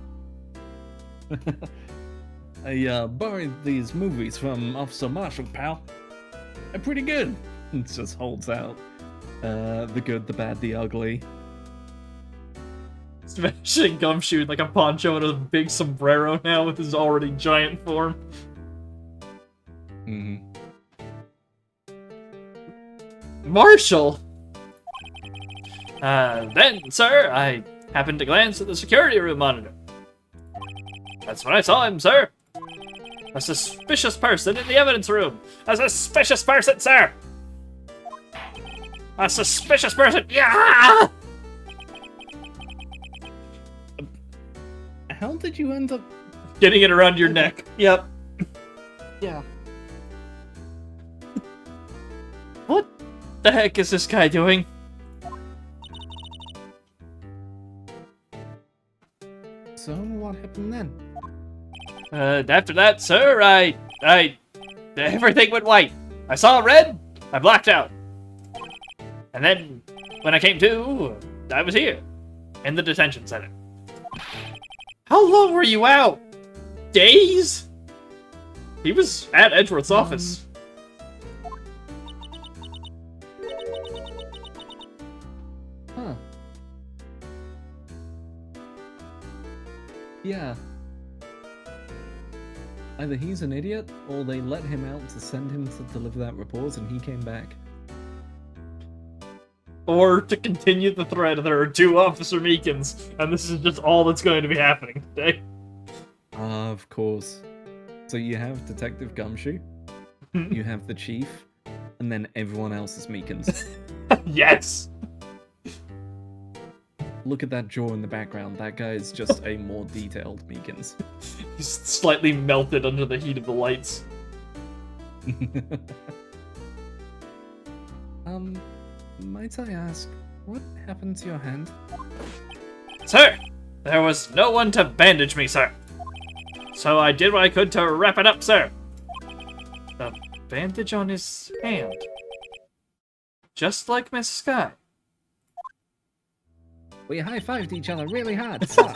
I borrowed these movies from Officer Marshall, pal. They're pretty good. It just holds out. The good, the bad, the ugly. Smashing Gumshoe like a poncho and a big sombrero now with his already giant form. Mm-hmm. Marshall! Then, sir, I happened to glance at the security room monitor. That's when I saw him, sir. A suspicious person in the evidence room. A suspicious person, sir! A suspicious person! Yeah! How did you end up... Getting it around your neck. Yep. Yeah. What the heck is this guy doing? So, what happened then? After that, sir, everything went white. I saw red, I blacked out. And then, when I came to, I was here, in the detention center. How long were you out? Days? He was at Edgeworth's office. Huh. Yeah. Either he's an idiot, or they let him out to send him to deliver that report and he came back. Or to continue the thread, there are two Officer Meekins, and this is just all that's going to be happening today. Of course. So you have Detective Gumshoe, you have the Chief, and then everyone else is Meekins. Yes! look at that jaw in the background. That guy is just a more detailed Meekins. He's slightly melted under the heat of the lights. Might I ask, what happened to your hand? Sir, there was no one to bandage me, sir. So I did what I could to wrap it up, sir. A bandage on his hand. Just like Miss Sky. We high-fived each other really hard, sir.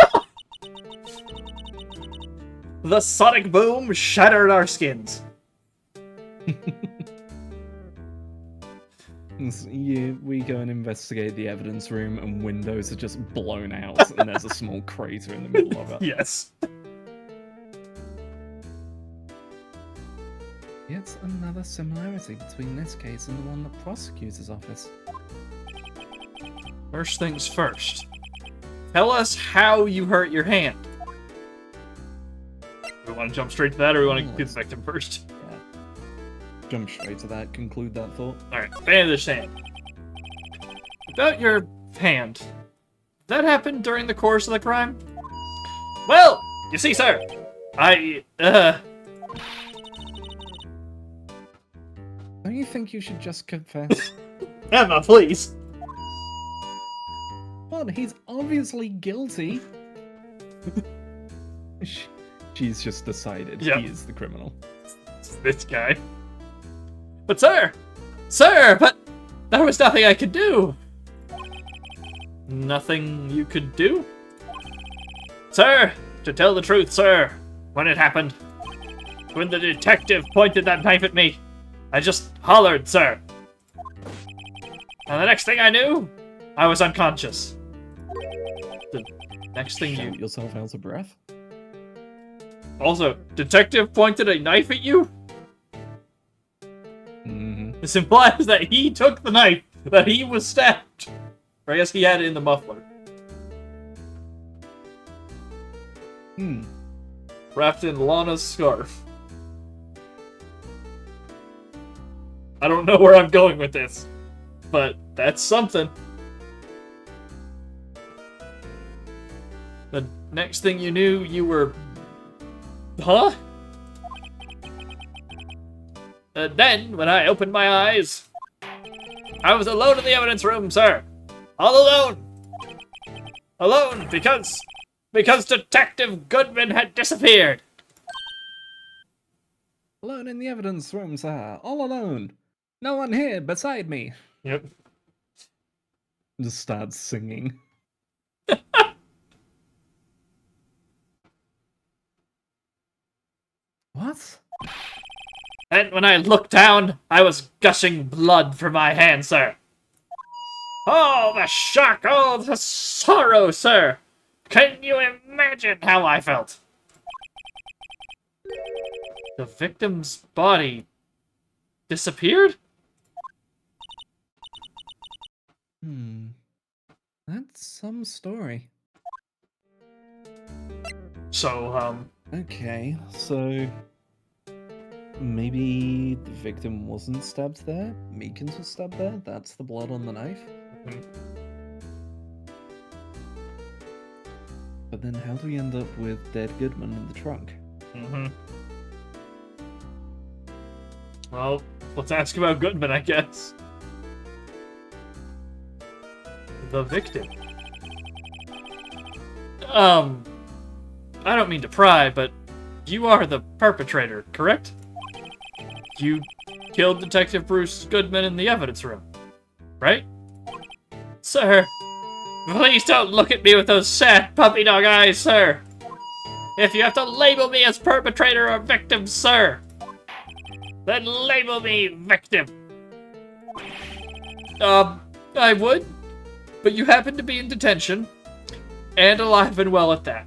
The sonic boom shattered our skins. We go and investigate the evidence room, and windows are just blown out, and there's a small crater in the middle of it. Yes. Yet another similarity between this case and the one at the prosecutor's office. First things first. Tell us how you hurt your hand. Do we want to jump straight to that, or do we want to get the victim first? Yeah. Jump straight to that, conclude that thought. Alright, bandage hand. About your hand. Did that happen during the course of the crime? Well, you see, sir, Don't you think you should just confess? Emma, please. But he's obviously guilty. She's just decided he is the criminal. It's this guy. But sir, but there was nothing I could do. Nothing you could do? Sir, to tell the truth, sir, when it happened, when the detective pointed that knife at me, I just hollered, sir. And the next thing I knew, I was unconscious. The next thing Shout yourself out of breath? Also, detective pointed a knife at you? Mm-hmm. This implies that he took the knife, that he was stabbed. Or I guess he had it in the muffler. Wrapped in Lana's scarf. I don't know where I'm going with this, but that's something. The next thing you knew, you were... Huh? And then, when I opened my eyes, I was alone in the evidence room, sir. All alone. Alone because Detective Goodman had disappeared. Alone in the evidence room, sir. All alone. No one here beside me. Yep. Just starts singing. What? And when I looked down, I was gushing blood from my hand, sir. Oh, the shock! Oh, the sorrow, sir! Can you imagine how I felt? The victim's body disappeared? That's some story. So, Okay, so... maybe the victim wasn't stabbed there? Meekins was stabbed there? That's the blood on the knife? But then how do we end up with dead Goodman in the trunk? Well, let's ask about Goodman, I guess. The victim. I don't mean to pry, but you are the perpetrator, correct? You killed Detective Bruce Goodman in the evidence room, right? Sir, please don't look at me with those sad puppy dog eyes, sir. If you have to label me as perpetrator or victim, sir, then label me victim. I would, but you happen to be in detention, and alive and well at that.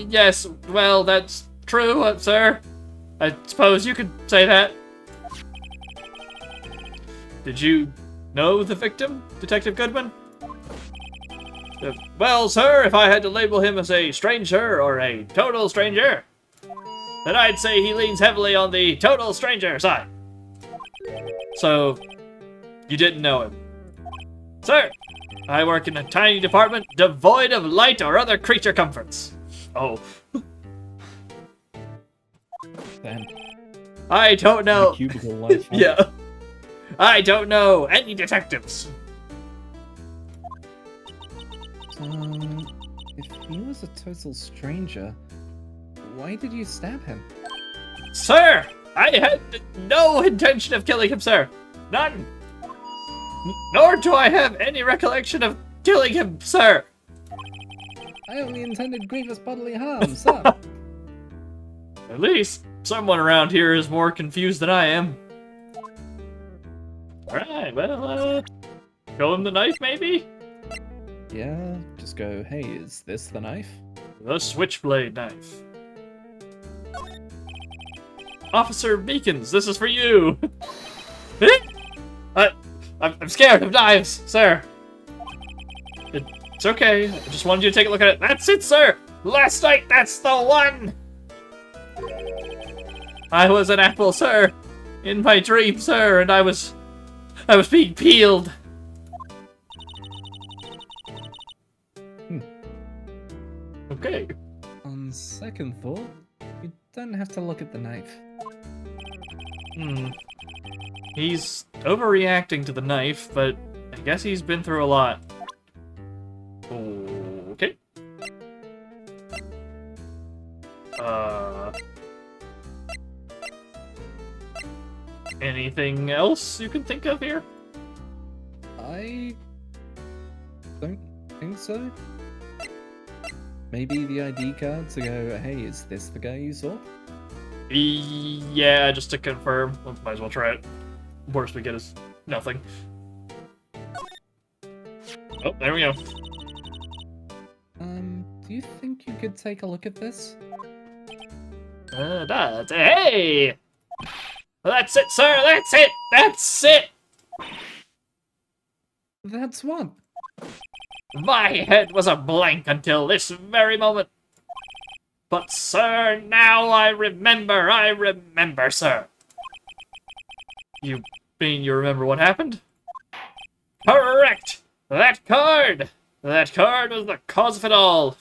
Yes, well, that's true, sir. I suppose you could say that. Did you know the victim, Detective Goodman? Well, sir, if I had to label him as a stranger or a total stranger, then I'd say he leans heavily on the total stranger side. So, you didn't know him. Sir, I work in a tiny department devoid of light or other creature comforts. Oh. Damn. I don't know. Cubicle life. Huh? Yeah. I don't know any detectives. If he was a total stranger, why did you stab him? Sir, I had no intention of killing him, sir. None. Nor do I have any recollection of killing him, sir. I only intended grievous bodily harm, sir. At least someone around here is more confused than I am. Alright, well, show him the knife, maybe? Yeah, just go, hey, is this the knife? The switchblade knife. Officer Beacons, this is for you! I'm scared of knives, sir. It's okay, I just wanted you to take a look at it. That's it, sir! Last night, that's the one! I was an apple, sir. In my dream, sir, and I was being peeled. Okay. On second thought, you don't have to look at the knife. He's overreacting to the knife, but I guess he's been through a lot. Okay. Anything else you can think of here? I don't think so. Maybe the ID card to go, hey, is this the guy you saw? Yeah, just to confirm. Might as well try it. Worst we get is nothing. Oh, there we go. Do you think you could take a look at this? Hey! That's it, sir! That's it! That's it! That's what? My head was a blank until this very moment. But, sir, now I remember, sir. You mean you remember what happened? Correct! That card! That card was the cause of it all.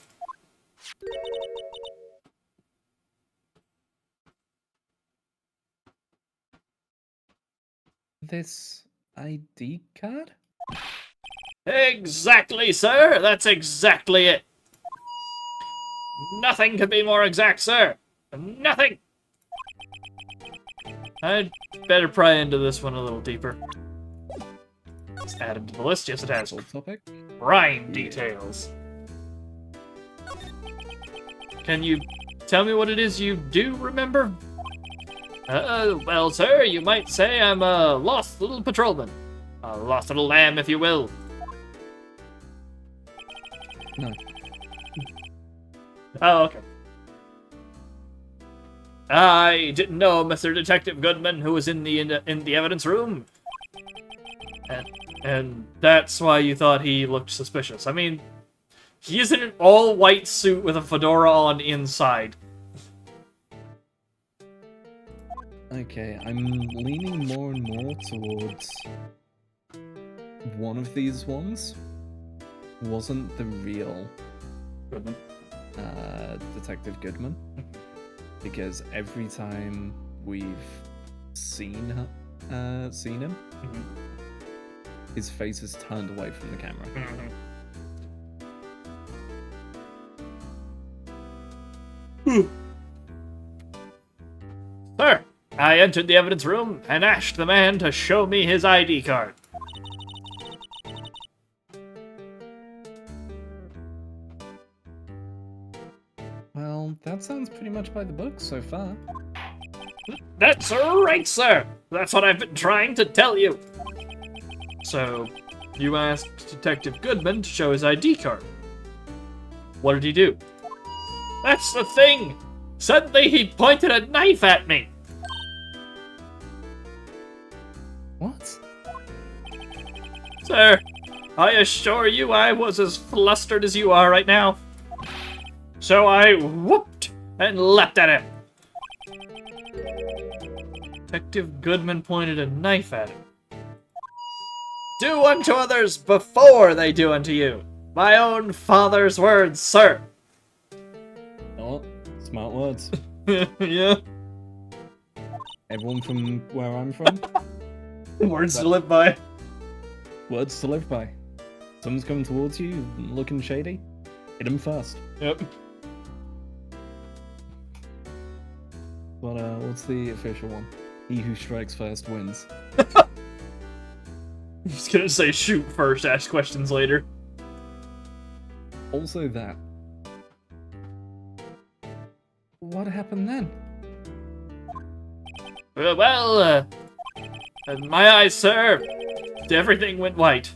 This ID card? Exactly, sir! That's exactly it! Nothing could be more exact, sir! Nothing! I'd better pry into this one a little deeper. It's added to the list. Yes, it has. Topic? Crime details. Can you tell me what it is you do remember? Well, sir, you might say I'm a lost little patrolman. A lost little lamb, if you will. No. Oh, okay. I didn't know Mr. Detective Goodman, who was in the evidence room. And that's why you thought he looked suspicious. I mean, he is in an all-white suit with a fedora on inside. Okay, I'm leaning more and more towards one of these ones wasn't the real Goodman. Detective Goodman. Because every time we've seen him, his face is turned away from the camera. Sir, I entered the evidence room and asked the man to show me his ID card. Well, that sounds pretty much by the book so far. That's right, sir! That's what I've been trying to tell you! So, you asked Detective Goodman to show his ID card. What did he do? That's the thing! Suddenly he pointed a knife at me! What? Sir, I assure you I was as flustered as you are right now. So I whooped and leapt at him. Detective Goodman pointed a knife at him. Do unto others before they do unto you. My own father's words, sir. Oh, smart words. Yeah. Everyone from where I'm from, Words to live by. words to live by. Someone's coming towards you, looking shady. Hit him first. Yep. But what's the official one? He who strikes first wins. I'm just gonna say shoot first, ask questions later. Also that. What happened then? Well, in my eyes, sir, everything went white.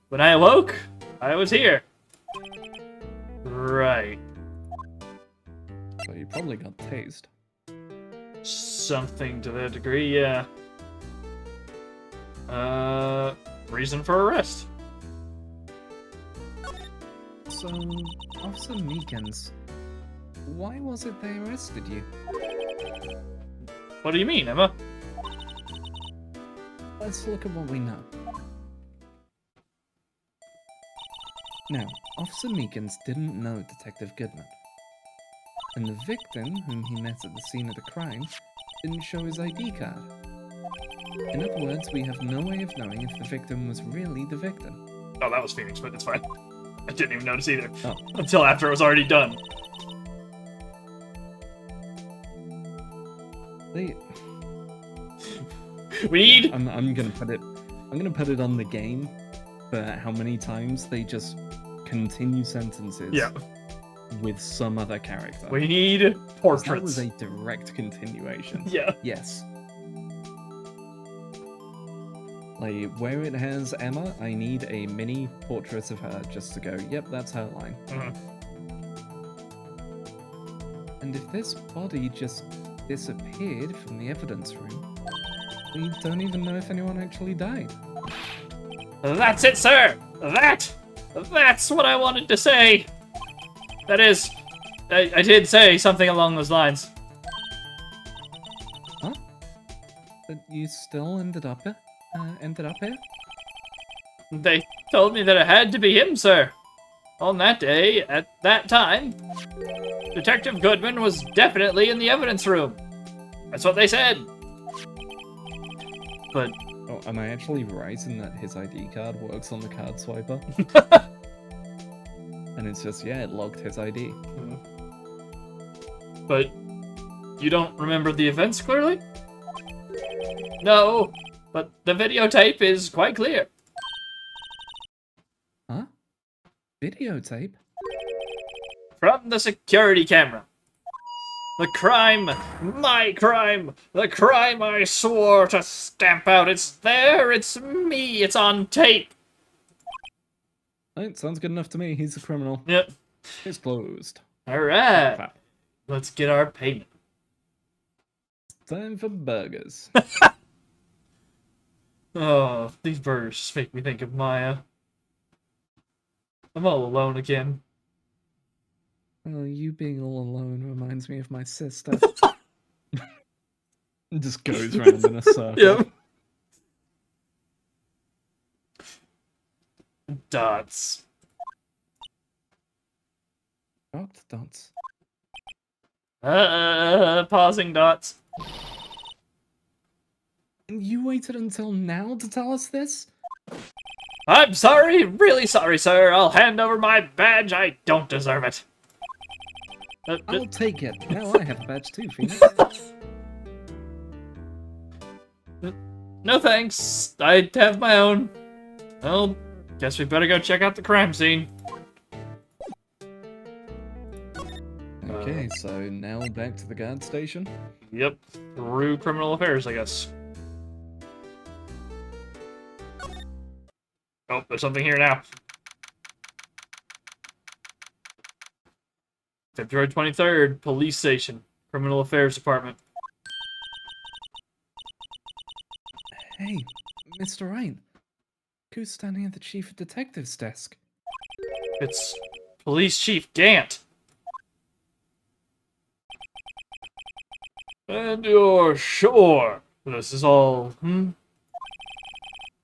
When I awoke, I was here. Right. So you probably got tased. Something to that degree, yeah. Reason for arrest. So, Officer Meekins, why was it they arrested you? What do you mean, Emma? Let's look at what we know. Now, Officer Meekins didn't know Detective Goodman. And the victim, whom he met at the scene of the crime, didn't show his ID card. In other words, we have no way of knowing if the victim was really the victim. Oh, that was Phoenix, but it's fine. I didn't even notice either. Oh. Until after it was already done. We need... I'm gonna put it on the game for how many times they just continue sentences with some other character. We need 'Cause portraits. that was a direct continuation. Yeah. Yes. Like, where it has Emma, I need a mini portrait of her just to go, yep, that's her line. And if this body just disappeared from the evidence room, we don't even know if anyone actually died. That's it, sir! That's what I wanted to say! That is, I did say something along those lines. Huh? But you still ended up here? They told me that it had to be him, sir. On that day, at that time, Detective Goodman was definitely in the evidence room. That's what they said. But... Oh, am I actually right in that his ID card works on the card swiper? And it's just, yeah, it logged his ID. But you don't remember the events clearly? No, but the videotape is quite clear. Huh? Videotape? From the security camera. The crime, my crime, the crime I swore to stamp out. It's there, it's me, it's on tape. Alright, sounds good enough to me. He's a criminal. Yep. It's closed. Alright. Let's get our payment. Time for burgers. Oh, these burgers just make me think of Maya. I'm all alone again. Oh, you being all alone reminds me of my sister. It just goes round in a circle. Yep. Dots. Shocked dots. Pausing dots. And you waited until now to tell us this? I'm sorry, really sorry, sir. I'll hand over my badge. I don't deserve it. I'll take it. Now I have a badge too, Phoenix. No thanks. I have my own. Well, guess we better go check out the crime scene. Okay, so now back to the guard station. Yep. Through criminal affairs, I guess. Oh, there's something here now. February 23rd, police station, criminal affairs department. Hey, Mr. Wright. Who's standing at the chief of detective's desk? It's Police Chief Gant. And you're sure this is all,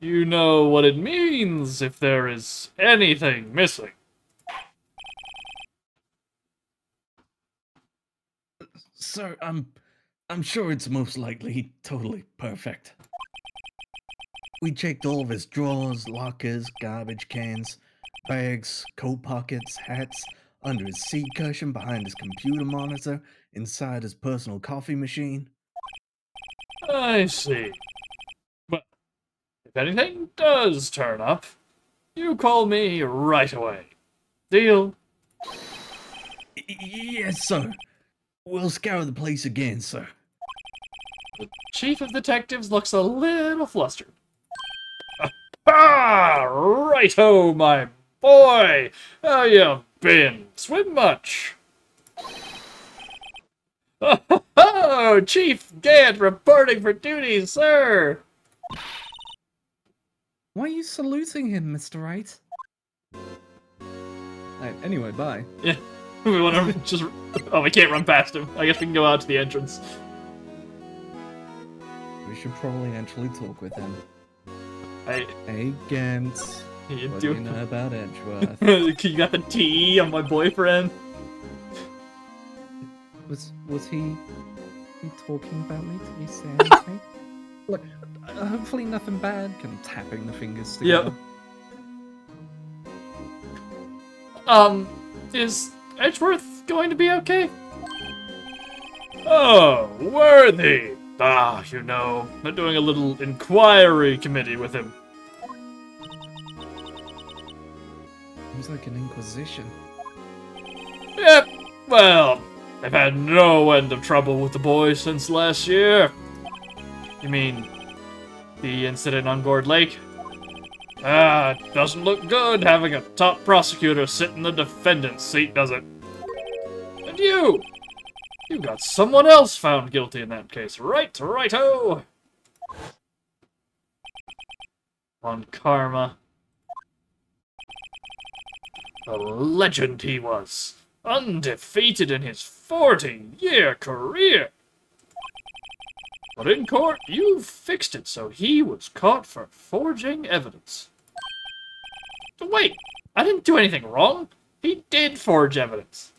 You know what it means if there is anything missing. Sir, I'm sure it's most likely totally perfect. We checked all of his drawers, lockers, garbage cans, bags, coat pockets, hats, under his seat cushion, behind his computer monitor, inside his personal coffee machine. I see. But if anything does turn up, you call me right away. Deal? Yes, sir. We'll scour the place again, sir. The chief of detectives looks a little flustered. Ah, righto, my boy. How you been? Swim much? Oh, Chief Gant reporting for duty, sir. Why are you saluting him, Mr. Wright? Anyway, bye. Yeah, we want to just. Oh, we can't run past him. I guess we can go out to the entrance. We should probably actually talk with him. Hey, Gant. you What do. do you know about Edgeworth? You got the T on my boyfriend. Was he talking about me? Did he say anything? Look, hopefully nothing bad. Kind of tapping the fingers together. Yep. Is Edgeworth going to be okay? Oh, worthy. Ah, you know, they're doing a little inquiry committee with him. Seems like an inquisition. Yep, well, they've had no end of trouble with the boy since last year. You mean the incident on Gourd Lake? Ah, it doesn't look good having a top prosecutor sit in the defendant's seat, does it? And you got someone else found guilty in that case, right? Righto! On Karma. A legend he was. Undefeated in his 40-year career. But in court, you fixed it so he was caught for forging evidence. But wait, I didn't do anything wrong. He did forge evidence.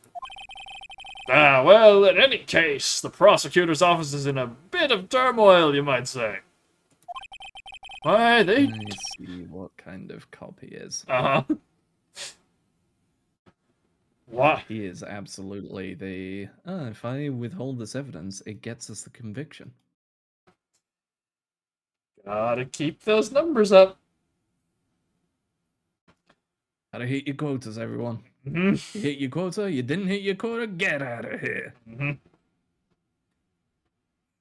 Ah, well, in any case, the prosecutor's office is in a bit of turmoil, you might say. Why, they... I see what kind of cop he is. Uh-huh. Why? He is absolutely the... if I withhold this evidence, it gets us the conviction. Gotta keep those numbers up. Gotta hit your quotas, everyone. Mm-hmm. You hit your quota, you didn't hit your quota, get out of here. Mm-hmm.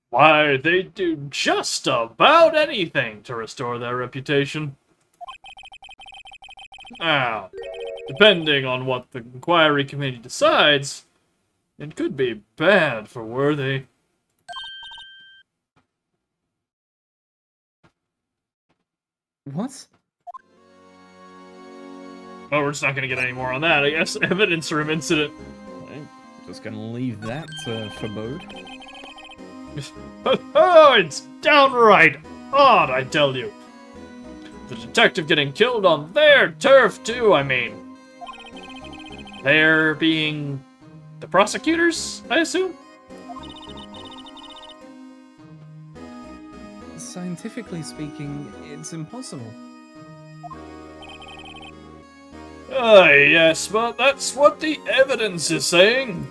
Why, they do just about anything to restore their reputation. Now, depending on what the inquiry committee decides, it could be bad for Worthy. What? Well, we're just not gonna get any more on that, I guess. Evidence room incident. I'm just gonna leave that to forebode. Oh, it's downright odd, I tell you. The detective getting killed on their turf, too, I mean. They're being the prosecutors, I assume? Scientifically speaking, it's impossible. Yes, but that's what the evidence is saying.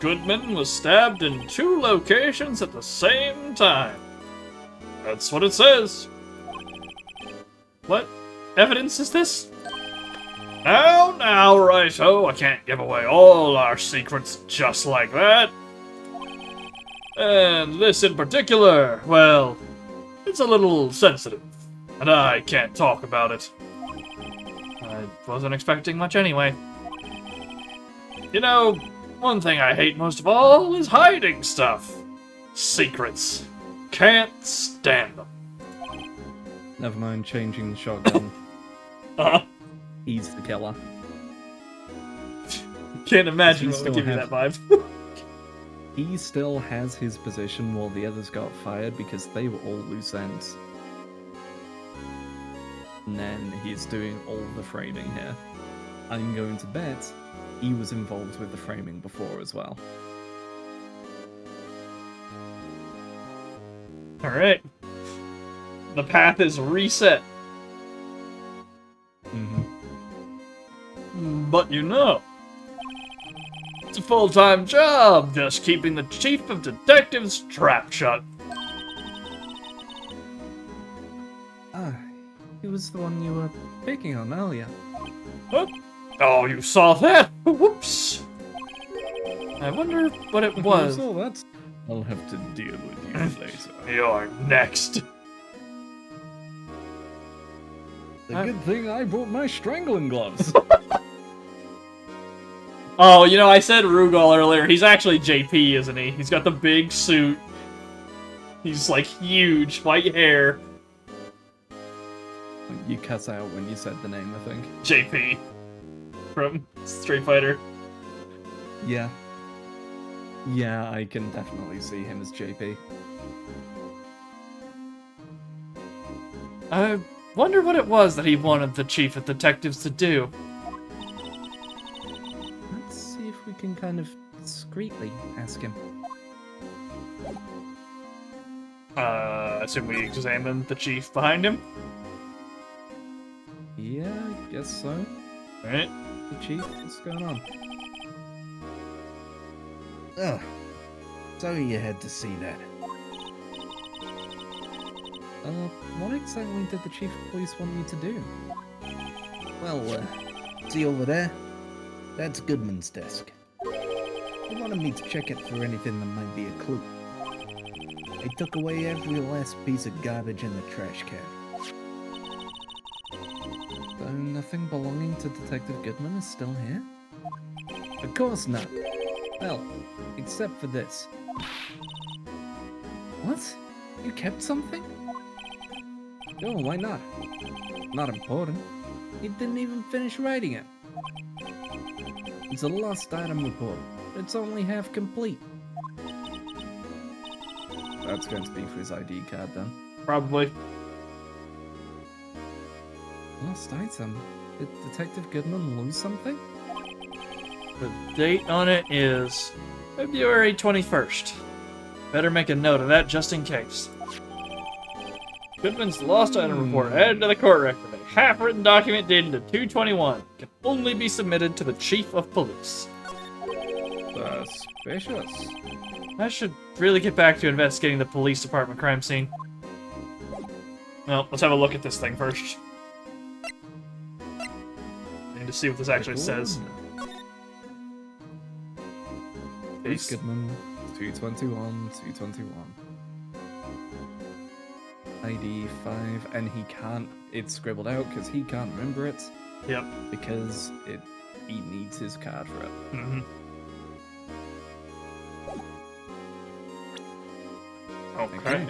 Goodman was stabbed in 2 locations at the same time. That's what it says. What evidence is this? Now, righto, I can't give away all our secrets just like that. And this in particular, well, it's a little sensitive, and I can't talk about it. I wasn't expecting much anyway. You know, one thing I hate most of all is hiding stuff. Secrets. Can't stand them. Never mind changing the shotgun. Uh-huh. He's the killer. Can't imagine He what would still give you has- that vibe. He still has his position while the others got fired because they were all loose ends. and then he's doing all the framing here. I'm going to bet he was involved with the framing before as well. Alright. The path is reset. But you know, it's a full-time job just keeping the chief of detectives trapped shut. Ah, he was the one you were picking on earlier. Huh? Oh, you saw that? Whoops. I wonder what it was. So that I'll have to deal with you later. You're next. The good thing I brought my strangling gloves. Oh, you know, I said Rugal earlier. He's actually JP, isn't he? He's got the big suit. He's, like, huge, white hair. You cut out when you said the name, I think. JP. From Street Fighter. Yeah. Yeah, I can definitely see him as JP. I wonder what it was that he wanted the chief of detectives to do. Let's see if we can kind of discreetly ask him. Assume we examine the chief behind him? Yeah, I guess so. Alright. The chief, what's going on? Oh, sorry you had to see that. What exactly did the chief of police want you to do? Well, see over there? That's Goodman's desk. He wanted me to check it for anything that might be a clue. I took away every last piece of garbage in the trash can. So nothing belonging to Detective Goodman is still here? Of course not. Well, except for this. What? You kept something? Oh, why not? Not important. He didn't even finish writing it. It's a lost item report. It's only half complete. That's going to be for his ID card then. Probably. Lost item? Did Detective Goodman lose something? The date on it is February 21st. Better make a note of that just in case. Goodman's lost item report added to the court record. A half-written document dated to 2/21 can only be submitted to the chief of police. Suspicious. I should really get back to investigating the police department crime scene. Well, let's have a look at this thing first. I need to see what this actually says. Bruce Goodman, 221, 221. ID 5, and he can't, it's scribbled out because he can't remember it. Yep. Because he needs his card for it. Mm-hmm. Okay.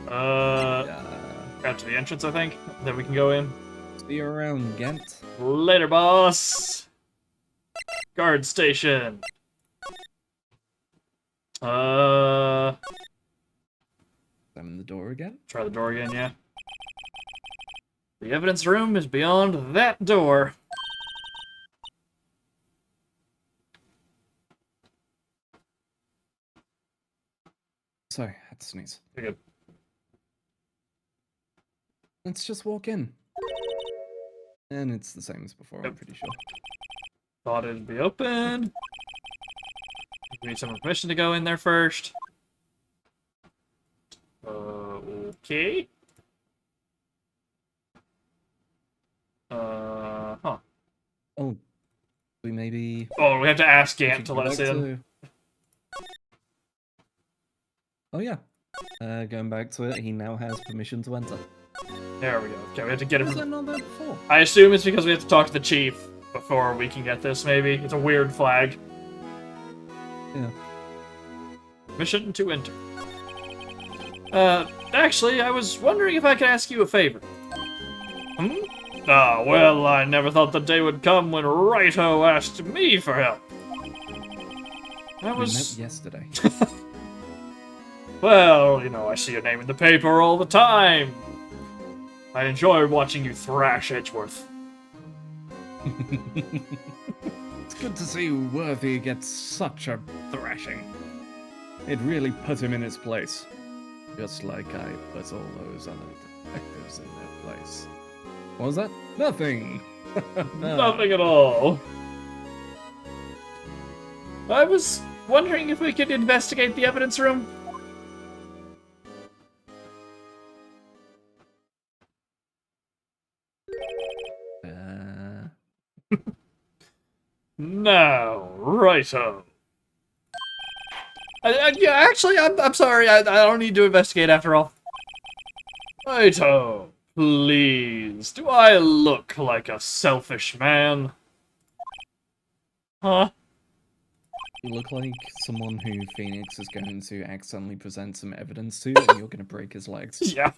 Out to the entrance, I think. Then we can go in. See you around, Ghent. Later, boss. Guard station. I'm in the door again. Try the door again, yeah. The evidence room is beyond that door. Sorry, I had to sneeze. You're good. Let's just walk in. And it's the same as before, I'm pretty sure. Thought it'd be open. We need some permission to go in there first. Okay. Huh. Oh, we maybe... Oh, we have to ask we Gant should to go let us back in. to- Oh yeah. Going back to it, he now has permission to enter. There we go. Okay, we have to get it Was I from... not there before? I assume it's because we have to talk to the chief before we can get this, maybe. It's a weird flag. Yeah. Mission to enter. Actually, I was wondering if I could ask you a favor. Hmm? Ah, well, I never thought the day would come when Righto asked me for help. We met yesterday. Well, you know, I see your name in the paper all the time. I enjoy watching you thrash Edgeworth. It's good to see Worthy gets such a thrashing. It really put him in his place. Just like I put all those other detectives in their place. What was that? Nothing! Nothing at all. I was wondering if we could investigate the evidence room. No, righto. Yeah, actually, I'm sorry. I don't need to investigate after all. Righto, please. Do I look like a selfish man? Huh? You look like someone who Phoenix is going to accidentally present some evidence to, and you're going to break his legs. Yeah.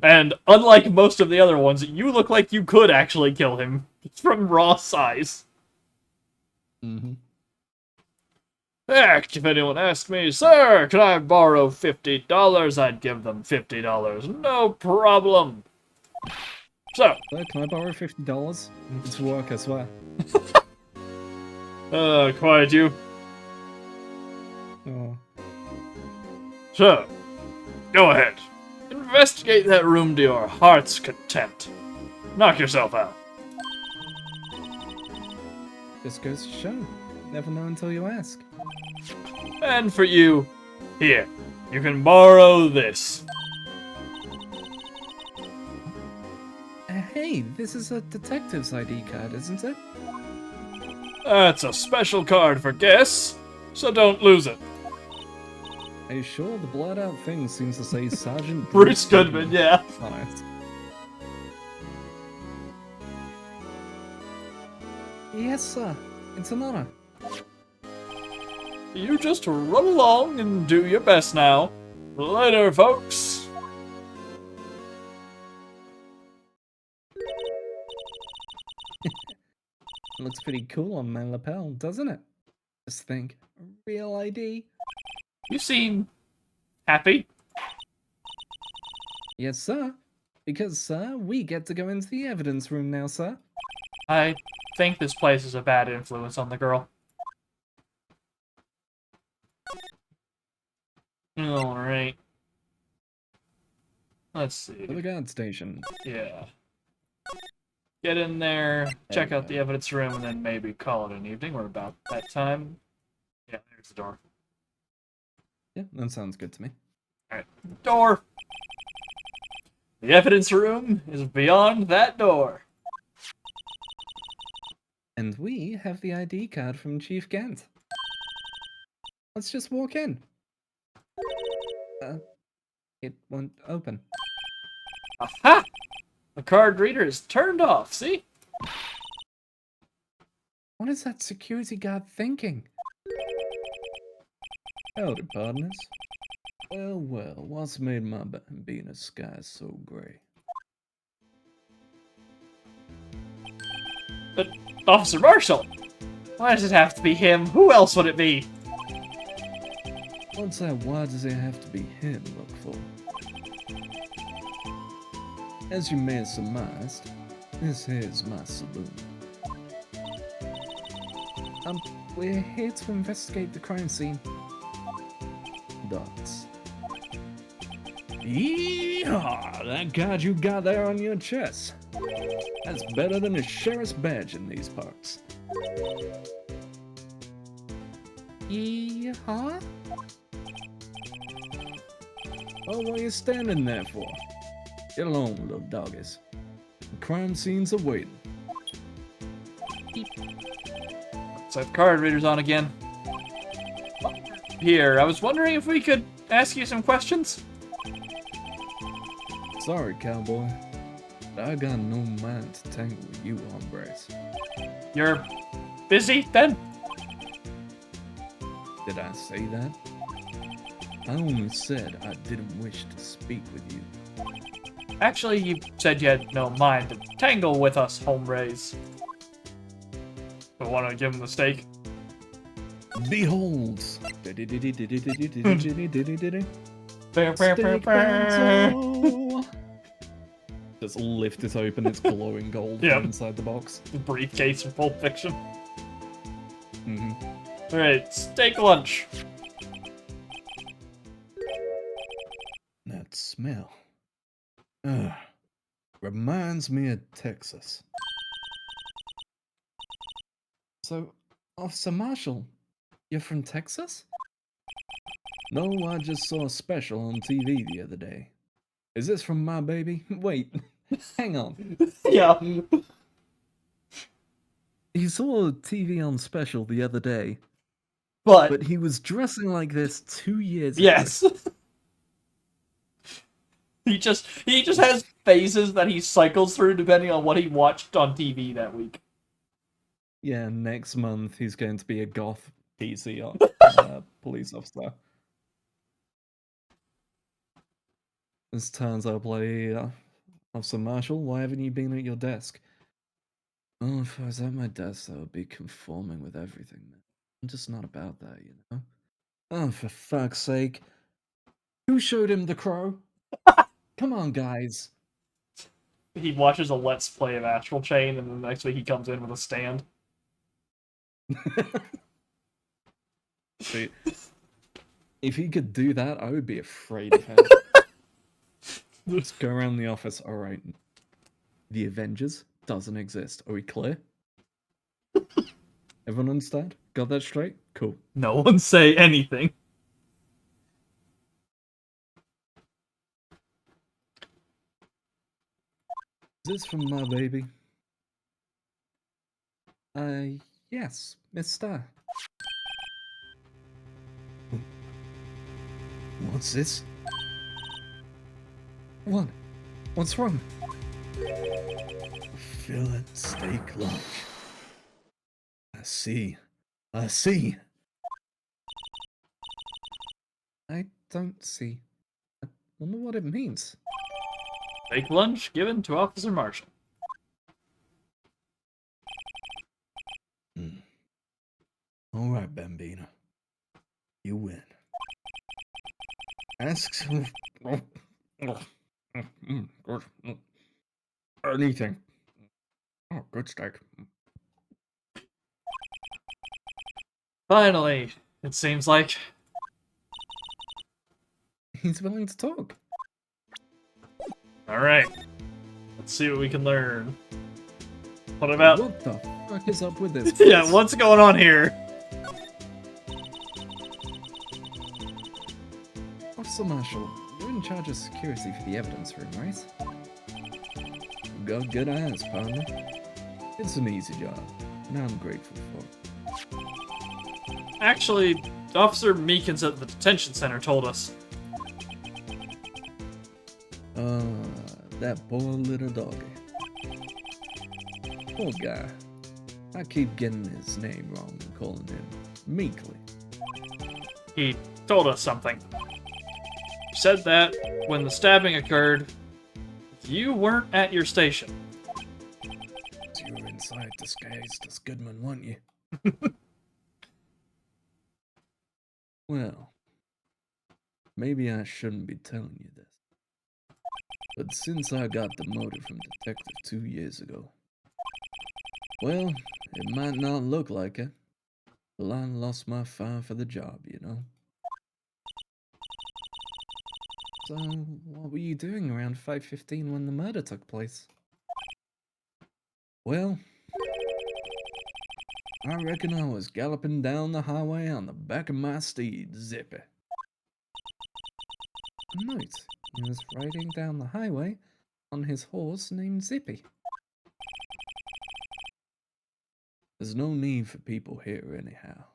And unlike most of the other ones, you look like you could actually kill him. It's from raw size. Mm-hmm. Heck, if anyone asked me, sir, can I borrow $50? I'd give them $50. No problem. So. Sir, can I borrow $50? It's work, I swear. Quiet you. Oh. So, go ahead. Investigate that room to your heart's content. Knock yourself out. This goes to show. Never know until you ask. And for you, here, you can borrow this. Hey, this is a detective's ID card, isn't it? That's a special card for guests, so don't lose it. Are you sure? The blurred out thing seems to say Sergeant Bruce Goodman, yeah. on it. Yes, sir. It's an honor. You just run along and do your best now. Later, folks. Looks pretty cool on my lapel, doesn't it? Just think, real ID? You seem happy. Yes, sir. Because, sir, we get to go into the evidence room now, sir. I think this place is a bad influence on the girl. Alright. Let's see. To the guard station. Yeah. Get in there, check out the evidence room, and then maybe call it an evening. We're about that time. Yeah, there's the door. Yeah, that sounds good to me. Alright, door! The evidence room is beyond that door. And we have the ID card from Chief Gant. Let's just walk in. It won't open. Aha! The card reader is turned off, see? What is that security guard thinking? Howdy, partners. Well, well, what's made my Venus sky so grey? But, Officer Marshall! Why does it have to be him? Who else would it be? What's that? Why does it have to be him, look for? As you may have surmised, this here's my saloon. We're here to investigate the crime scene. Dots. Yeehaw! That card you got there on your chest. That's better than a sheriff's badge in these parts. Yeehaw? Oh, what are you standing there for? Get along, little doggies. The crime scene's awaiting. So the card reader's on again. Here, I was wondering if we could ask you some questions? Sorry, cowboy, but I got no mind to tangle with you, hombres. You're busy, then? Did I say that? I only said I didn't wish to speak with you. Actually, you said you had no mind to tangle with us, hombres. But want to give him the steak? Behold, Steak bento. Just lift it open, it's glowing gold Yep. from inside the box. The briefcase from Pulp Fiction. Mm-hmm. Alright, steak lunch. That smell. Ugh. Reminds me of Texas. So, Officer Marshall, you're from Texas? No, I just saw a special on TV the other day. Is this from My Baby? Wait, hang on. Yeah. He saw a TV on special the other day, But but he was dressing like this 2 years ago. yes. He just has phases that he cycles through depending on what he watched on TV that week. Yeah, next month he's going to be a goth PC police officer. This turns out play Officer Marshall, why haven't you been at your desk? Oh, if I was at my desk, that would be conforming with everything, man. I'm just not about that, you know? Oh, for fuck's sake. Who showed him the crow? Come on, guys. He watches a Let's Play of Astral Chain, and then the next week he comes in with a stand. See, if he could do that, I would be afraid of him. Let's go around the office. Alright. The Avengers doesn't exist. Are we clear? Everyone understand? Got that straight? Cool. No one say anything. Is this from My Baby? Yes, Mister. What's this? What? What's wrong? Fillet steak lunch. I see. I see. I don't see. I wonder what it means. Steak lunch given to Officer Marshall. All right, Bambino. You win. Asks Anything. Oh, good steak. Finally, it seems like. He's willing to talk. Alright. Let's see what we can learn. What about... What the fuck is up with this? Yeah, place? what's going on here? Officer Marshall, you're in charge of security for the evidence room, right? got good eyes, partner. It's an easy job, and I'm grateful for it. Actually, Officer Meekins at the detention center told us. That poor little doggy. Poor guy. I keep getting his name wrong and calling him Meekly. He told us something. He said that when the stabbing occurred, you weren't at your station. You were inside disguised as Goodman, weren't you? Well, maybe I shouldn't be telling you this. But since I got demoted from detective 2 years ago, well, it might not look like it, but I lost my fire for the job, you know? So, what were you doing around 5:15 when the murder took place? Well, I reckon I was galloping down the highway on the back of my steed, Zippy. Note, he was riding down the highway on his horse named Zippy. There's no need for people here anyhow.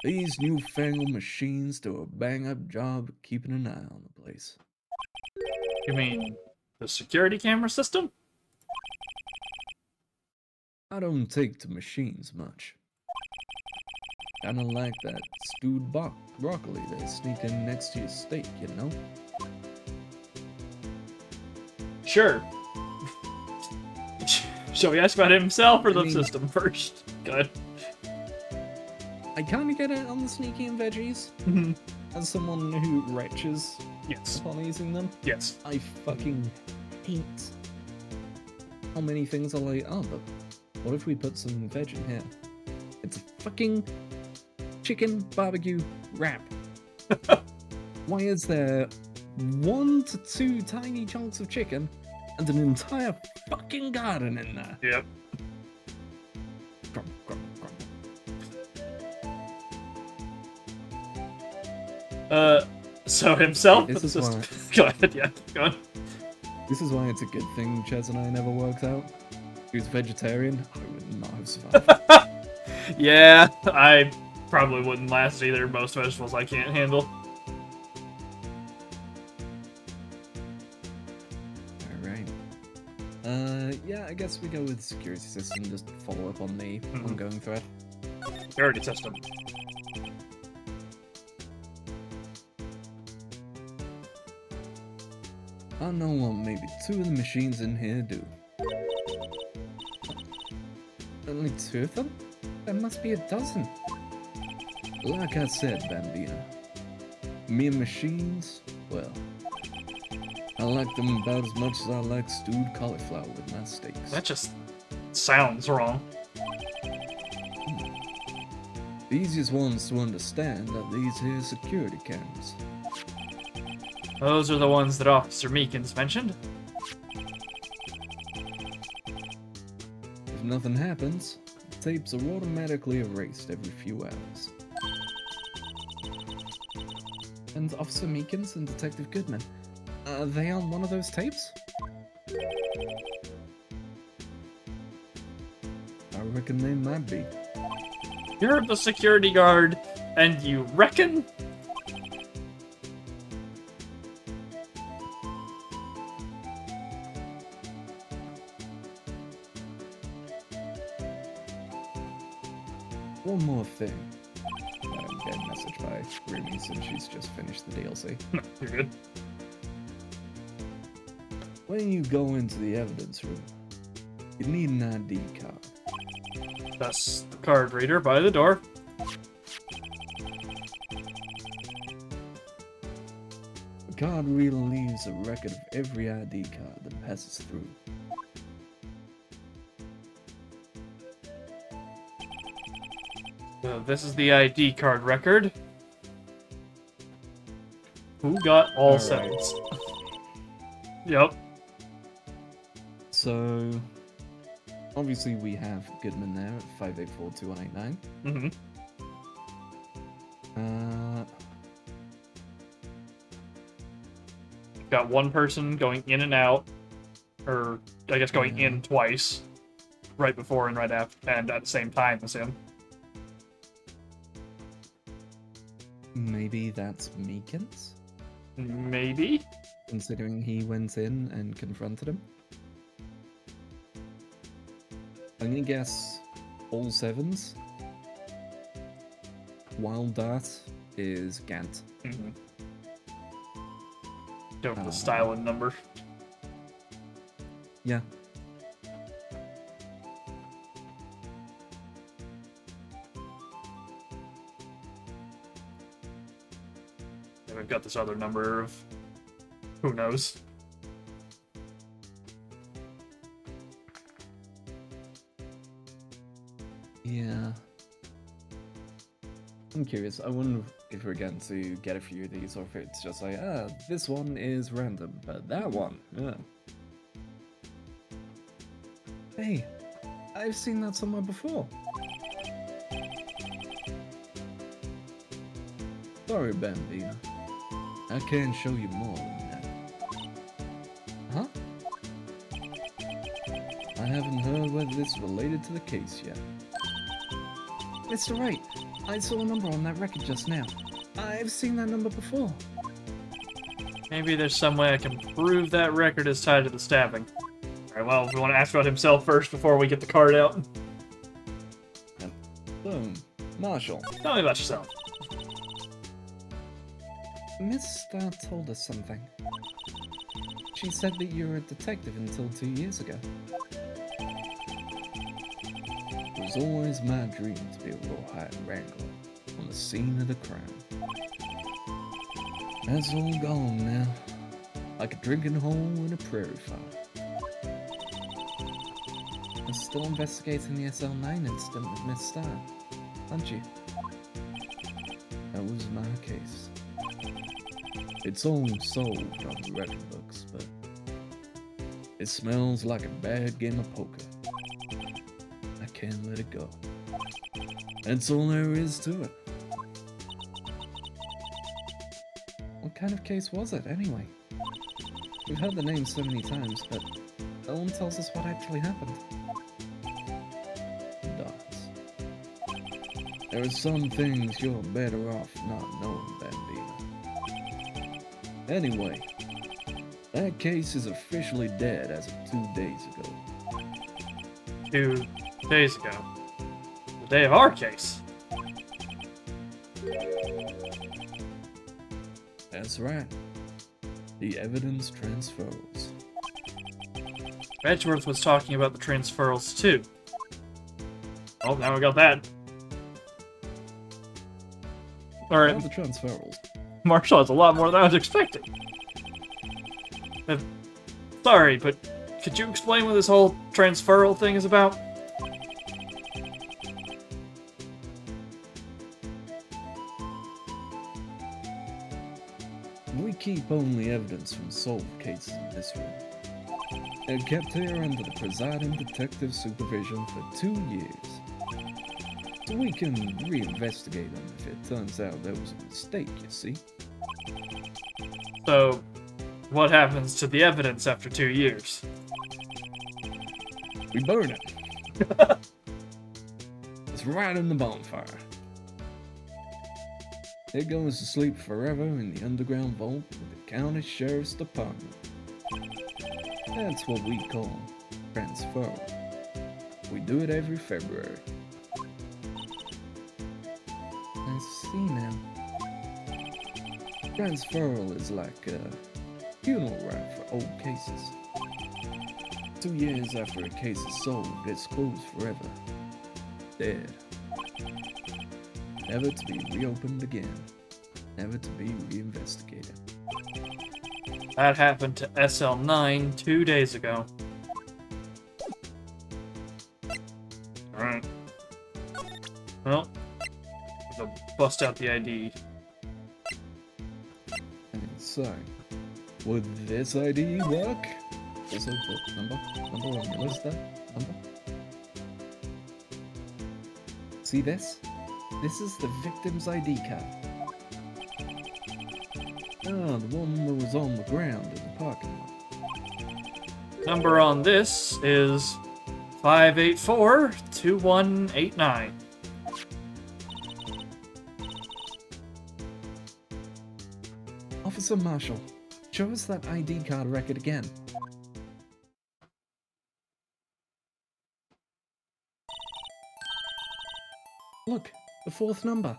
These newfangled machines do a bang-up job of keeping an eye on the place. You mean the security camera system? I don't take to machines much. Kinda like that stewed broccoli they sneak in next to your steak, you know? Sure. Shall we ask about himself or the I mean- system first? Good. I kind of get it on the sneaky and veggies. Mhm. As someone who retches Yes. upon eating them, Yes. I fucking hate how many things are like, oh, but what if we put some veg in here? It's a fucking chicken barbecue wrap. Why is there 1 to 2 tiny chunks of chicken and an entire fucking garden in there? Yep. Grum, grum, grum. So himself. This is just... why- Go ahead. Yeah. Go on. This is why it's a good thing Ches and I never worked out. He was vegetarian, I would not have survived. Yeah, I probably wouldn't last either. Most vegetables I can't handle. Alright. Yeah, I guess we go with security system, just follow up on the ongoing thread. Security system. I know what maybe 2 of the machines in here do. Only 2 of them? There must be a dozen. Like I said, Bambino, me and machines, well, I like them about as much as I like stewed cauliflower with my steaks. That just sounds wrong. The easiest ones to understand are these here security cameras. Those are the ones that Officer Meekins mentioned. If nothing happens, the tapes are automatically erased every few hours. And Officer Meekins and Detective Goodman, are they on one of those tapes? I reckon they might be. You're the security guard, and you reckon? One more thing. I'm getting a message by Rumi since she's just finished the DLC. You're good. When you go into the evidence room, you need an ID card. That's the card reader by the door. The card reader leaves a record of every ID card that passes through. So this is the ID card record. Who got all Alright. 7s? Yep. So, obviously we have Goodman there at 584-2189. Mm-hmm. Got one person going in and out, or I guess going in twice, right before and right after, and at the same time as him. Maybe that's Meekins, Maybe? considering he went in and confronted him. I'm gonna guess all 7s. Wild Dart is Gant. Mm-hmm. Go with the style and number. Yeah. And we've got this other number of who knows. Yeah. I'm curious. I wonder if we're going to get a few of these, or if it's just like, this one is random, but that one, yeah. Hey, I've seen that somewhere before. Sorry, Bambino. I can't show you more than that. Huh? I haven't heard whether this is related to the case yet. Mr. Wright, I saw a number on that record just now. I've seen that number before. Maybe there's some way I can prove that record is tied to the stabbing. Alright, well, if we want to ask about himself first before we get the card out. Boom. Marshall. Tell me about yourself. Miss Starr told us something. She said that you were a detective until 2 years ago. It was always my dream to be a rawhide wrangler. on the scene of the crime. That's all gone now, like a drinking hole in a prairie fire. You're still investigating the SL9 incident with Miss Starr, aren't you? That was my case. It's all solved on the record books, but it smells like a bad game of poker. I can't let it go. That's all there is to it. What kind of case was it, anyway? We've heard the name so many times, but no one tells us what actually happened. Dots. There are some things you're better off not knowing, Bambina. Anyway, that case is officially dead as of 2 days ago. 2 days ago. The day of our case. That's right. The evidence transfers. Edgeworth was talking about the transferals too. Oh, now we got that. Alright, Now the transferals. Marshall has a lot more than I was expecting. Sorry, but could you explain what this whole transferal thing is about? We keep only evidence from solved cases in this room. They're kept here under the presiding detective's supervision for 2 years. So we can reinvestigate them if it turns out there was a mistake, you see. So, what happens to the evidence after 2 years? We burn it. It's right in the bonfire. It goes to sleep forever in the underground vault with the county sheriff's department. That's what we call transfer. We do it every February. I see now. Transferal is like a funeral rite for old cases. 2 years after a case is solved, it's closed forever. Dead. Never to be reopened again. Never to be reinvestigated. That happened to SL9 2 days ago. Alright. Well, I'll bust out the ID. And so, would this ID work? Also put number on your list there. Number. See this? This is the victim's ID card. Ah, the one that was on the ground in the parking lot. Number on this is 584-2189. Officer Marshall, show us that ID card record again. Look, the 4th number.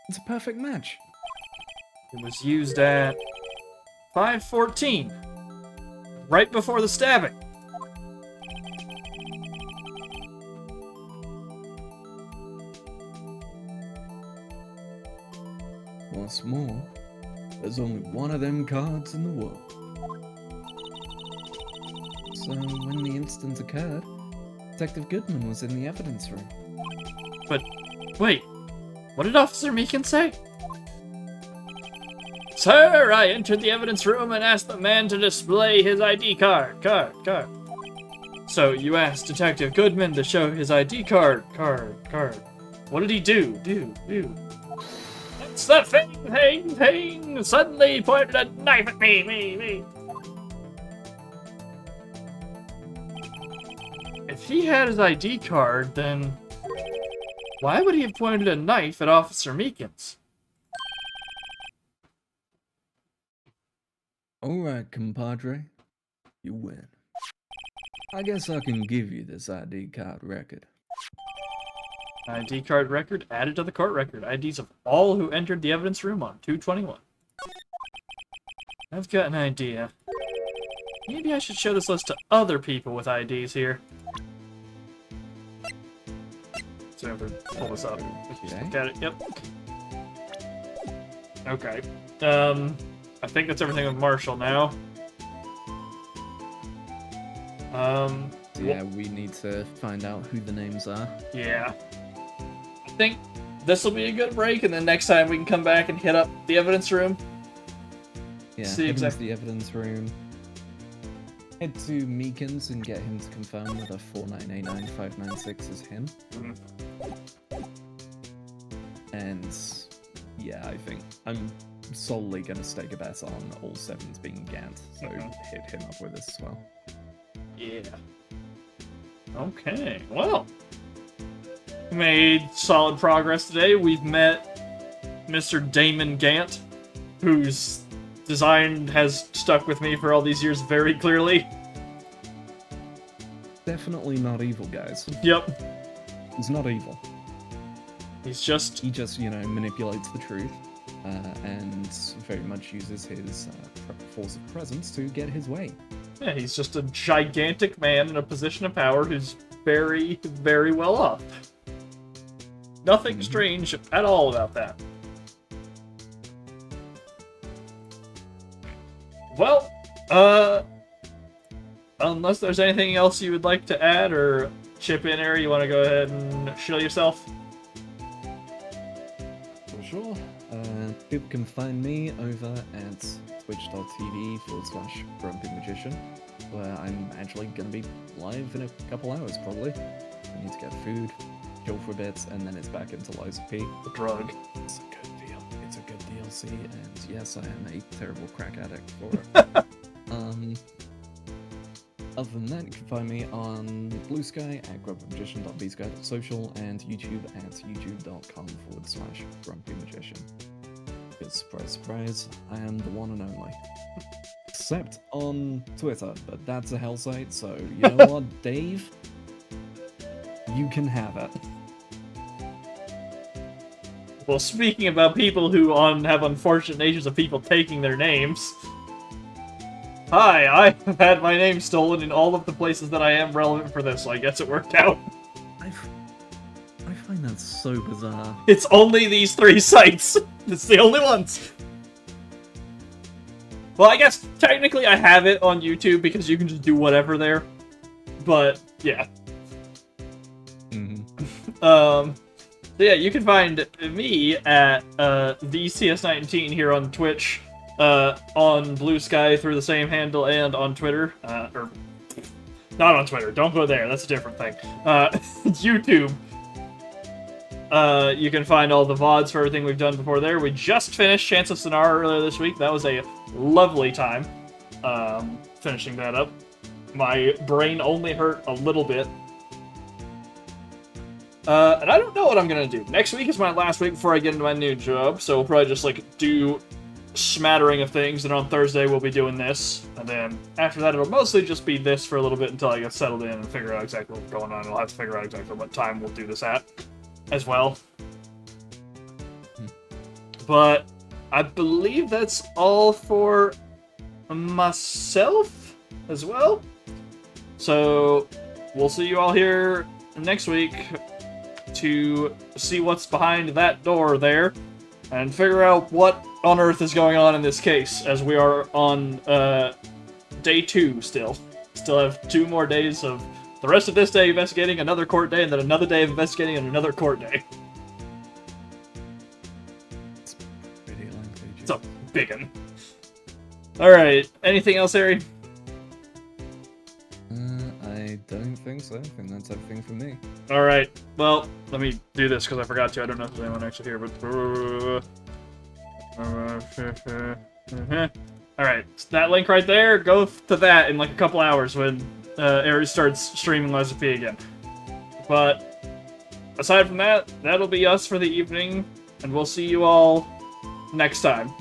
It's a perfect match. It was used at 5:14, right before the stabbing. What's more, there's only one of them cards in the world. So, when the incident occurred, Detective Goodman was in the evidence room. But, wait, what did Officer Meekin say? Sir, I entered the evidence room and asked the man to display his ID card. So, you asked Detective Goodman to show his ID card. What did he do? It's the thing! Suddenly he pointed a knife at me. If he had his ID card, then why would he have pointed a knife at Officer Meekins? Alright, compadre. You win. I guess I can give you this ID card record. ID card record added to the court record. IDs of all who entered the evidence room on 2/21. I've got an idea. Maybe I should show this list to other people with IDs here. So I'm gonna pull this up. Just look at it. Yep. Okay. I think that's everything with Marshall now. Yeah, we need to find out who the names are. Yeah. I think this will be a good break, and then next time we can come back and hit up the evidence room. Yeah, See head exactly- into the evidence room. Head to Meekins and get him to confirm whether 4989596 is him. And yeah, I think I'm solely gonna stake a bet on all 7s being Gant, so hit him up with this as well. Yeah. Okay, well. We made solid progress today. We've met Mr. Damon Gant, whose design has stuck with me for all these years very clearly. Definitely not evil, guys. Yep. He's not evil. He's just... He just, you know, manipulates the truth, and very much uses his force of presence to get his way. Yeah, he's just a gigantic man in a position of power who's very, very well off. Nothing strange at all about that. Well, unless there's anything else you would like to add or chip in there, you want to go ahead and shill yourself? For sure. People can find me over at twitch.tv/grumpymagician, where I'm actually going to be live in a couple hours, probably. I need to get food, chill for a bit, and then it's back into Lies of P. The drug. It's a good deal. It's a good DLC, and yes, I am a terrible crack addict for it. Other than that, you can find me on Blue Sky at grumpymagician.bsky.social and YouTube at youtube.com/grumpymagician. Because surprise, surprise, I am the one and only. Except on Twitter, but that's a hell site, so you know what, Dave? You can have it. Well, speaking about people who have unfortunate natures of people taking their names... Hi, I have had my name stolen in all of the places that I am relevant for this, so I guess it worked out. I find that so bizarre. It's only these 3 sites. It's the only ones. Well, I guess technically I have it on YouTube because you can just do whatever there. But, yeah. So yeah, you can find me at VCS19 here on Twitch. On Blue Sky through the same handle and on Twitter, or not on Twitter, don't go there, that's a different thing. YouTube. You can find all the VODs for everything we've done before there. We just finished Chance of Sonar earlier this week. That was a lovely time, finishing that up. My brain only hurt a little bit. And I don't know what I'm gonna do. Next week is my last week before I get into my new job, so we'll probably just, like, do smattering of things, and on Thursday we'll be doing this, and then after that it'll mostly just be this for a little bit until I get settled in and figure out exactly what's going on. I'll have to figure out exactly what time we'll do this at as well. But I believe that's all for myself as well. So we'll see you all here next week to see what's behind that door there and figure out what on earth is going on in this case, as we are on day 2 still. Still have 2 more days of the rest of this day investigating, another court day, and then another day of investigating, and another court day. It's pretty lengthy. It's a big one. Alright, anything else, Harry? I don't think so. I think that's everything from me. Alright, well, let me do this because I forgot to. I don't know if there's anyone actually here, but... Alright, that link right there, go to that in like a couple hours when Ares starts streaming Lies of P again. But aside from that, that'll be us for the evening, and we'll see you all next time.